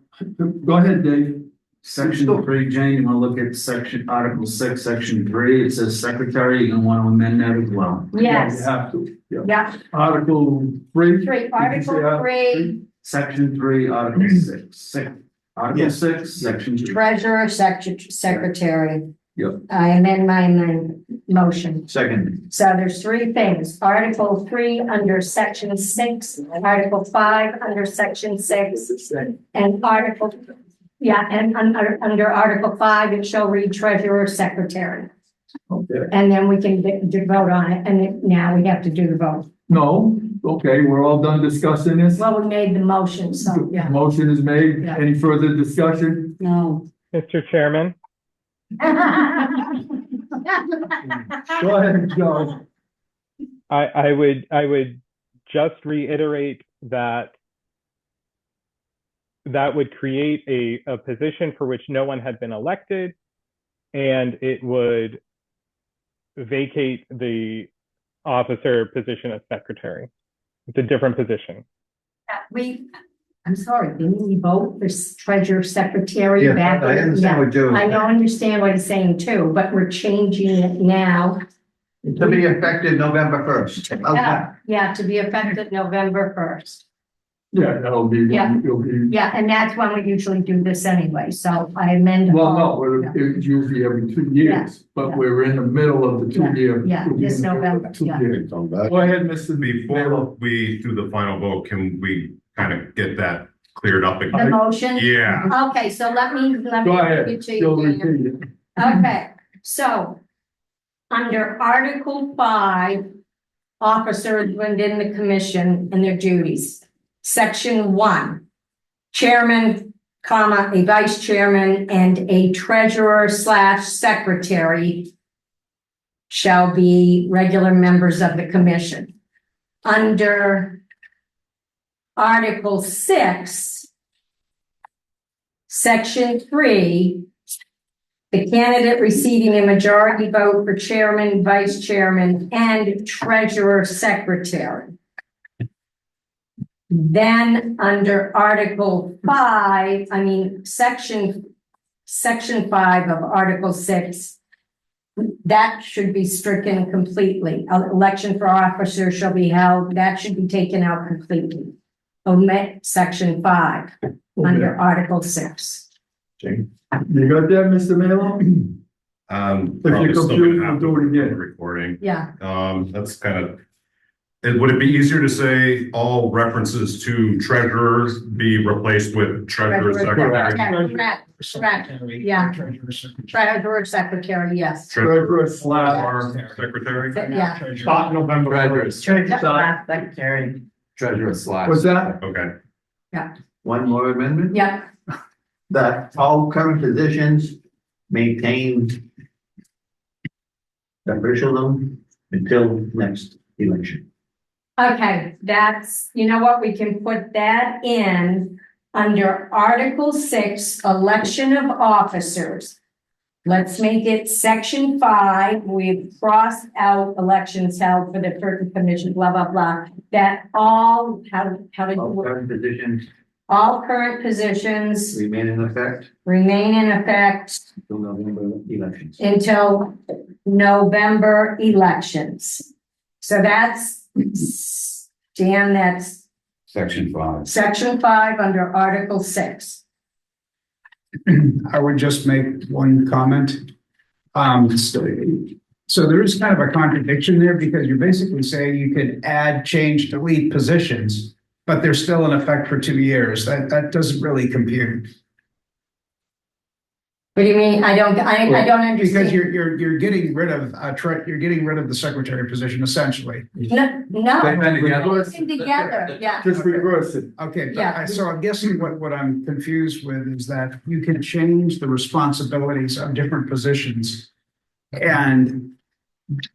[SPEAKER 1] go ahead, Dave.
[SPEAKER 5] Section 3, Jane, you want to look at Article 6, Section 3, it says secretary, you're gonna want to amend that as well.
[SPEAKER 9] Yes,
[SPEAKER 1] You have to, yeah.
[SPEAKER 9] yeah,
[SPEAKER 1] Article 3.
[SPEAKER 9] 3, Article 3,
[SPEAKER 5] Section 3, Article 6, Article
[SPEAKER 7] Yes.
[SPEAKER 5] 6, Section 3.
[SPEAKER 9] treasurer, secretary.
[SPEAKER 5] Yep.
[SPEAKER 9] I amend my motion.
[SPEAKER 7] Second.
[SPEAKER 9] So there's 3 things, Article 3 under Section 6, Article 5 under Section 6, and under Article 5, it shall read treasurer, secretary.
[SPEAKER 1] Okay.
[SPEAKER 9] And then we can vote on it, and now we have to do the vote.
[SPEAKER 1] No, okay, we're all done discussing this.
[SPEAKER 9] Well, we made the motion, so, yeah.
[SPEAKER 1] Motion is made.
[SPEAKER 9] Yeah.
[SPEAKER 1] Any further discussion?
[SPEAKER 9] No.
[SPEAKER 4] Mr. Chairman,
[SPEAKER 1] Go ahead, John.
[SPEAKER 4] I would just reiterate that would create a position for which no one had been elected, and it would vacate the officer position as secretary. It's a different position.
[SPEAKER 9] I'm sorry, didn't we vote for treasurer, secretary
[SPEAKER 7] Yeah,
[SPEAKER 9] back?
[SPEAKER 7] I understand what Joe is
[SPEAKER 9] I don't understand what he's saying too, but we're changing it now.
[SPEAKER 7] To be effective November 1st.
[SPEAKER 9] Yeah, to be effective November 1st.
[SPEAKER 1] Yeah, that'll be,
[SPEAKER 9] Yeah.
[SPEAKER 1] it'll be,
[SPEAKER 9] Yeah, and that's when we usually do this anyway, so I amend.
[SPEAKER 1] well, no, it's usually every 2 years, but
[SPEAKER 9] yeah.
[SPEAKER 1] we're in the middle of the 2-year.
[SPEAKER 9] Yeah,
[SPEAKER 1] we'll be
[SPEAKER 9] this
[SPEAKER 1] in the middle of the
[SPEAKER 9] November, yeah.
[SPEAKER 1] 2 years. Go ahead, Mr.
[SPEAKER 11] Before we do the final vote, can we kind of get that cleared up
[SPEAKER 9] The
[SPEAKER 11] again?
[SPEAKER 9] motion?
[SPEAKER 11] Yeah.
[SPEAKER 9] Okay, so let me
[SPEAKER 1] Go ahead,
[SPEAKER 9] give it to
[SPEAKER 1] you'll
[SPEAKER 9] you, Dan.
[SPEAKER 1] repeat it.
[SPEAKER 9] Okay, so under Article 5, officers within the commission and their duties. Section 1, chairman, comma, a vice chairman and a treasurer/secretary shall be regular members of the commission. Under Article 6, Section 3, The candidate receiving a majority vote for chairman, vice chairman, and treasurer secretary. Then under Article 5, Section 5 of Article 6, that should be stricken completely. Election for officer shall be held, that should be taken out completely. Omit Section 5 under Article 6.
[SPEAKER 1] You got that, Mr. Melo? If you're
[SPEAKER 11] Probably still
[SPEAKER 1] confused,
[SPEAKER 11] gonna have
[SPEAKER 1] we'll do it
[SPEAKER 11] to
[SPEAKER 1] again.
[SPEAKER 11] recording.
[SPEAKER 9] Yeah,
[SPEAKER 11] That's kind of, would it be easier to say all references to treasurers be replaced with treasurer secretary?
[SPEAKER 9] correct, yeah. Treasurer secretary, yes.
[SPEAKER 1] Treasurer
[SPEAKER 11] Secretary?
[SPEAKER 9] Yeah,
[SPEAKER 10] Start November.
[SPEAKER 13] Secretary.
[SPEAKER 5] Treasurer slash.
[SPEAKER 1] What's that?
[SPEAKER 11] Okay.
[SPEAKER 7] One more amendment,
[SPEAKER 9] yeah,
[SPEAKER 7] that all current positions maintain officialdom until next election.
[SPEAKER 9] okay, that's, you know what, we can put that in under Article 6, election of officers. Let's make it Section 5, we've crossed out elections held for the certain commission, blah, blah, blah. That all, how
[SPEAKER 5] All
[SPEAKER 9] do
[SPEAKER 5] current positions
[SPEAKER 9] all current positions
[SPEAKER 5] remain in effect
[SPEAKER 9] remain in effect
[SPEAKER 5] until November elections.
[SPEAKER 9] until November elections. So that's, Dan, that's
[SPEAKER 6] Section 5.
[SPEAKER 9] Section 5 under Article 6.
[SPEAKER 10] I would just make one comment. So there is kind of a contradiction there because you're basically saying you could add, change, delete positions, but they're still in effect for 2 years. That doesn't really compute.
[SPEAKER 9] What do you mean? I don't understand.
[SPEAKER 10] Because you're getting rid of you're getting rid of the secretary position essentially.
[SPEAKER 9] No, working together, yeah.
[SPEAKER 1] Just reverse it.
[SPEAKER 10] Okay, but
[SPEAKER 9] Yeah.
[SPEAKER 10] so I'm guessing what I'm confused with is that you can change the responsibilities of different positions. And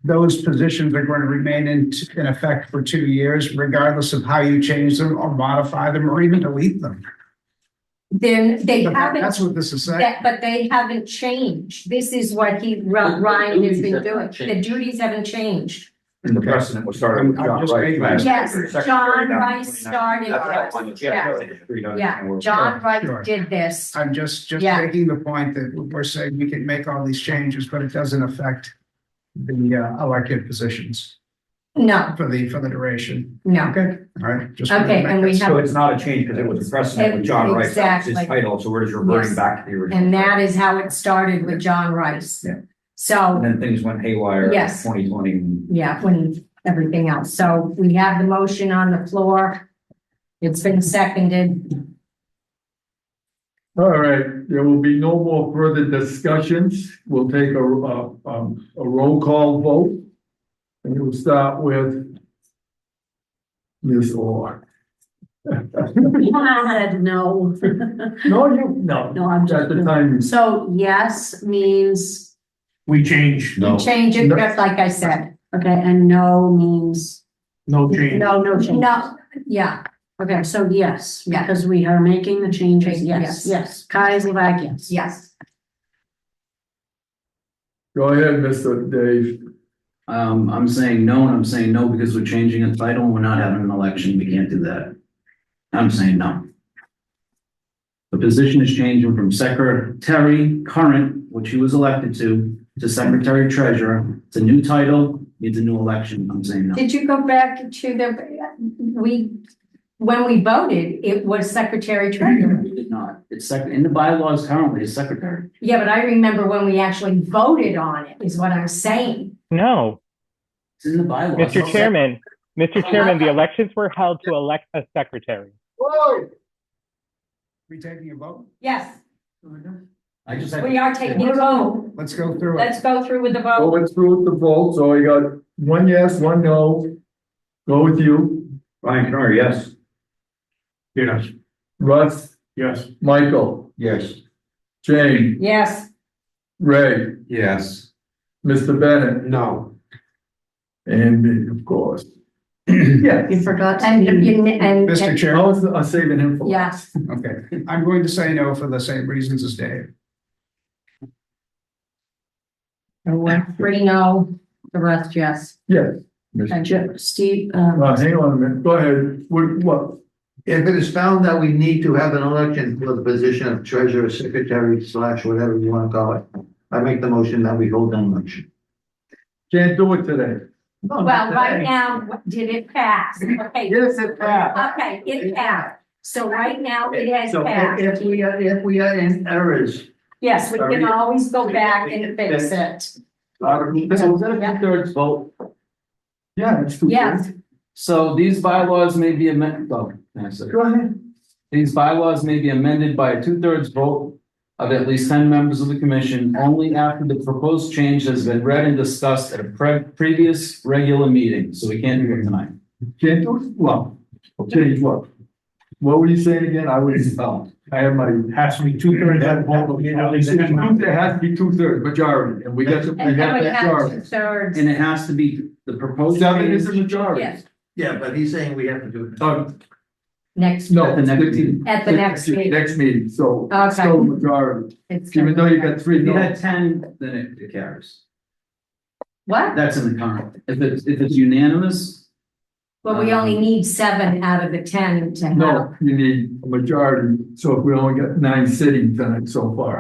[SPEAKER 10] those positions are going to remain in effect for 2 years, regardless of how you change them or modify them or even delete them.
[SPEAKER 9] Then they haven't.
[SPEAKER 10] That's what this is saying.
[SPEAKER 9] But they haven't changed. This is what Ryan has been doing. The duties haven't changed.
[SPEAKER 3] And the precedent was started with
[SPEAKER 10] I'm
[SPEAKER 3] John
[SPEAKER 10] just
[SPEAKER 3] Wright.
[SPEAKER 10] making-
[SPEAKER 9] Yes, John Rice started. Yeah, John Rice
[SPEAKER 10] Sure.
[SPEAKER 9] did this.
[SPEAKER 10] I'm just
[SPEAKER 9] Yeah.
[SPEAKER 10] making the point that we're saying we can make all these changes, but it doesn't affect the elected positions
[SPEAKER 9] No,
[SPEAKER 10] for the duration.
[SPEAKER 9] no.
[SPEAKER 10] Okay, all right. Just
[SPEAKER 9] Okay,
[SPEAKER 10] wanted to make
[SPEAKER 9] and we
[SPEAKER 10] that-
[SPEAKER 9] have-
[SPEAKER 3] So it's not a change because it was a precedent with John Wright. That was his
[SPEAKER 9] Exactly.
[SPEAKER 3] title, so we're just reverting
[SPEAKER 9] Yes.
[SPEAKER 3] back to the original.
[SPEAKER 9] And that is how it started with John Rice.
[SPEAKER 3] Yeah.
[SPEAKER 9] So.
[SPEAKER 3] And then things went haywire in
[SPEAKER 9] Yes.
[SPEAKER 3] 2020.
[SPEAKER 9] Yeah, when everything else. So we have the motion on the floor. It's been seconded.
[SPEAKER 1] All right, there will be no more further discussions. We'll take a roll call vote. And we'll start with Ms. Orr.
[SPEAKER 2] No.
[SPEAKER 1] No,
[SPEAKER 2] I'm
[SPEAKER 1] at the time.
[SPEAKER 2] So yes means,
[SPEAKER 10] We changed.
[SPEAKER 7] No,
[SPEAKER 9] Change it just like I said.
[SPEAKER 2] okay, and no means,
[SPEAKER 10] No change.
[SPEAKER 2] no change.
[SPEAKER 9] No, yeah,
[SPEAKER 2] Okay, so yes,
[SPEAKER 9] Yeah.
[SPEAKER 2] because we are making the changes,
[SPEAKER 9] Yes.
[SPEAKER 2] yes. Kai Slovak, yes.
[SPEAKER 9] yes.
[SPEAKER 1] Go ahead, Mr. Dave.
[SPEAKER 5] I'm saying no, and I'm saying no because we're changing a title and we're not having an election. We can't do that. I'm saying no. The position is changing from secretary current, which he was elected to secretary treasurer. It's a new title, needs a new election. I'm saying no.
[SPEAKER 9] Did you go back to when we voted, it was secretary treasurer.
[SPEAKER 5] We did not. It's in the bylaws currently, it's secretary.
[SPEAKER 9] Yeah, but I remember when we actually voted on it, is what I'm saying.
[SPEAKER 4] No,
[SPEAKER 5] It's in the bylaws.
[SPEAKER 4] Mr. Chairman, the elections were held to elect a secretary.
[SPEAKER 1] Whoa!
[SPEAKER 10] We taking a vote?
[SPEAKER 9] Yes,
[SPEAKER 5] I just had.
[SPEAKER 9] we are taking a vote.
[SPEAKER 10] Let's go through it.
[SPEAKER 9] Let's go through with the vote.
[SPEAKER 1] Going through the vote, so I got one yes, one no. Go with you.
[SPEAKER 3] Ryan Kennard, yes.
[SPEAKER 10] Yes.
[SPEAKER 1] Russ,
[SPEAKER 10] Yes.
[SPEAKER 1] Michael,
[SPEAKER 6] Yes.
[SPEAKER 1] Jane,
[SPEAKER 9] Yes,
[SPEAKER 1] Ray,
[SPEAKER 6] Yes.
[SPEAKER 1] Mr. Bennett,
[SPEAKER 6] No.
[SPEAKER 1] and me, of course. Yeah.
[SPEAKER 2] You forgot.
[SPEAKER 9] and.
[SPEAKER 10] Mr. Chair.
[SPEAKER 1] I was saving him for.
[SPEAKER 9] Yes.
[SPEAKER 10] Okay, I'm going to say no for the same reasons as Dave.
[SPEAKER 9] Three no, the rest yes.
[SPEAKER 1] Yes.
[SPEAKER 8] Steve,
[SPEAKER 1] Hang on a minute, go ahead, what?
[SPEAKER 7] If it is found that we need to have an election for the position of treasurer, secretary / whatever you want to call it, I make the motion that we hold an election.
[SPEAKER 1] Can't do it today.
[SPEAKER 9] Well, right now, did it pass? Okay.
[SPEAKER 1] Yes, it passed.
[SPEAKER 9] Okay, it passed. So right now it has
[SPEAKER 7] So
[SPEAKER 9] passed.
[SPEAKER 7] if we are in errors,
[SPEAKER 9] Yes, we can always go back and fix it.
[SPEAKER 5] So was that a two-thirds vote?
[SPEAKER 1] Yeah, it's too.
[SPEAKER 9] Yes,
[SPEAKER 5] So these bylaws may be amended, oh, can I say?
[SPEAKER 1] Go ahead.
[SPEAKER 5] These bylaws may be amended by a two-thirds vote of at least 10 members of the commission only after the proposed change has been read and discussed at a previous regular meeting. So we can't do it tonight.
[SPEAKER 1] Can't do it, well, change what? What were you saying again? I was, I have my.
[SPEAKER 10] Has to be 2/3 of the vote, but at least six members.
[SPEAKER 1] It has to be 2/3 majority, and we got the, we
[SPEAKER 9] and
[SPEAKER 1] got
[SPEAKER 9] then we
[SPEAKER 1] the
[SPEAKER 9] have
[SPEAKER 1] majority.
[SPEAKER 9] 2/3.
[SPEAKER 5] And it has to be the proposed.
[SPEAKER 1] 7 is
[SPEAKER 5] change
[SPEAKER 1] a majority.
[SPEAKER 9] Yes,
[SPEAKER 7] yeah, but he's saying we have to do it.
[SPEAKER 9] next,
[SPEAKER 1] No,
[SPEAKER 5] At the next meeting.
[SPEAKER 9] at the next meeting.
[SPEAKER 1] Next meeting, so
[SPEAKER 9] Okay.
[SPEAKER 1] still a majority,
[SPEAKER 9] It's
[SPEAKER 1] even though you got 3
[SPEAKER 5] If you had
[SPEAKER 1] no's.
[SPEAKER 5] 10, then it carries.
[SPEAKER 9] What?
[SPEAKER 5] That's in the current. If it's unanimous,
[SPEAKER 9] Well, we only need 7 out of the 10 to have.
[SPEAKER 1] No, you need a majority, so if we only got 9 sitting tonight so far.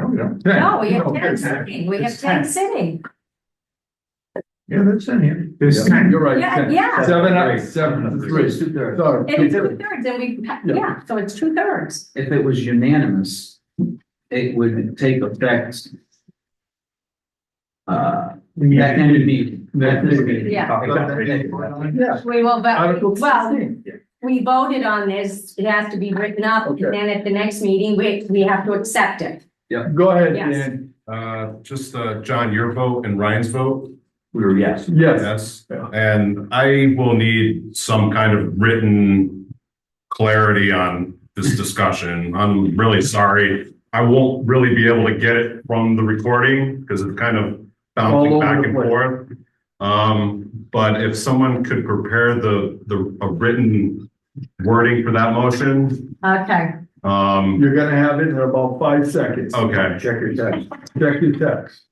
[SPEAKER 9] No, we have 10 sitting. We have 10 sitting.
[SPEAKER 7] Yeah, that's in here.
[SPEAKER 10] There's 10.
[SPEAKER 1] You're right.
[SPEAKER 9] Yeah,
[SPEAKER 1] 10.
[SPEAKER 9] yeah.
[SPEAKER 1] 7 out, 7 to 3.
[SPEAKER 5] it's two-thirds.
[SPEAKER 1] Sorry.
[SPEAKER 9] It's
[SPEAKER 1] 2/3.
[SPEAKER 9] 2/3 and we, yeah, so it's 2/3.
[SPEAKER 5] If it was unanimous, it would take effect. That end of meeting.
[SPEAKER 1] Next meeting.
[SPEAKER 9] Yeah.
[SPEAKER 1] Yeah.
[SPEAKER 9] We will,
[SPEAKER 1] Article
[SPEAKER 9] but, well,
[SPEAKER 1] 16.
[SPEAKER 9] we voted on this. It has to be written up and
[SPEAKER 1] Okay.
[SPEAKER 9] then at the next meeting, we have to accept it.
[SPEAKER 1] Go ahead,
[SPEAKER 9] Yes.
[SPEAKER 1] Dan.
[SPEAKER 11] Just, John, your vote and Ryan's vote?
[SPEAKER 5] We were yes.
[SPEAKER 1] Yes.
[SPEAKER 11] Yes,
[SPEAKER 1] Yeah.
[SPEAKER 11] and I will need some kind of written clarity on this discussion. I'm really sorry. I won't really be able to get it from the recording because it's kind of
[SPEAKER 1] All
[SPEAKER 11] bouncing
[SPEAKER 1] over
[SPEAKER 11] back
[SPEAKER 1] the
[SPEAKER 11] and
[SPEAKER 1] place.
[SPEAKER 11] forth. But if someone could prepare a written wording for that motion,
[SPEAKER 9] Okay.
[SPEAKER 1] You're gonna have it in about 5 seconds.
[SPEAKER 11] okay.
[SPEAKER 1] Check your text. Check your text.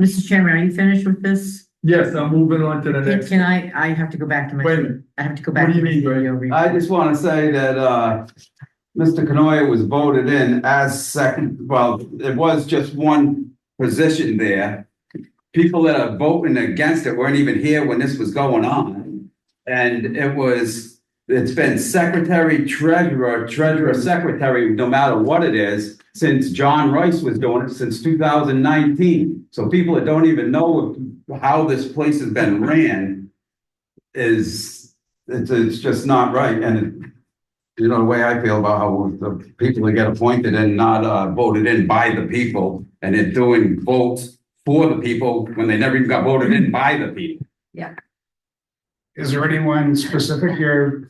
[SPEAKER 13] Mr. Chairman, are you finished with this?
[SPEAKER 1] Yes, I'm moving on to the next.
[SPEAKER 13] Can I have to go back to my.
[SPEAKER 1] Wait a minute.
[SPEAKER 13] I have to go
[SPEAKER 1] What
[SPEAKER 13] back.
[SPEAKER 1] do you
[SPEAKER 13] to my
[SPEAKER 1] mean, Ray?
[SPEAKER 13] video review.
[SPEAKER 6] I just want to say that, Mr. Canoia was voted in as second, well, it was just one position there. People that are voting against it weren't even here when this was going on. And it's been secretary, treasurer, secretary, no matter what it is, since John Rice was doing it since 2019. So people that don't even know how this place has been ran it's just not right. And you know, the way I feel about how the people that get appointed and not voted in by the people, and they're doing votes for the people when they never even got voted in by the people.
[SPEAKER 10] Is there anyone specific you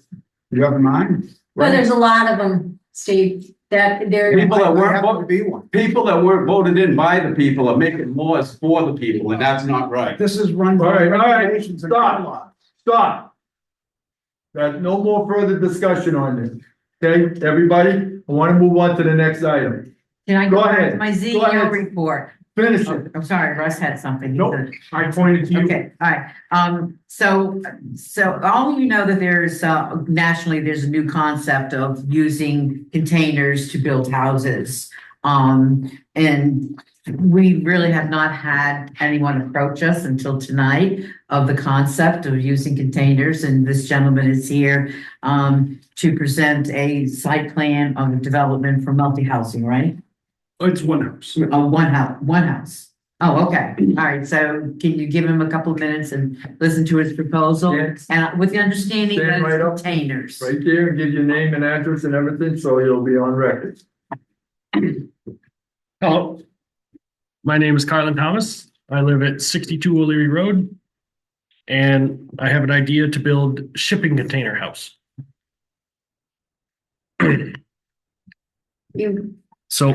[SPEAKER 10] have in mind?
[SPEAKER 9] Well, there's a lot of them, Steve, that they're.
[SPEAKER 6] People that
[SPEAKER 10] Might have to
[SPEAKER 6] weren't,
[SPEAKER 10] be one.
[SPEAKER 6] people that weren't voted in by the people are making laws for the people, and that's not right.
[SPEAKER 10] This is run
[SPEAKER 1] All
[SPEAKER 10] by
[SPEAKER 1] right, all right,
[SPEAKER 10] regulations and
[SPEAKER 1] stop.
[SPEAKER 10] bylaws.
[SPEAKER 1] Stop. There's no more further discussion on this. Okay, everybody, I want to move on to the next item.
[SPEAKER 13] Can I
[SPEAKER 1] Go
[SPEAKER 13] go back
[SPEAKER 1] ahead.
[SPEAKER 13] to my
[SPEAKER 1] Go
[SPEAKER 13] CEO
[SPEAKER 1] ahead.
[SPEAKER 13] report?
[SPEAKER 1] Finish
[SPEAKER 13] Oh,
[SPEAKER 1] it.
[SPEAKER 13] I'm sorry, Russ had something. He
[SPEAKER 1] Nope.
[SPEAKER 13] said-
[SPEAKER 10] I pointed to you.
[SPEAKER 13] Okay, all right. So all of you know that there's, nationally, there's a new concept of using containers to build houses. And we really have not had anyone approach us until tonight of the concept of using containers. And this gentleman is here, to present a site plan of development for multi-housing, right?
[SPEAKER 10] It's one house.
[SPEAKER 13] One house. Oh, okay. All right. So can you give him a couple of minutes and listen to his proposal?
[SPEAKER 1] Yes.
[SPEAKER 13] And with the understanding that
[SPEAKER 1] Stand right up.
[SPEAKER 13] it's containers.
[SPEAKER 1] Right there, and give your name and address and everything, so you'll be on record.
[SPEAKER 16] Hello. My name is Carlin Thomas. I live at 62 O'Leary Road. And I have an idea to build shipping container house.
[SPEAKER 9] You,
[SPEAKER 16] So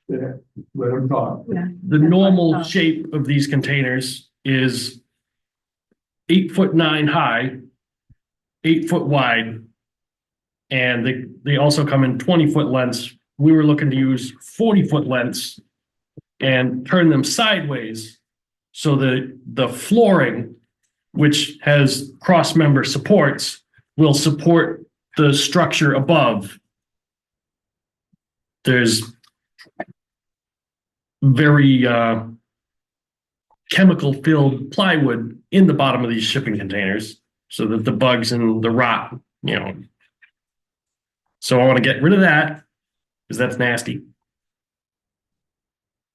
[SPEAKER 1] Yeah, let him talk.
[SPEAKER 16] the normal shape of these containers is 8'9" high, 8 foot wide. And they also come in 20-foot lengths. We were looking to use 40-foot lengths and turn them sideways So the flooring, which has cross member supports, will support the structure above. There's very chemical filled plywood in the bottom of these shipping containers so that the bugs and the rot, So I want to get rid of that because that's nasty.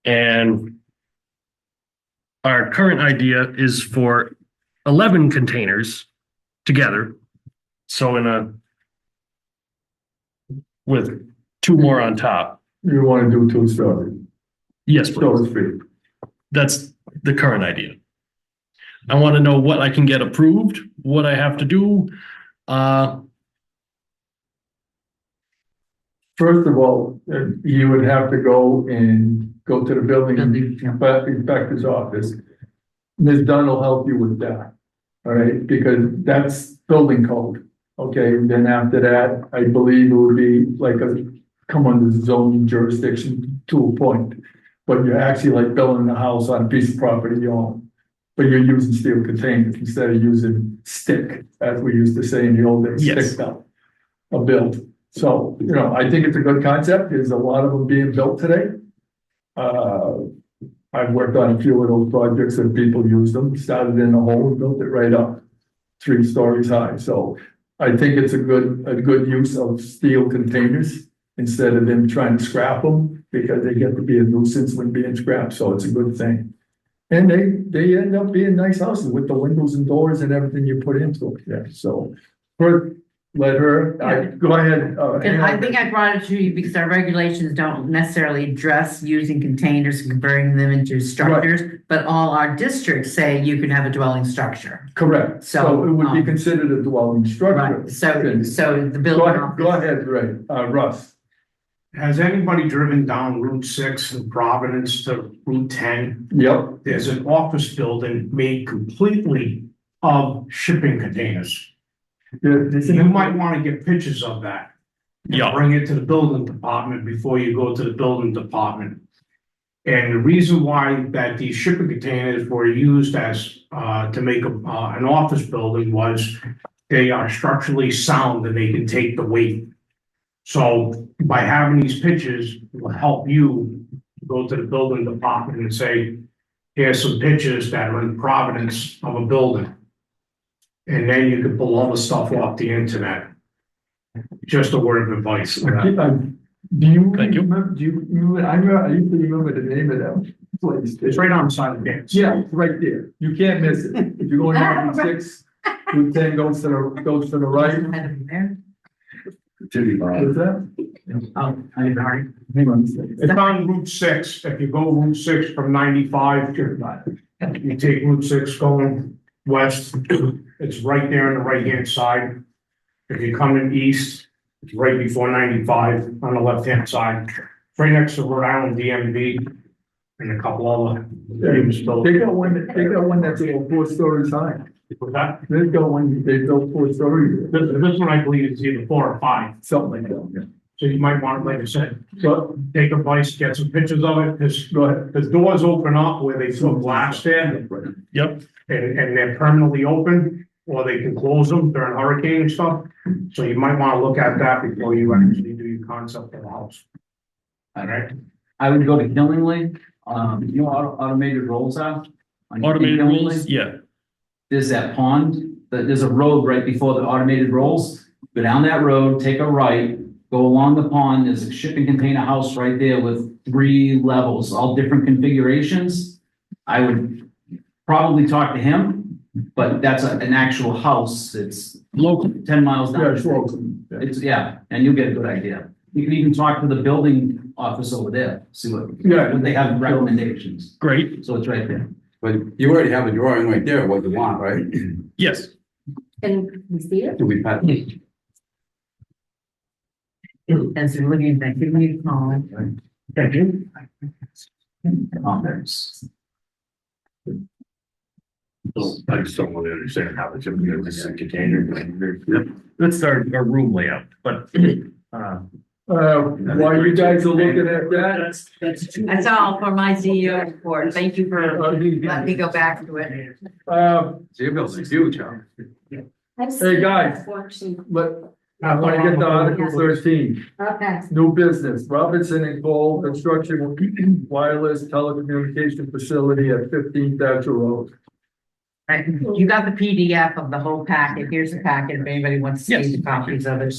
[SPEAKER 16] And our current idea is for 11 containers together. So with 2 more on top.
[SPEAKER 1] You want to do 2-story?
[SPEAKER 16] Yes,
[SPEAKER 1] So
[SPEAKER 16] please.
[SPEAKER 1] to speak.
[SPEAKER 16] That's the current idea. I want to know what I can get approved, what I have to do.
[SPEAKER 1] First of all, you would have to go to the building inspector's office. Ms. Dunn will help you with that, all right, because that's building code. Okay, then after that, I believe it would be like come under zoning jurisdiction to a point. But you're actually like building a house on a piece of property you own. But you're using steel containers instead of using stick, as we used to say in the old days,
[SPEAKER 16] Yes.
[SPEAKER 1] stick up a build. So, I think it's a good concept. There's a lot of them being built today. I've worked on a few of those projects and people use them, started in a hole and built it right up 3 stories high. So I think it's a good use of steel containers instead of them trying to scrap them because they get to be a nuisance when being scrapped. So it's a good thing. And they end up being nice houses with the windows and doors and everything you put into it. Yeah. So let her, go ahead.
[SPEAKER 13] And I think I brought it to you because our regulations don't necessarily address using containers and converting them into structures, but all our districts say you can have a dwelling structure.
[SPEAKER 1] Correct. So it would be considered a dwelling structure.
[SPEAKER 13] Right. So the building.
[SPEAKER 1] Go ahead, Ray. Russ.
[SPEAKER 10] Has anybody driven down Route 6 in Providence to Route 10?
[SPEAKER 1] Yep.
[SPEAKER 10] There's an office building made completely of shipping containers. You might want to get pictures of that.
[SPEAKER 16] Yeah.
[SPEAKER 10] Bring it to the building department before you go to the building department. And the reason why that these shipping containers were used as, to make an office building was they are structurally sound and they can take the weight. So by having these pictures, it will help you go to the building department and say, here's some pictures that are in Providence of a building. And then you can pull all the stuff off the internet. Just a word of advice.
[SPEAKER 1] Do you remember, I used to remember the name of that place.
[SPEAKER 10] It's right on the side of the dance.
[SPEAKER 1] Yeah, right there. You can't miss it. If you're going down Route 6, Route 10 goes to the right. What's that? Hang on a second.
[SPEAKER 10] It's on Route 6. If you go Route 6 from 95, you take Route 6 going west, it's right there on the right-hand side. If you're coming east, it's right before 95 on the left-hand side. Right next to Rhode Island DMV and a couple other.
[SPEAKER 1] They got one that's about 4 stories high.
[SPEAKER 10] What's that?
[SPEAKER 1] They got one, they built 4 stories.
[SPEAKER 10] This one I believe is either 4 or 5.
[SPEAKER 1] Something like that, yeah.
[SPEAKER 10] So you might want, like I said, take advice, get some pictures of it, because the doors open up where they put glass there.
[SPEAKER 16] Yep.
[SPEAKER 10] And they're permanently open, or they can close them during hurricane and stuff. So you might want to look at that before you actually do your concept of the house. All right.
[SPEAKER 5] I would go to Killingly, automated rolls out.
[SPEAKER 16] Automated rolls, yeah.
[SPEAKER 5] There's that pond, there's a road right before the automated rolls. Go down that road, take a right, go along the pond, there's a shipping container house right there with 3 levels, all different configurations. I would probably talk to him, but that's an actual house. It's
[SPEAKER 16] local,
[SPEAKER 5] 10 miles down.
[SPEAKER 1] Yeah, it's local.
[SPEAKER 5] It's, and you'll get a good idea. You can even talk to the building office over there, see what they have recommendations.
[SPEAKER 16] Great.
[SPEAKER 5] So it's right there.
[SPEAKER 6] But you already have a drawing right there, what you want, right?
[SPEAKER 16] Yes.
[SPEAKER 9] And we see it?
[SPEAKER 6] Do we pass?
[SPEAKER 13] And so looking at that, give me a call.
[SPEAKER 16] Thank you.
[SPEAKER 11] I just don't really understand how it's in this container.
[SPEAKER 16] That's our room layout, but
[SPEAKER 1] While you guys are looking at that,
[SPEAKER 13] That's all for my CEO report. Thank you for letting me go back to it.
[SPEAKER 6] Your bill's huge, huh?
[SPEAKER 1] Hey, guys. but I want to get to Article 13.
[SPEAKER 9] Okay.
[SPEAKER 1] New business, Robinson and Cole Construction Wireless Telecommunication Facility at 15 Thatcher Road.
[SPEAKER 13] Right, you got the PDF of the whole packet. Here's the packet. If anybody wants to see the copies of it.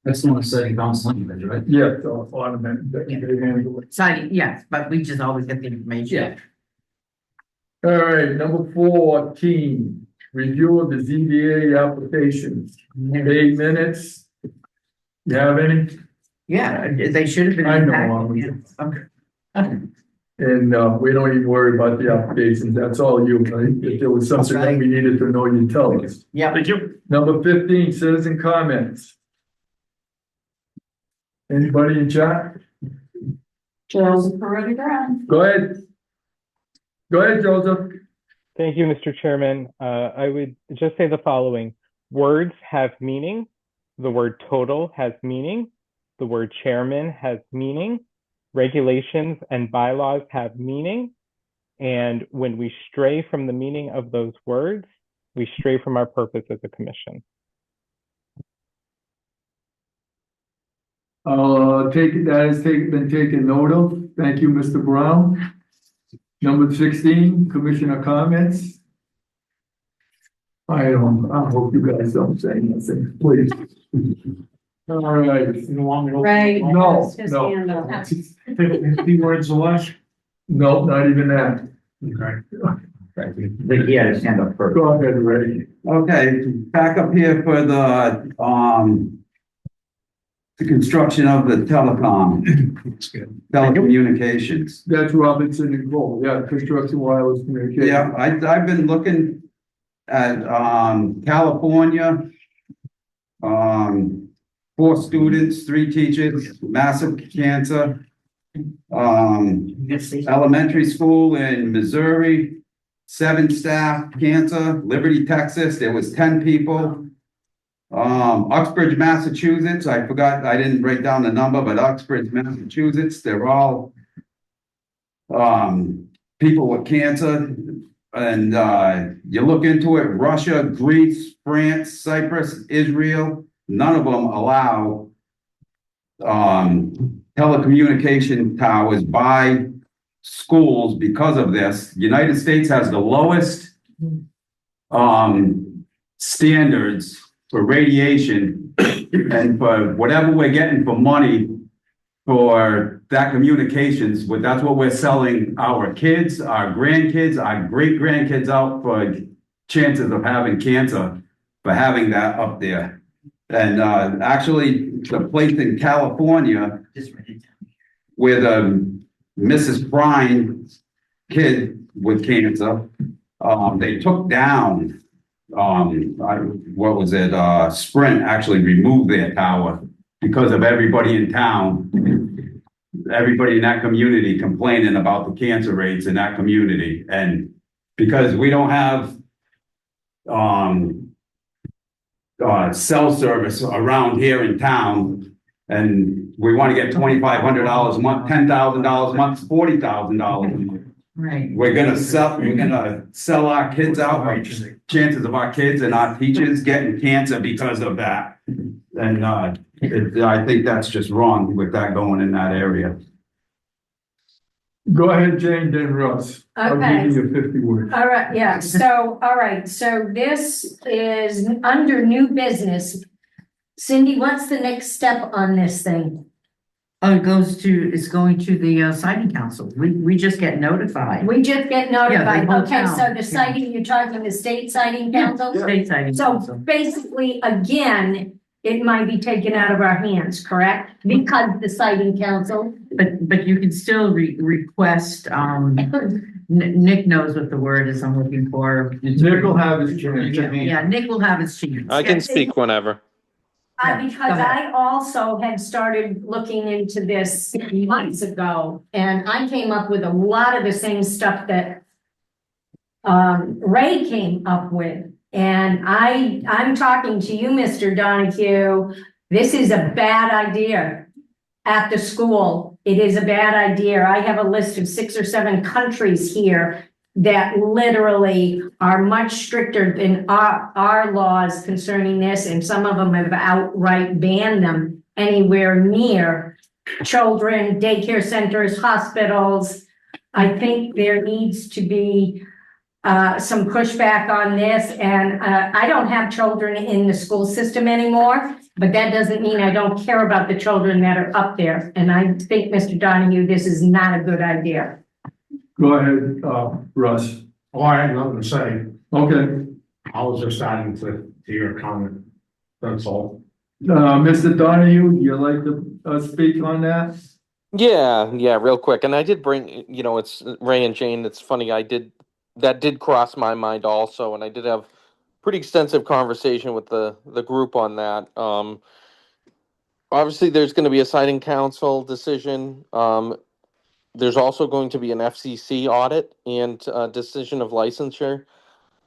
[SPEAKER 5] That's the one setting council language, right?
[SPEAKER 1] Yeah, it's all automatic. They handle it.
[SPEAKER 13] Exciting, yes, but we just always get the information.
[SPEAKER 1] All right, number 14, review of the ZBA applications. 8 minutes. You have any?
[SPEAKER 13] Yeah, they should have been.
[SPEAKER 1] I
[SPEAKER 13] in the
[SPEAKER 1] know,
[SPEAKER 13] packet, yeah. Okay.
[SPEAKER 1] And we don't even worry about the applications. That's all you, right? If there was something
[SPEAKER 13] That's right.
[SPEAKER 1] that we needed to know, you tell us.
[SPEAKER 13] Yeah.
[SPEAKER 16] Thank you.
[SPEAKER 1] Number 15, citizen comments. Anybody in chat?
[SPEAKER 8] Joseph Peretti Brown.
[SPEAKER 1] Go ahead. Go ahead, Joseph.
[SPEAKER 4] Thank you, Mr. Chairman. I would just say the following. Words have meaning. The word total has meaning. The word chairman has meaning. Regulations and bylaws have meaning. And when we stray from the meaning of those words, we stray from our purpose as a commission.
[SPEAKER 1] Been taken note of. Thank you, Mr. Brown. Number 16, commissioner comments. I hope you guys don't say anything, please. All right.
[SPEAKER 10] You want me to?
[SPEAKER 8] Right.
[SPEAKER 1] No,
[SPEAKER 8] His
[SPEAKER 1] no.
[SPEAKER 8] hand up.
[SPEAKER 10] 50 words or less?
[SPEAKER 1] No, not even that.
[SPEAKER 10] Okay.
[SPEAKER 5] I think he had his hand up first.
[SPEAKER 1] Go ahead, Ray.
[SPEAKER 6] Okay, back up here for the construction of the telecommunications.
[SPEAKER 1] That's Robinson and Cole, yeah, construction wireless communication.
[SPEAKER 6] Yeah, I've been looking at, California. 4 students, 3 teachers, massive cancer. Elementary school in Missouri, 7 staff, cancer, Liberty, Texas, there was 10 people. Uxbridge, Massachusetts, I forgot, I didn't write down the number, but Uxbridge, Massachusetts, they're all people with cancer. And you look into it, Russia, Greece, France, Cyprus, Israel, none of them allow telecommunication towers by schools because of this. United States has the lowest standards for radiation, and for whatever we're getting for money for that communications, that's what we're selling our kids, our grandkids, our great grandkids out for chances of having cancer for having that up there. And actually, the place in California where the Mrs. Bryan kid with cancer, they took down, what was it? Sprint actually removed their tower because of everybody in town, everybody in that community complaining about the cancer rates in that community. And because we don't have cell service around here in town, and we want to get $2,500 a month, $10,000 a month, $40,000 a month.
[SPEAKER 13] Right.
[SPEAKER 6] We're gonna sell our kids out, or chances of our kids and our teachers getting cancer because of that. And I think that's just wrong with that going in that area.
[SPEAKER 1] Go ahead, Jane, then Russ. I'll give you 50 words.
[SPEAKER 9] All right, yeah, so, all right, so this is under new business. Cindy, what's the next step on this thing?
[SPEAKER 13] Oh, it's going to the siting council. We just get notified.
[SPEAKER 9] We just get notified,
[SPEAKER 13] whole
[SPEAKER 9] okay, so
[SPEAKER 13] town.
[SPEAKER 9] the siting, you're talking the state siting council?
[SPEAKER 13] State siting
[SPEAKER 9] So
[SPEAKER 13] council.
[SPEAKER 9] basically, again, it might be taken out of our hands, correct? Because the siting council.
[SPEAKER 13] But you can still request, Nick knows what the word is I'm looking for.
[SPEAKER 1] Nick will have his chance.
[SPEAKER 13] Yeah, Nick will have his chance.
[SPEAKER 12] I can speak whenever.
[SPEAKER 9] Because I also had started looking into this months ago, and I came up with a lot of the same stuff that Ray came up with. And I'm talking to you, Mr. Donahue, This is a bad idea. At the school, it is a bad idea. I have a list of 6 or 7 countries here that literally are much stricter than our laws concerning this, and some of them have outright banned them anywhere near children, daycare centers, hospitals. I think there needs to be some pushback on this, and I don't have children in the school system anymore, but that doesn't mean I don't care about the children that are up there. And I think, Mr. Donahue, this is not a good idea.
[SPEAKER 1] Go ahead, Russ.
[SPEAKER 10] Oh, I have nothing to say.
[SPEAKER 1] Okay,
[SPEAKER 10] I was just adding to your comment. That's all.
[SPEAKER 1] Mr. Donahue, you like to speak on that?
[SPEAKER 12] Yeah, real quick. And I did bring, it's Ray and Jane. It's funny. That did cross my mind also. And I did have pretty extensive conversation with the group on that. Obviously there's going to be a siting council decision. There's also going to be an FCC audit and decision of licensure.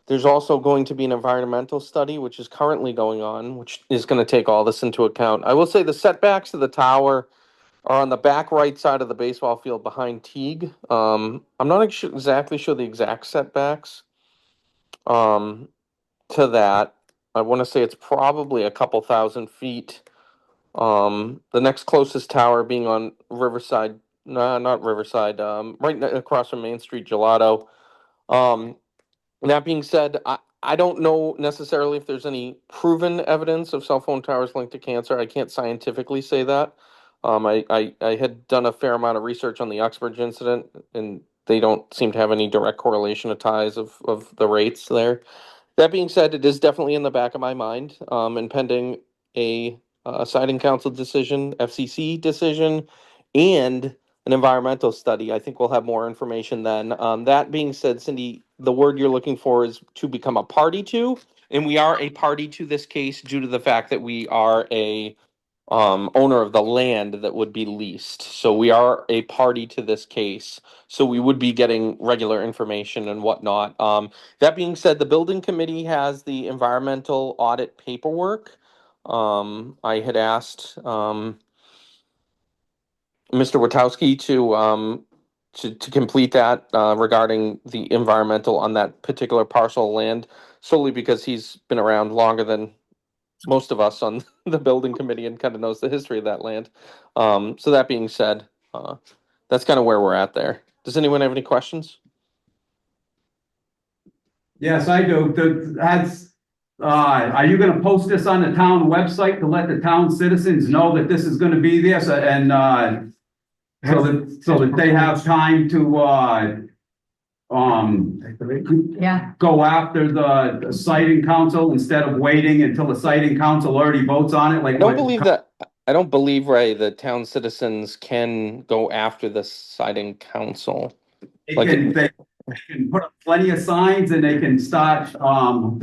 [SPEAKER 12] There's also going to be an environmental study, which is currently going on, which is going to take all this into account. I will say the setbacks of the tower are on the back right side of the baseball field behind Teague. I'm not exactly sure the exact setbacks to that. I want to say it's probably a couple thousand feet. The next closest tower being on Riverside, no, not Riverside, right across from Main Street Gelato. That being said, I don't know necessarily if there's any proven evidence of cell phone towers linked to cancer. I can't scientifically say that. I had done a fair amount of research on the Uxbridge incident, and they don't seem to have any direct correlation of ties of the rates there. That being said, it is definitely in the back of my mind, and pending a siting council decision, FCC decision, and an environmental study. I think we'll have more information then. That being said, Cindy, the word you're looking for is to become a party to, and we are a party to this case due to the fact that we are a owner of the land that would be leased. So we are a party to this case. So we would be getting regular information and whatnot. That being said, the building committee has the environmental audit paperwork. I had asked Mr. Witowski to complete that regarding the environmental on that particular parcel of land, solely because he's been around longer than most of us on the building committee and kind of knows the history of that land. So that being said, that's kind of where we're at there. Does anyone have any questions?
[SPEAKER 6] Yes, I do. Are you gonna post this on the town website to let the town citizens know that this is gonna be there, so that they have time to
[SPEAKER 9] Yeah.
[SPEAKER 6] go after the siting council instead of waiting until the siting council already votes on it, like.
[SPEAKER 12] I don't believe, Ray, the town citizens can go after the siting council.
[SPEAKER 6] They can put up plenty of signs and they can start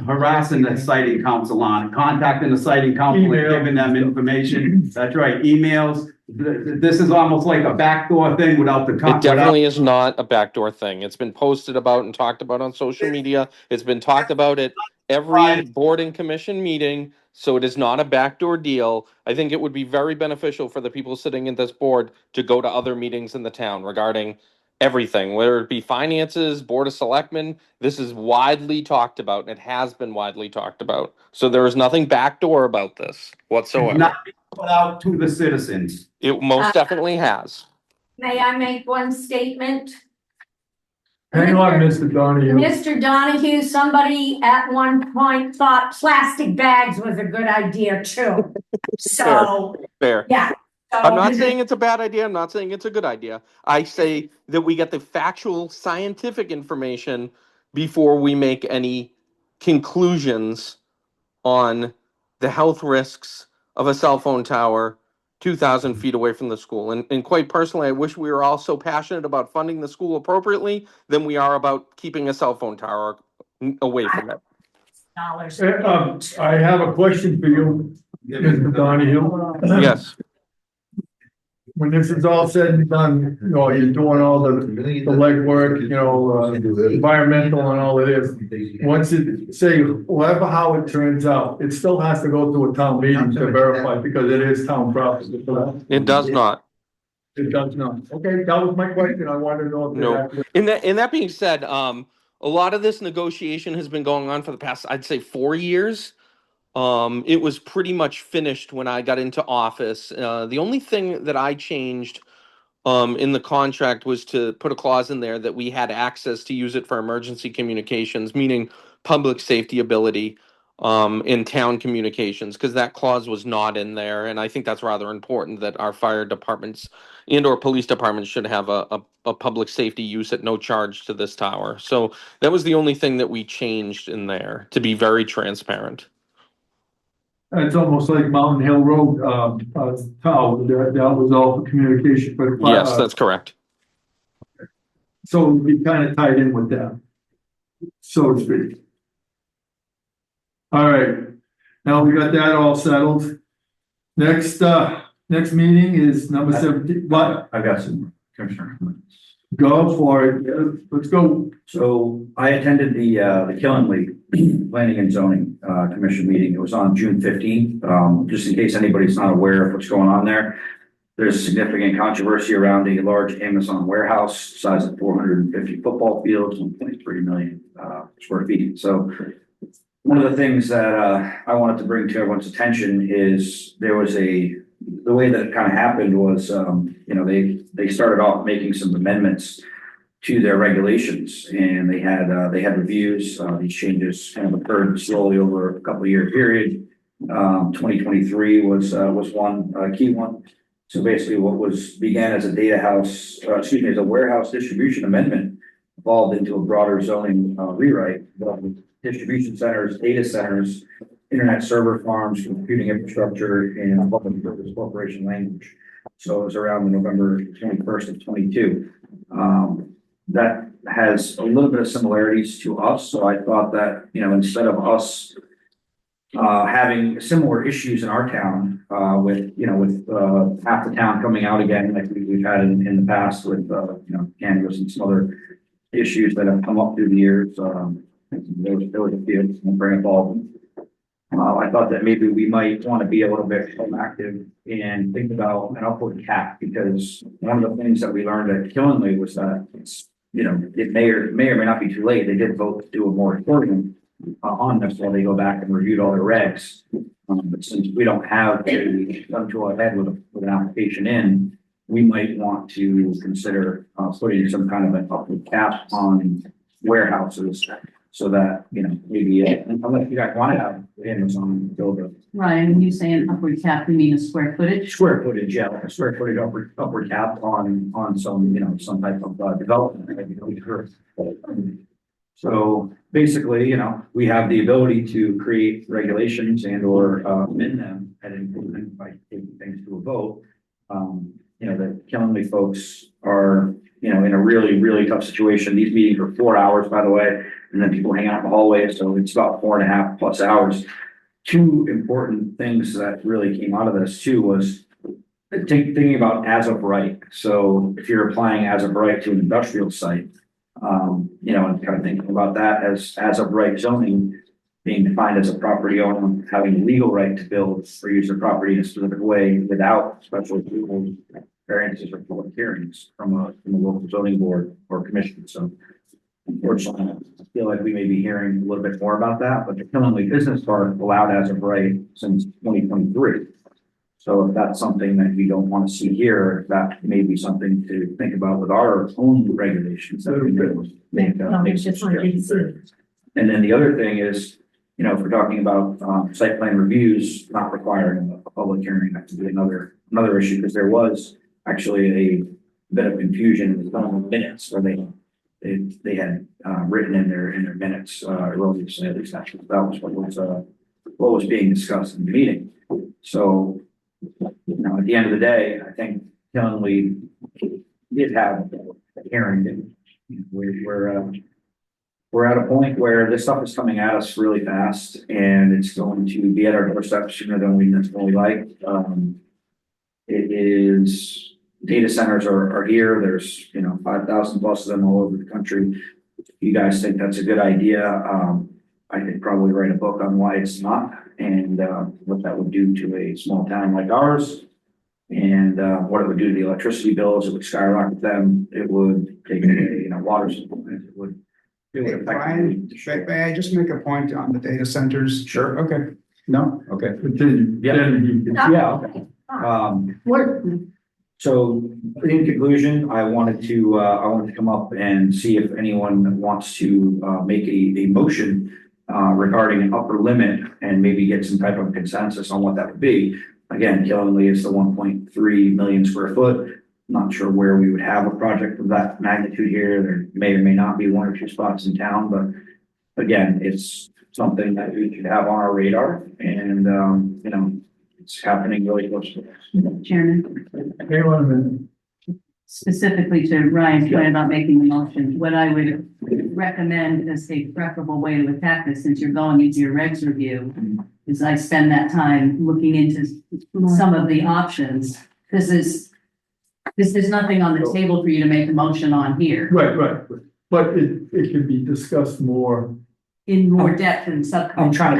[SPEAKER 6] harassing the siting council on it, contacting the siting council and giving them information. That's right, emails. This is almost like a backdoor thing without the.
[SPEAKER 12] It definitely is not a backdoor thing. It's been posted about and talked about on social media. It's been talked about at every board and commission meeting. So it is not a backdoor deal. I think it would be very beneficial for the people sitting in this board to go to other meetings in the town regarding everything, whether it be finances, board of selectmen. This is widely talked about, and it has been widely talked about. So there is nothing backdoor about this whatsoever.
[SPEAKER 6] Not put out to the citizens.
[SPEAKER 12] It most definitely has.
[SPEAKER 9] May I make one statement?
[SPEAKER 1] Hang on, Mr. Donahue.
[SPEAKER 9] Mr. Donahue, somebody at one point thought plastic bags was a good idea too. So,
[SPEAKER 12] Fair.
[SPEAKER 9] yeah. So,
[SPEAKER 12] I'm not saying it's a bad idea. I'm not saying it's a good idea. I say that we get the factual scientific information before we make any conclusions on the health risks of a cell phone tower 2,000 feet away from the school. And quite personally, I wish we were all so passionate about funding the school appropriately than we are about keeping a cell phone tower away from it.
[SPEAKER 1] I have a question for you, Mr. Donahue.
[SPEAKER 12] Yes.
[SPEAKER 1] when this is all said and done, you know, you're doing all the legwork, you know, environmental and all it is. Once it, say, whatever, how it turns out, it still has to go through a town meeting to verify because it is town property.
[SPEAKER 12] It does not.
[SPEAKER 1] It does not. Okay, that was my question. I wanted to know if
[SPEAKER 12] No.
[SPEAKER 1] that.
[SPEAKER 12] And that being said, a lot of this negotiation has been going on for the past, I'd say, 4 years. It was pretty much finished when I got into office. The only thing that I changed in the contract was to put a clause in there that we had access to use it for emergency communications, meaning public safety ability in town communications, because that clause was not in there. And I think that's rather important that our fire departments and or police departments should have a public safety use at no charge to this tower. So that was the only thing that we changed in there, to be very transparent.
[SPEAKER 1] It's almost like Mountain Hill Road, tower, that was all for communication, but.
[SPEAKER 12] Yes, that's correct.
[SPEAKER 1] So we kind of tied in with that, so to speak. All right, now we got that all settled. Next meeting is number 17, what?
[SPEAKER 3] I've got some, Commissioner.
[SPEAKER 1] Go for it, let's go.
[SPEAKER 3] So I attended the Killenly Planning and Zoning Commission meeting. It was on June 15th. Just in case anybody's not aware of what's going on there. There's significant controversy around a large Amazon warehouse, size of 450 football fields, 1.3 million square feet. So one of the things that I wanted to bring to everyone's attention is there was the way that it kind of happened was, you know, they started off making some amendments to their regulations, and they had reviews. These changes kind of occurred slowly over a couple of year period. 2023 was one key one. So basically, what began as a warehouse distribution amendment evolved into a broader zoning rewrite. Distribution centers, data centers, internet server farms, computing infrastructure, and public purpose corporation language. So it was around November 21st of 22. That has a little bit of similarities to us. So I thought that, you know, instead of us having similar issues in our town with half the town coming out again, like we've had in the past with, cannabis and some other issues that have come up through the years. There was a few, we'll bring up all of them. I thought that maybe we might want to be a little bit proactive and think about an upward cap, because one of the things that we learned at Killenly was that it's, you know, it may or may not be too late. They did vote to do a moratorium on this while they go back and reviewed all their regs. But since we don't have to come to our head with an application in, we might want to consider putting some kind of an upward cap on warehouses, so that, you know, maybe unless you guys want to have Amazon build a
[SPEAKER 8] Ryan, when you say an upward cap, you mean a square footage?
[SPEAKER 3] square footage, yeah, like a square footage upward cap on some, you know, some type of development. Right? You know, sure. So basically, you know, we have the ability to create regulations and or amend them at any point by taking things to a vote. You know, the Killenly folks are, you know, in a really, really tough situation. These meetings are 4 hours, by the way, and then people hang out in the hallway, so it's about 4.5 plus hours. Two important things that really came out of this too was thinking about as of right. So if you're applying as of right to an industrial site, you know, and kind of thinking about that as of right zoning being defined as a property owner having legal right to build or use their property in a specific way without special approval, variances, or public hearings from a local zoning board or commission. So unfortunately, I feel like we may be hearing a little bit more about that, but the Killenly Business Park allowed as of right since 2023. So if that's something that we don't want to see here, that may be something to think about with our own regulations. That we could make some suggestions. And then the other thing is, you know, if we're talking about site plan reviews not requiring a public hearing, that could be another issue, because there was actually a bit of confusion in the minutes where they had written in their minutes erroneously. At least that was what was being discussed in the meeting. So, you know, at the end of the day, I think Killenly did have a hearing, and you know, we're at a point where this stuff is coming at us really fast, and it's going to be at our doorstep sooner than we like. It is data centers are here. There's, 5,000 plus of them all over the country. If you guys think that's a good idea, I could probably write a book on why it's not and, what that would do to a small town like ours. And, what it would do to the electricity bills. It would skyrocket them. It would take away, water supply. It would. It would
[SPEAKER 6] Brian, may I just make a point on the data centers?
[SPEAKER 3] Sure.
[SPEAKER 6] Okay. No? Okay.
[SPEAKER 1] Continue.
[SPEAKER 3] Yeah.
[SPEAKER 1] Then he can-
[SPEAKER 3] Yeah, okay. So in conclusion, I wanted to come up and see if anyone wants to, make a motion, regarding an upper limit and maybe get some type of consensus on what that would be. Again, Killingly is the 1.3 million square foot. Not sure where we would have a project of that magnitude here. There may or may not be one or two spots in town, but again, it's something that we should have on our radar and, it's happening really close to us.
[SPEAKER 8] Chairman,
[SPEAKER 1] Hang on a minute.
[SPEAKER 8] specifically to Ryan's point about making the motion, what I would recommend as a preferable way to attack this, since you're going into your regs review, is I spend that time looking into some of the options. This is nothing on the table for you to make a motion on here
[SPEAKER 1] Right. But it can be discussed more.
[SPEAKER 8] in more depth in subcommittee.
[SPEAKER 3] I'm trying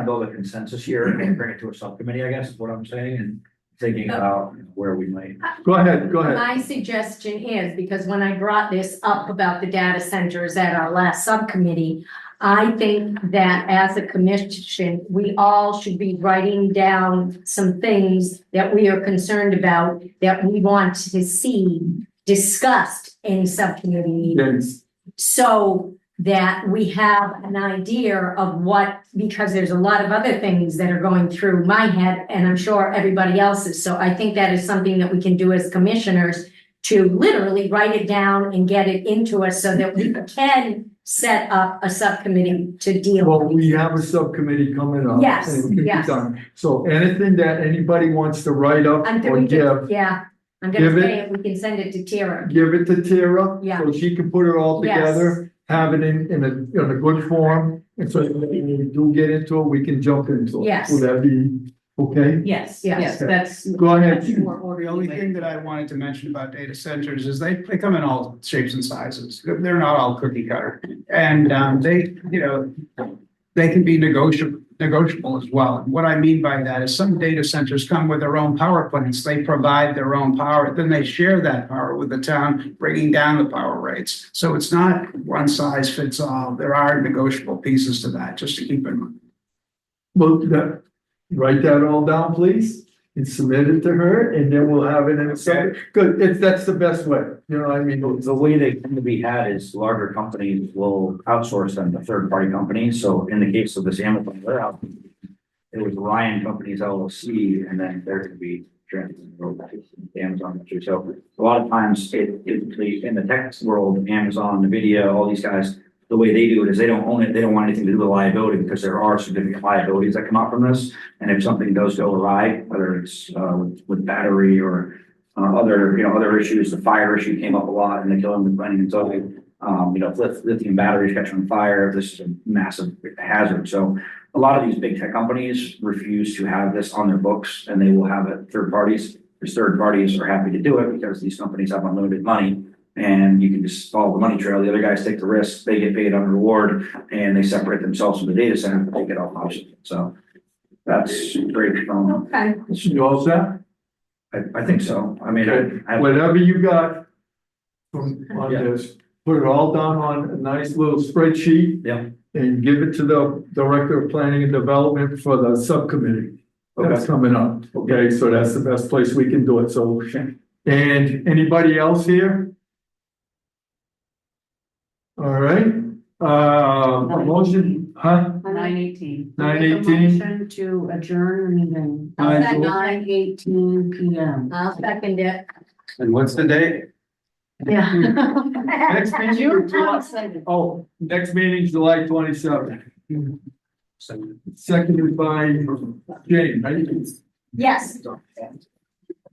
[SPEAKER 3] to build a consensus here and bring it to a subcommittee, I guess is what I'm saying, and thinking about where we might.
[SPEAKER 1] Go ahead.
[SPEAKER 9] My suggestion is, because when I brought this up about the data centers at our last subcommittee, I think that as a commission, we all should be writing down some things that we are concerned about, that we want to see discussed in subcommittee meetings. So that we have an idea of what, because there's a lot of other things that are going through my head, and I'm sure everybody else's. So I think that is something that we can do as commissioners, to literally write it down and get it into us so that we can set up a subcommittee to deal
[SPEAKER 1] Well,
[SPEAKER 9] with.
[SPEAKER 1] we have a subcommittee coming up.
[SPEAKER 9] Yes,
[SPEAKER 1] and it can be
[SPEAKER 9] yes.
[SPEAKER 1] done. So anything that anybody wants to write up
[SPEAKER 9] I'm
[SPEAKER 1] or
[SPEAKER 9] doing
[SPEAKER 1] give,
[SPEAKER 9] yeah, I'm
[SPEAKER 1] Give
[SPEAKER 9] gonna
[SPEAKER 1] it-
[SPEAKER 9] say it, we can send it to Tara.
[SPEAKER 1] give it to Tara.
[SPEAKER 9] Yeah.
[SPEAKER 1] So she can put it all
[SPEAKER 9] Yes.
[SPEAKER 1] together, have it in a good form. And so when we do get into it, we can jump into it.
[SPEAKER 9] Yes.
[SPEAKER 1] Will that be okay?
[SPEAKER 8] Yes,
[SPEAKER 9] Yes.
[SPEAKER 8] yes, that's.
[SPEAKER 1] Go ahead.
[SPEAKER 8] much more
[SPEAKER 10] The
[SPEAKER 8] orderly
[SPEAKER 10] only
[SPEAKER 8] way.
[SPEAKER 10] thing that I wanted to mention about data centers is they come in all shapes and sizes. They're not all cookie cutter. And they can be negotiable as well. And what I mean by that is some data centers come with their own power plants. They provide their own power, then they share that power with the town, bringing down the power rates. So it's not one size fits all. There are negotiable pieces to that, just to keep in mind.
[SPEAKER 1] Well, write that all down, please, and submit it to her, and then we'll have it in a second. Good, that's the best way, you know what I mean?
[SPEAKER 3] The way they tend to be had is larger companies will outsource them to third-party companies. So in the case of this Amazon warehouse, it was Ryan Companies LLC, and then there could be Amazon. So a lot of times in the tech world, Amazon, NVIDIA, all these guys, the way they do it is they don't own it. They don't want anything to do with liability, because there are significant liabilities that come out from this. And if something does go awry, whether it's with battery or other issues, the fire issue came up a lot in the Killing planning and zoning. Lithium batteries catch on fire. This is a massive hazard. So a lot of these big tech companies refuse to have this on their books, and they will have it third parties. Because third parties are happy to do it because these companies have unlimited money. And you can just follow the money trail. The other guys take the risk, they get paid on reward, and they separate themselves from the data center, but they get off option. So that's great.
[SPEAKER 9] Okay.
[SPEAKER 1] You all set?
[SPEAKER 3] I think so. I mean,
[SPEAKER 1] Whatever you got on
[SPEAKER 3] Yeah.
[SPEAKER 1] this, put it all down on a nice little spreadsheet.
[SPEAKER 3] Yeah.
[SPEAKER 1] And give it to the Director of Planning and Development for the subcommittee. That's coming up, okay? So that's the best place we can do it, so. And anybody else here? All right, a motion, huh?
[SPEAKER 8] 9:18.
[SPEAKER 1] 9:18.
[SPEAKER 2] To adjourn the meeting.
[SPEAKER 1] Aye.
[SPEAKER 2] 9:18 PM.
[SPEAKER 9] I'll second it.
[SPEAKER 6] And what's the date?
[SPEAKER 2] Yeah.
[SPEAKER 1] Next meeting, next meeting, July 27th. Seconded by Jane, right?
[SPEAKER 9] Yes.